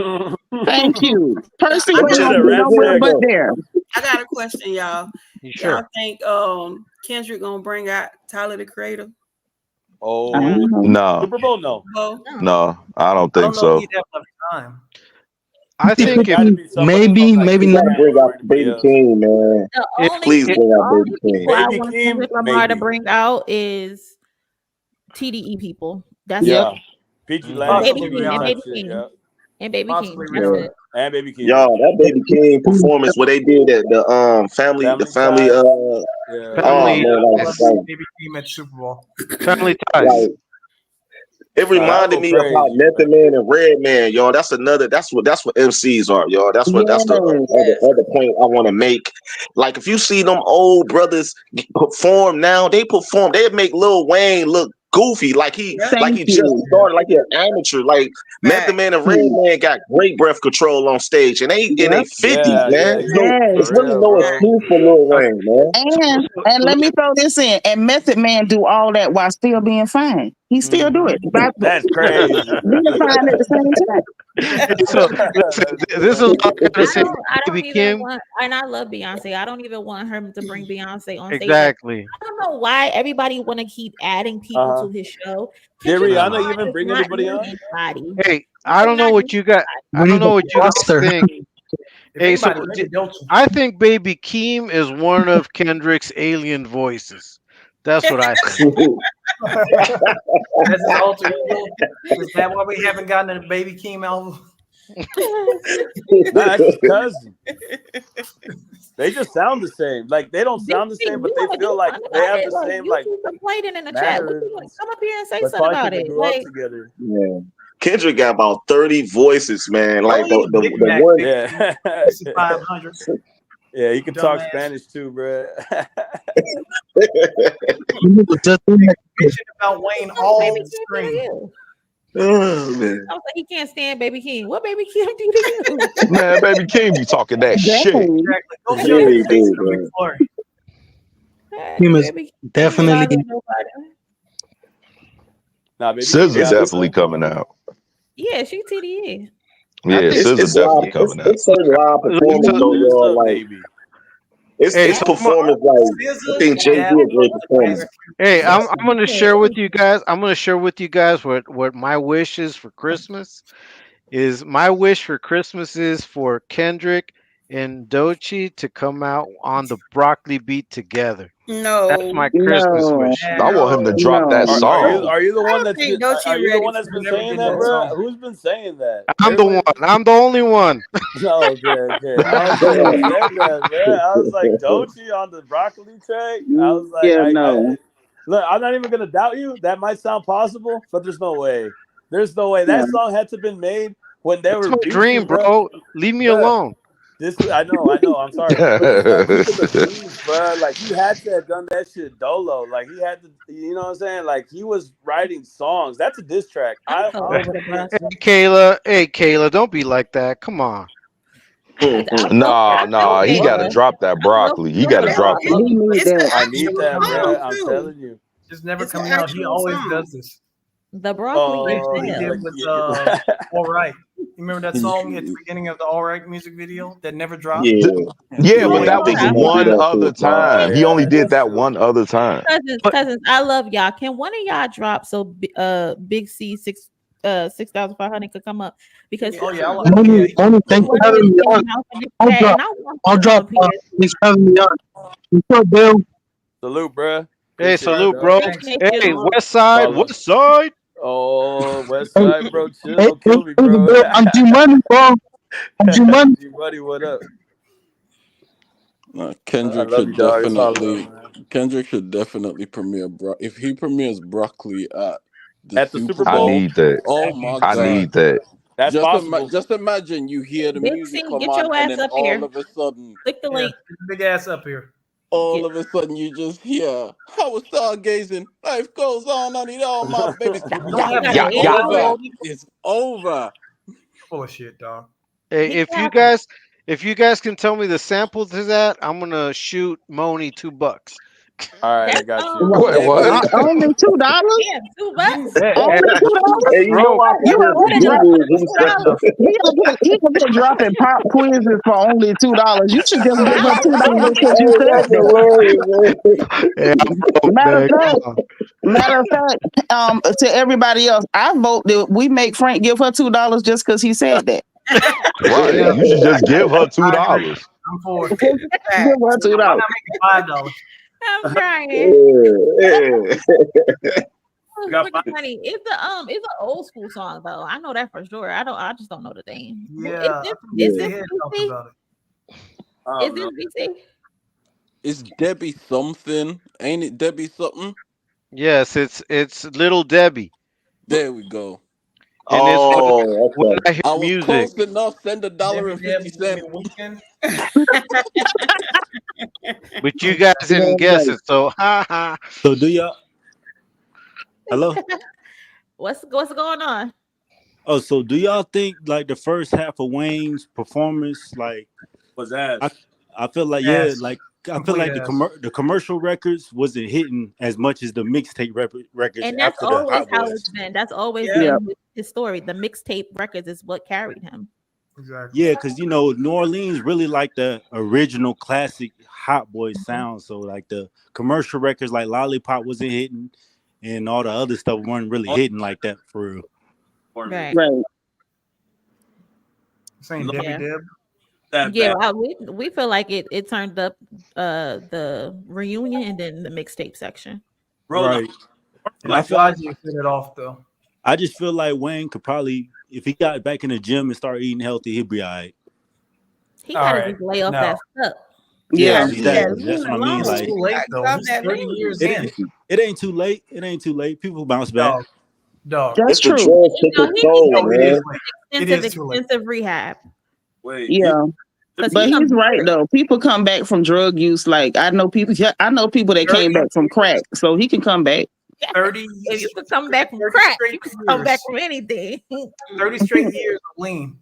Thank you. Percy was nowhere but there. I got a question, y'all. Sure. Y'all think Kendrick gonna bring out Tyler the Creator? Oh no. Super Bowl, no. No, I don't think so. I think maybe not. Bring out Baby King, man. Please bring out Baby King. I want Kendrick Lamar to bring out is TDE people. That's PG and Baby King. And Baby King. Y'all, that Baby King performance where they did at the family Baby King at Super Bowl. Family ties. It reminded me of how Method Man and Redman, y'all. That's what MCs are, y'all. That's the other point I want to make. Like, if you see them old brothers perform now, they make Lil Wayne look goofy, like he just started, like he's an amateur. Like Method Man and Redman got great breath control on stage, and they in their 50s, man. It's really no excuse for Lil Wayne, man. And let me throw this in, and Method Man do all that while still being fine. He still do it. That's crazy. Find at the same time. So this is all I gotta say. I don't Baby even Kim. want, and I love Beyonce. I don't even want her to bring Beyonce on stage. Exactly. I don't know why everybody want to keep adding people to his show. Did Kendrick Rihanna Lamar even does bring not anybody need on? anybody. Hey, I don't know what you got. I don't know what you guys think. Hey, so I think Baby Keem is one of Kendrick's alien voices. That's what I think. That's his alter ego. Is that why we haven't gotten a Baby Keem album? Nah, that's his cousin. They just sound the same. Like they don't sound the same, but they feel like they have the same You like keep complaining in the chat. What you want? Come up here and say But something probably about because they it. grew up Like, together. Yeah. Kendrick got about 30 voices, man. Like Don't the even Big one. Yeah. 6500. Yeah, he can talk Dumbass. Spanish too, bro. Bitching about Wayne all Baby the Keem screen. to you. Oh, man. I was like, he can't stand Baby King. What Baby King do to you? Man, Baby King be talking that shit. Exactly. Go Yeah, show your he face do, to Ric man. Flair. He was Baby King don't definitely bother nobody. Nah, Baby King SZA got definitely coming out. Yeah, she TDE. Yeah, It's SZA definitely coming out. it's certain live performance though, y'all. Like maybe. it's performance. Like I think Jay Z a great performer. Hey, I'm gonna share with you guys. I'm gonna share with you guys what my wish is for Christmas. Is my wish for Christmas is for Kendrick and Doechii to come out on the broccoli beat together. That's my Christmas wish. I want him to drop that song. Are you the one don't that's think been, Doechii are you the ready one that's for been never saying did that, that bro? song. Who's been saying that? I'm the one. I'm the only one. No, okay. I was like, who said that, bro? I was like, Doechii on the broccoli track. I was like, look, I'm not even gonna doubt you. That might sound possible, but there's no way. There's no way that song had to have been made when they It's were my beefing, dream, bro. Leave me alone. I know. I'm sorry, but this man used to the beef, bro. Like he had to have done that shit dolo. Like he had to, you know what I'm saying? Like he was writing songs. That's a diss track. Hey, Kayla, don't be like that. Come on. Nah, he got to drop that broccoli. He got to drop it. I need that, bro. I'm telling you. Just never coming out. He always does this. The broccoli. What he did with All Right. You remember that song at the beginning of the All Right music video that never dropped? Yeah, but that was one other time. He only did that one other time. Cousins, I love y'all. Can one of y'all drop so Big C 6,500 could come up? Because Only thanks for having me on. I'll drop. Thanks for having me on. What's up, Bill? Salute, bro. Hey, salute, bro. Hey, West Side, West Side. Oh, West Side, bro. Chill, don't kill me, bro. I'm G-Money, bro. I'm G-Money. G-Money, what up? Kendrick love should you, dog. It's all definitely. love, Kendrick should definitely premiere. If he premieres broccoli at the Super I Bowl. need that. Oh my I God. need that. That's possible. Just imagine you hear the Big music C, come get on, your and ass then up all here. of a sudden, Click the link. Big ass up here. all of a sudden you just hear, I was stargazing. Life goes on, I need all my babies. It's over. Bullshit, dog. Hey, if you guys can tell me the sample to that, I'm gonna shoot MONIE $2. All right, I got you. Wait, what? Only $2? Yeah, $2. Only $2? Hey, you know I He gonna be dropping pop quizzes for only $2. You should just give her $2 because you said that. Matter of fact, to everybody else, I vote that we make Frank give her $2 just because he said that. Right. You should just give her $2. I'm for it. Give her $2. Why not make it $5? I'm crying. Honey, it's an old school song though. I know that for sure. I just don't know the name. Yeah. Is this BC? Is this BC? It's Debbie something, ain't it? Debbie something. Yes, it's Little Debbie. There we go. And it's when I hear I was music. close enough. Send $1.50. But you guys didn't guess it, so ha ha. So do y'all? Hello. What's going on? Oh, so do y'all think like the first half of Wayne's performance like was ass? I feel like Ass. like I feel like the commercial records wasn't hitting as much as the mixtape records And that's after the always Hot how Boys. it's been. That's always Yeah. been his story. The mixtape records is what carried him. Exactly. Yeah, because New Orleans really like the original classic Hot Boys sound. So like the commercial records like Lollipop wasn't hitting, and all the other stuff weren't really hitting like that for real. Right. Saying Debbie Yeah. Deb. Yeah, we feel like it turned up the reunion and then the mixtape section. Right. And I Like feel Logic set it off though. I just feel like Wayne could probably, if he got back in the gym and started eating healthy, he'd be all right. He gotta just lay off that stuff. Yeah, Yeah, exactly. That's what I mean. It's Like, too late though. He's 30 years in. it ain't too late. It ain't too late. People bounce back. Dog. That's It's the true. drug took No, his he soul, needs man. extensive rehab. Yeah. 'Cause But he he's comes right though. People come back from drug use. Like I know people that came back from crack, so he can come back. 30 If you could come back from crack, you could come back from anything. 30 straight years of lean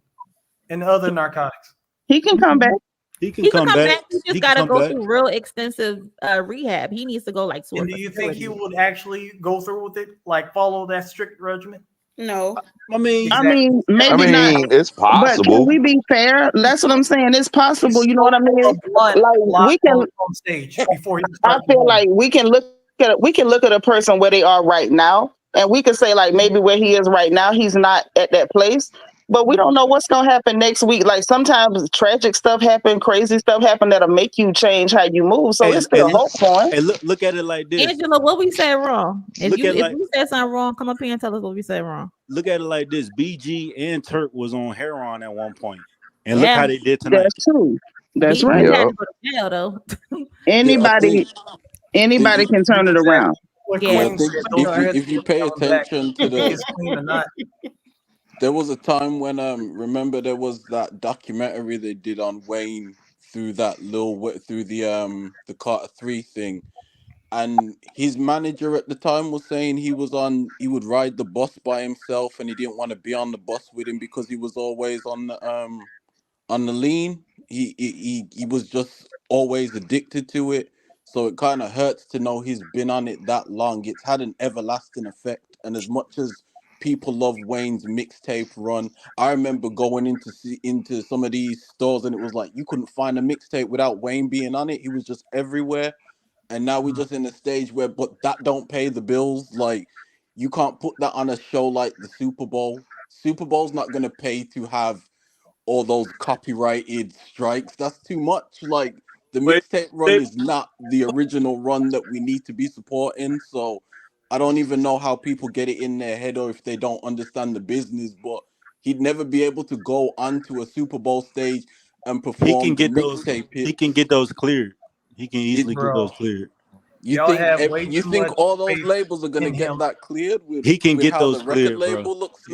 and other narcotics. He can come back. He can He can come come back. back. He He just can gotta come go back. through real extensive rehab. He needs to go like to a And do you think he facility. would actually go through with it? Like follow that strict regimen? No. I mean, maybe not. It's But can possible. we be fair? That's what I'm saying. It's possible. You know what I mean? Like we can. on stage before he I feel like we can look at a person where they are right now, and we can say like maybe where he is right now, he's not at that place. But we don't know what's gonna happen next week. Like sometimes tragic stuff happen, crazy stuff happen that'll make you change how you move. So it's still hope for him. Hey, look at it like this. Angela, what we said wrong? If Look you at if like- we said something wrong, come up here and tell us what we said wrong. Look at it like this: BG and Turk was on heroin at one point, and look Yeah. how they did tonight. That's true. That's BG right. had to go to jail though. Anybody can turn it around. Yeah. I think if you pay attention to the, there was a time when remember there was that documentary they did on Wayne through that through the Carter 3 thing, and his manager at the time was saying he would ride the bus by himself and he didn't want to be on the bus with him because he was always on the lean. He was just always addicted to it. So it kind of hurts to know he's been on it that long. It's had an everlasting effect. And as much as people love Wayne's mixtape run, I remember going into some of these stores and it was like you couldn't find a mixtape without Wayne being on it. He was just everywhere. And now we're just in a stage where, but that don't pay the bills. Like you can't put that on a show like the Super Bowl. Super Bowl's not going to pay to have all those copyrighted strikes. That's too much. Like the mixtape run is not the original run that we need to be supporting. So I don't even know how people get it in their head or if they don't understand the business, but he'd never be able to go onto a Super Bowl stage and perform He can get the those. mixtape hits. He can get those cleared. He can easily get those cleared. You think all those labels are gonna get that cleared? He can get how those the record cleared, label bro. looks.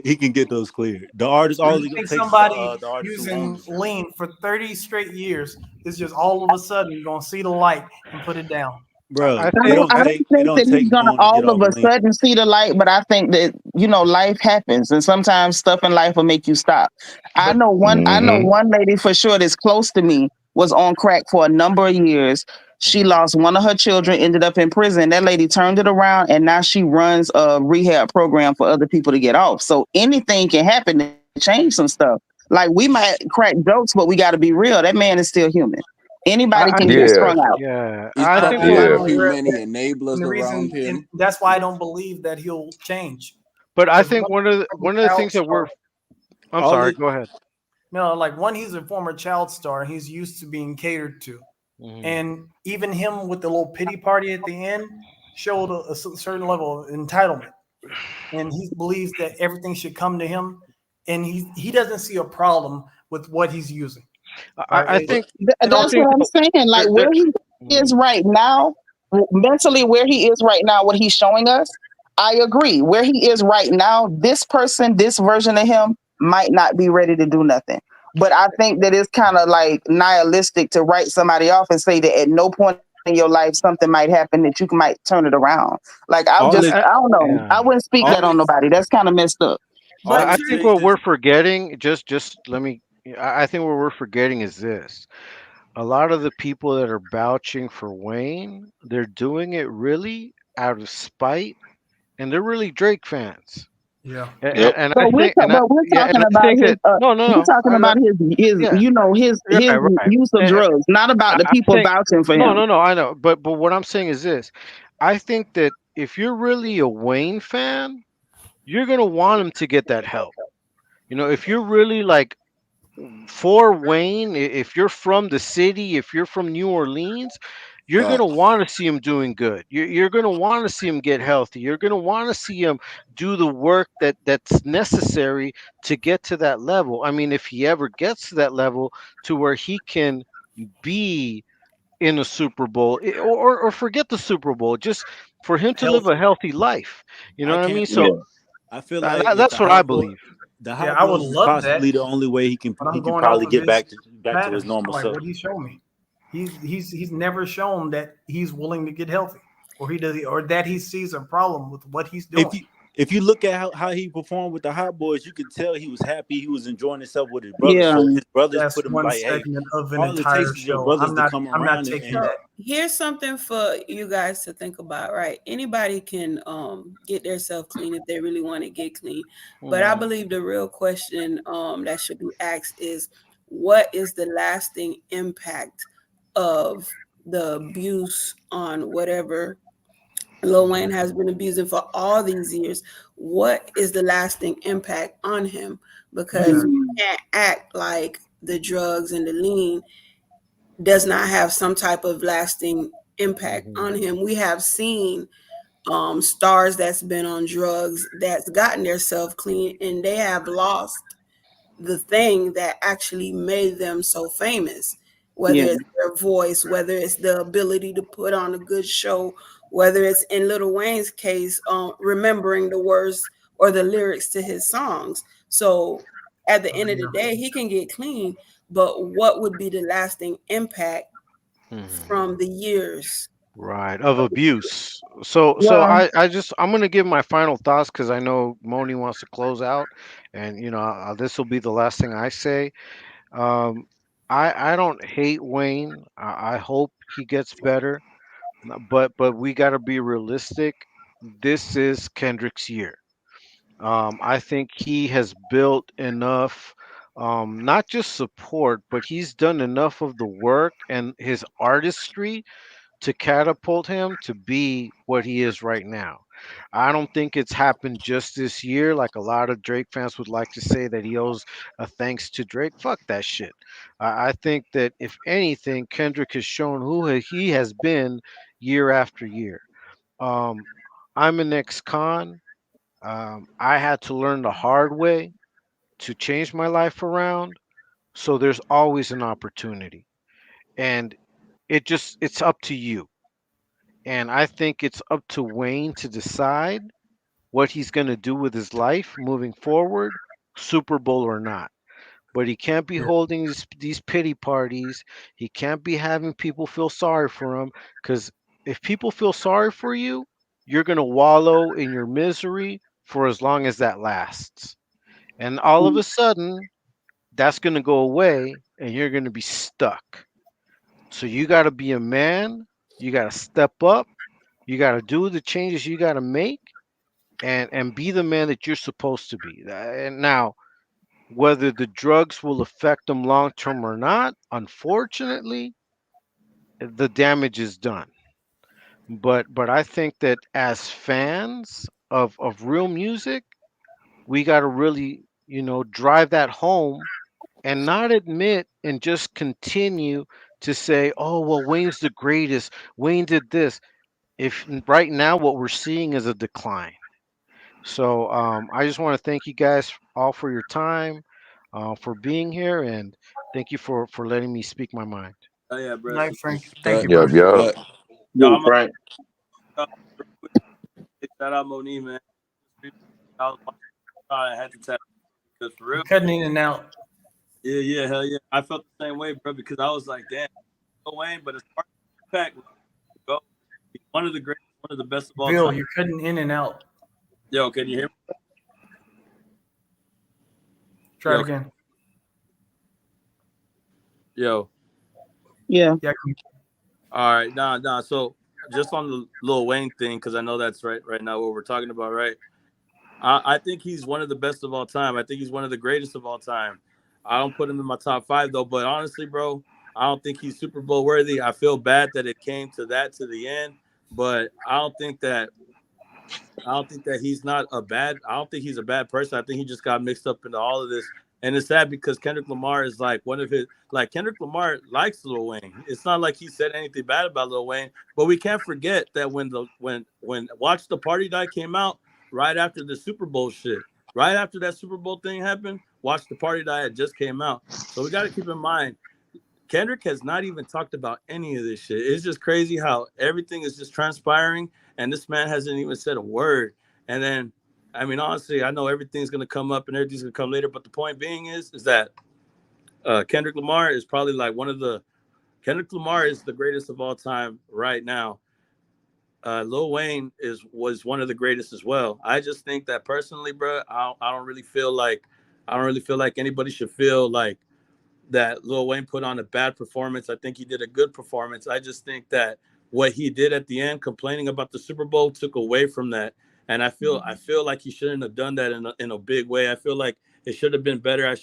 He can get those cleared. The artist, all You he think takes somebody the artist who using owns it. lean for 30 straight years is just all of a sudden gonna see the light and put it down. Bro, I don't think that he's gonna all of a sudden see the light, but I think that life happens, and sometimes stuff in life will make you stop. I know one lady for sure that's close to me was on crack for a number of years. She lost one of her children, ended up in prison. That lady turned it around, and now she runs a rehab program for other people to get off. So anything can happen to change some stuff. Like we might crack jokes, but we got to be real. That man is still human. Anybody can get strung out. Yeah, He's I probably got too many enablers And the reason, around him. and that's why I don't believe that he'll change. But I Because think one of the things that we're. I'm sorry. Go ahead. No, like one, he's a former child star. He's used to being catered to. And even him with the little pity party at the end showed a certain level of entitlement. And he believes that everything should come to him. And he doesn't see a problem with what he's using. I think That's what I'm saying. Like where he is right now, mentally where he is right now, what he's showing us, I agree. Where he is right now, this person, this version of him might not be ready to do nothing. But I think that it's kind of like nihilistic to write somebody off and say that at no point in your life something might happen that you might turn it around. Like I don't know. Yeah. I wouldn't speak that on nobody. That's kind of messed up. I think what we're forgetting, just let me. I think what we're forgetting is this: a lot of the people that are vouching for Wayne, they're doing it really out of spite, and they're really Drake fans. Yeah. Yep. And I But think, and I, we're yeah, and talking I about think his that no, no, we're no, talking about his yeah, his right, right. use of drugs, not about the I'm people saying vouching for no, him. no, no. I know, but what I'm saying is this: I think that if you're really a Wayne fan, you're gonna want him to get that help. You know, if you're really like for Wayne, if you're from the city, if you're from New Orleans, you're gonna Facts. want to see him doing good. You're gonna want to see him get healthy. You're gonna want to see him do the work that's necessary to get to that level. I mean, if he ever gets to that level to where he can be in a Super Bowl, or forget the Super Bowl, just for him to live a Healthy. healthy life. You know I what I can't. mean? So I feel like if that's what I believe. The Yeah, hot I would boys is love that, possibly the only way he can but I'm going probably off of get his back to his past, normal like self. what he showed me. He's never shown that he's willing to get healthy, or he does, or that he sees a problem with what he's doing. If you look at how he performed with the hot boys, you could tell he was happy. He was enjoying himself with his brothers. Yeah. So his brothers That's put him one like, "Hey, segment of an all it entire takes is your show. brothers to come I'm not around taking and that. Here's something for you guys to think about, right? Anybody can get themselves clean if they really want to get clean. But I believe the real question that should be asked is, what is the lasting impact of the abuse on whatever Lil Wayne has been abusing for all these years? What is the lasting impact on him? Because we can't act like the drugs and the lean does not have some type of lasting impact on him. We have seen stars that's been on drugs that's gotten themselves clean, and they have lost the thing that actually made them so famous, whether Yeah. it's their voice, whether it's the ability to put on a good show, whether it's in Lil Wayne's case, remembering the words or the lyrics to his songs. So at the end of the day, he can get clean, but what would be the lasting impact from the years? Right, of abuse. So Well, I'm gonna give my final thoughts because I know Moni wants to close out, and you know this will be the last thing I say. Um, I don't hate Wayne. I hope he gets better, but we got to be realistic. This is Kendrick's year. I think he has built enough, not just support, but he's done enough of the work and his artistry to catapult him to be what he is right now. I don't think it's happened just this year, like a lot of Drake fans would like to say that he owes a thanks to Drake. Fuck that shit. I think that if anything, Kendrick has shown who he has been year after year. Um, I'm an ex-con. I had to learn the hard way to change my life around. So there's always an opportunity, and it's up to you. And I think it's up to Wayne to decide what he's going to do with his life moving forward, Super Bowl or not. But he can't be holding these pity parties. He can't be having people feel sorry for him, because if people feel sorry for you, you're going to wallow in your misery for as long as that lasts. And all of a sudden, that's going to go away and you're going to be stuck. So you got to be a man. You got to step up. You got to do the changes you got to make, and be the man that you're supposed to be. And now, whether the drugs will affect them long term or not, unfortunately, the damage is done. But I think that as fans of real music, we got to really, drive that home and not admit and just continue to say, "Oh, well, Wayne's the greatest. Wayne did this." If right now what we're seeing is a decline. So I just want to thank you guys all for your time, for being here, and thank you for letting me speak my mind. Oh yeah, bro. Night, Frank. Thank you, Facts. bro. Yep, yep. Facts. Yo, Good, I'm Frank. real quick. Shout out MONIE, man. I was I had to tap because for real. You're cutting in and out. Yeah, hell yeah. I felt the same way, bro, because I was like, damn, Lil Wayne, but as far as impact go, he's one of the greatest, one of the best of all Bill, time. you're cutting in and out. Yo, can you hear me? Try it again. Yo. Yeah. All right, nah. So just on the Lil Wayne thing, because I know that's right now what we're talking about, right? I think he's one of the best of all time. I think he's one of the greatest of all time. I don't put him in my top 5 though, but honestly, bro, I don't think he's Super Bowl worthy. I feel bad that it came to that to the end, but I don't think that he's not a bad. I don't think he's a bad person. I think he just got mixed up into all of this, and it's sad because Kendrick Lamar is like one of his. Like Kendrick Lamar likes Lil Wayne. It's not like he said anything bad about Lil Wayne, but we can't forget that when Watch the Party Die came out right after the Super Bowl shit, right after that Super Bowl thing happened, Watch the Party Die had just came out. So we got to keep in mind. Kendrick has not even talked about any of this shit. It's just crazy how everything is just transpiring, and this man hasn't even said a word. And then, I mean, honestly, I know everything's gonna come up and everything's gonna come later. But the point being is that Kendrick Lamar is probably like Kendrick Lamar is the greatest of all time right now. Lil Wayne was one of the greatest as well. I just think that personally, bro, I don't really feel like anybody should feel like that Lil Wayne put on a bad performance. I think he did a good performance. I just think that what he did at the end, complaining about the Super Bowl, took away from that. And I feel like he shouldn't have done that in a big way. I feel like it should have been better. I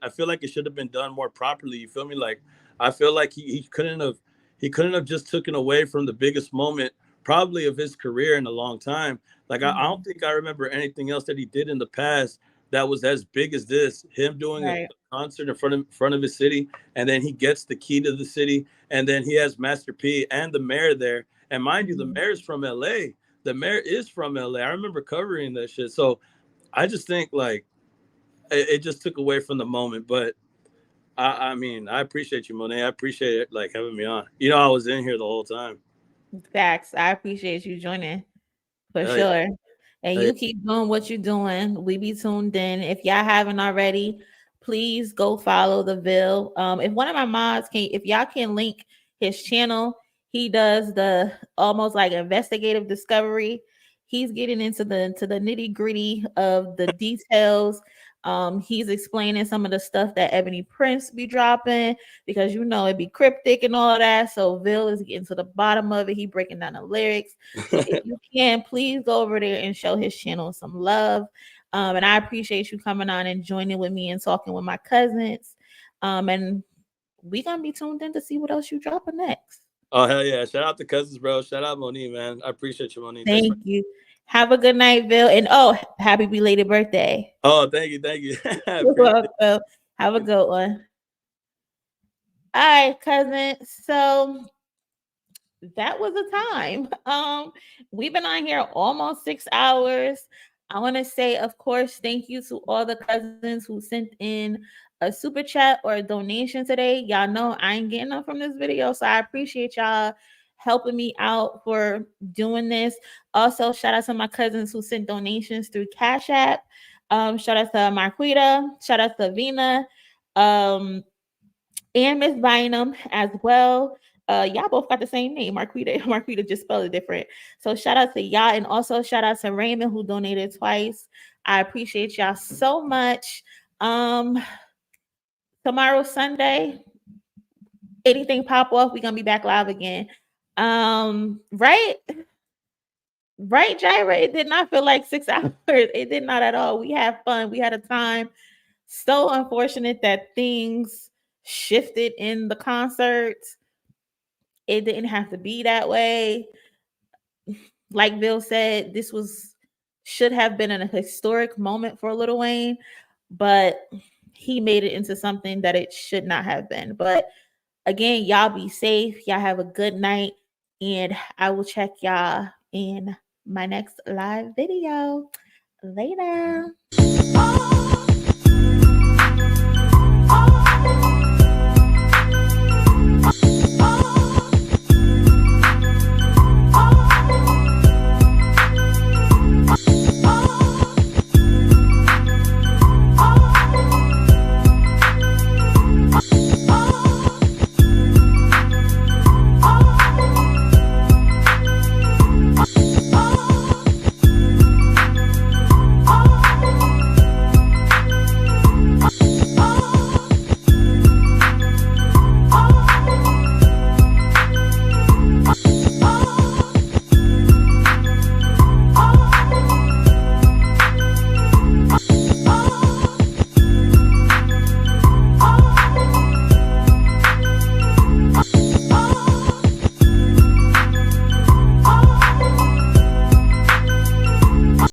feel like it should have been done more properly. You feel me? Like I feel like he couldn't have just taken away from the biggest moment probably of his career in a long time. Like I don't think I remember anything else that he did in the past that was as big as this. Him doing a concert in front of his city, and then he gets the key to the city, and then he has Master P and the mayor there. And mind you, the mayor's from LA. The mayor is from LA. I remember covering that shit. So I just think like it just took away from the moment. But I mean, I appreciate you, Monet. I appreciate it, like having me on. You know, I was in here the whole time. Facts. I appreciate you joining for Hell sure. yeah. And you keep doing what you're doing. We be tuned in. If y'all haven't already, please go follow the Ville. If one of my mods if y'all can link his channel, he does the almost like investigative discovery. He's getting into the nitty gritty of the details. He's explaining some of the stuff that Ebony Prince be dropping because you know it be cryptic and all of that. So Ville is getting to the bottom of it. He breaking down the lyrics. So if you can, please go over there and show his channel some love. And I appreciate you coming on and joining with me and talking with my cousins. And we're gonna be tuned in to see what else you dropping next. Oh hell yeah! Shout out to cousins, bro. Shout out Monet, man. I appreciate you, Monet. Thank you. Have a good night, Ville. And happy belated birthday. Oh, thank you. You're welcome. Have a good one. All right, cousin. So that was a time. We've been on here almost 6 hours. I want to say, of course, thank you to all the cousins who sent in a super chat or a donation today. Y'all know I ain't getting up from this video, so I appreciate y'all helping me out for doing this. Also, shout out to my cousins who sent donations through Cash App. Shout out to Marquita. Shout out to Vina. And Miss Bynum as well. Y'all both got the same name, Marquita. Marquita just spelled it different. So shout out to y'all, and also shout out to Raymond who donated twice. I appreciate y'all so much. Tomorrow, Sunday, anything pop off, we're gonna be back live again. Right, Jaira? It did not feel like 6 hours. It did not at all. We had fun. We had a time. So unfortunate that things shifted in the concert. It didn't have to be that way. Like Bill said, this should have been a historic moment for Lil Wayne, but he made it into something that it should not have been. But again, y'all be safe. Y'all have a good night, and I will check y'all in my next live video. Later.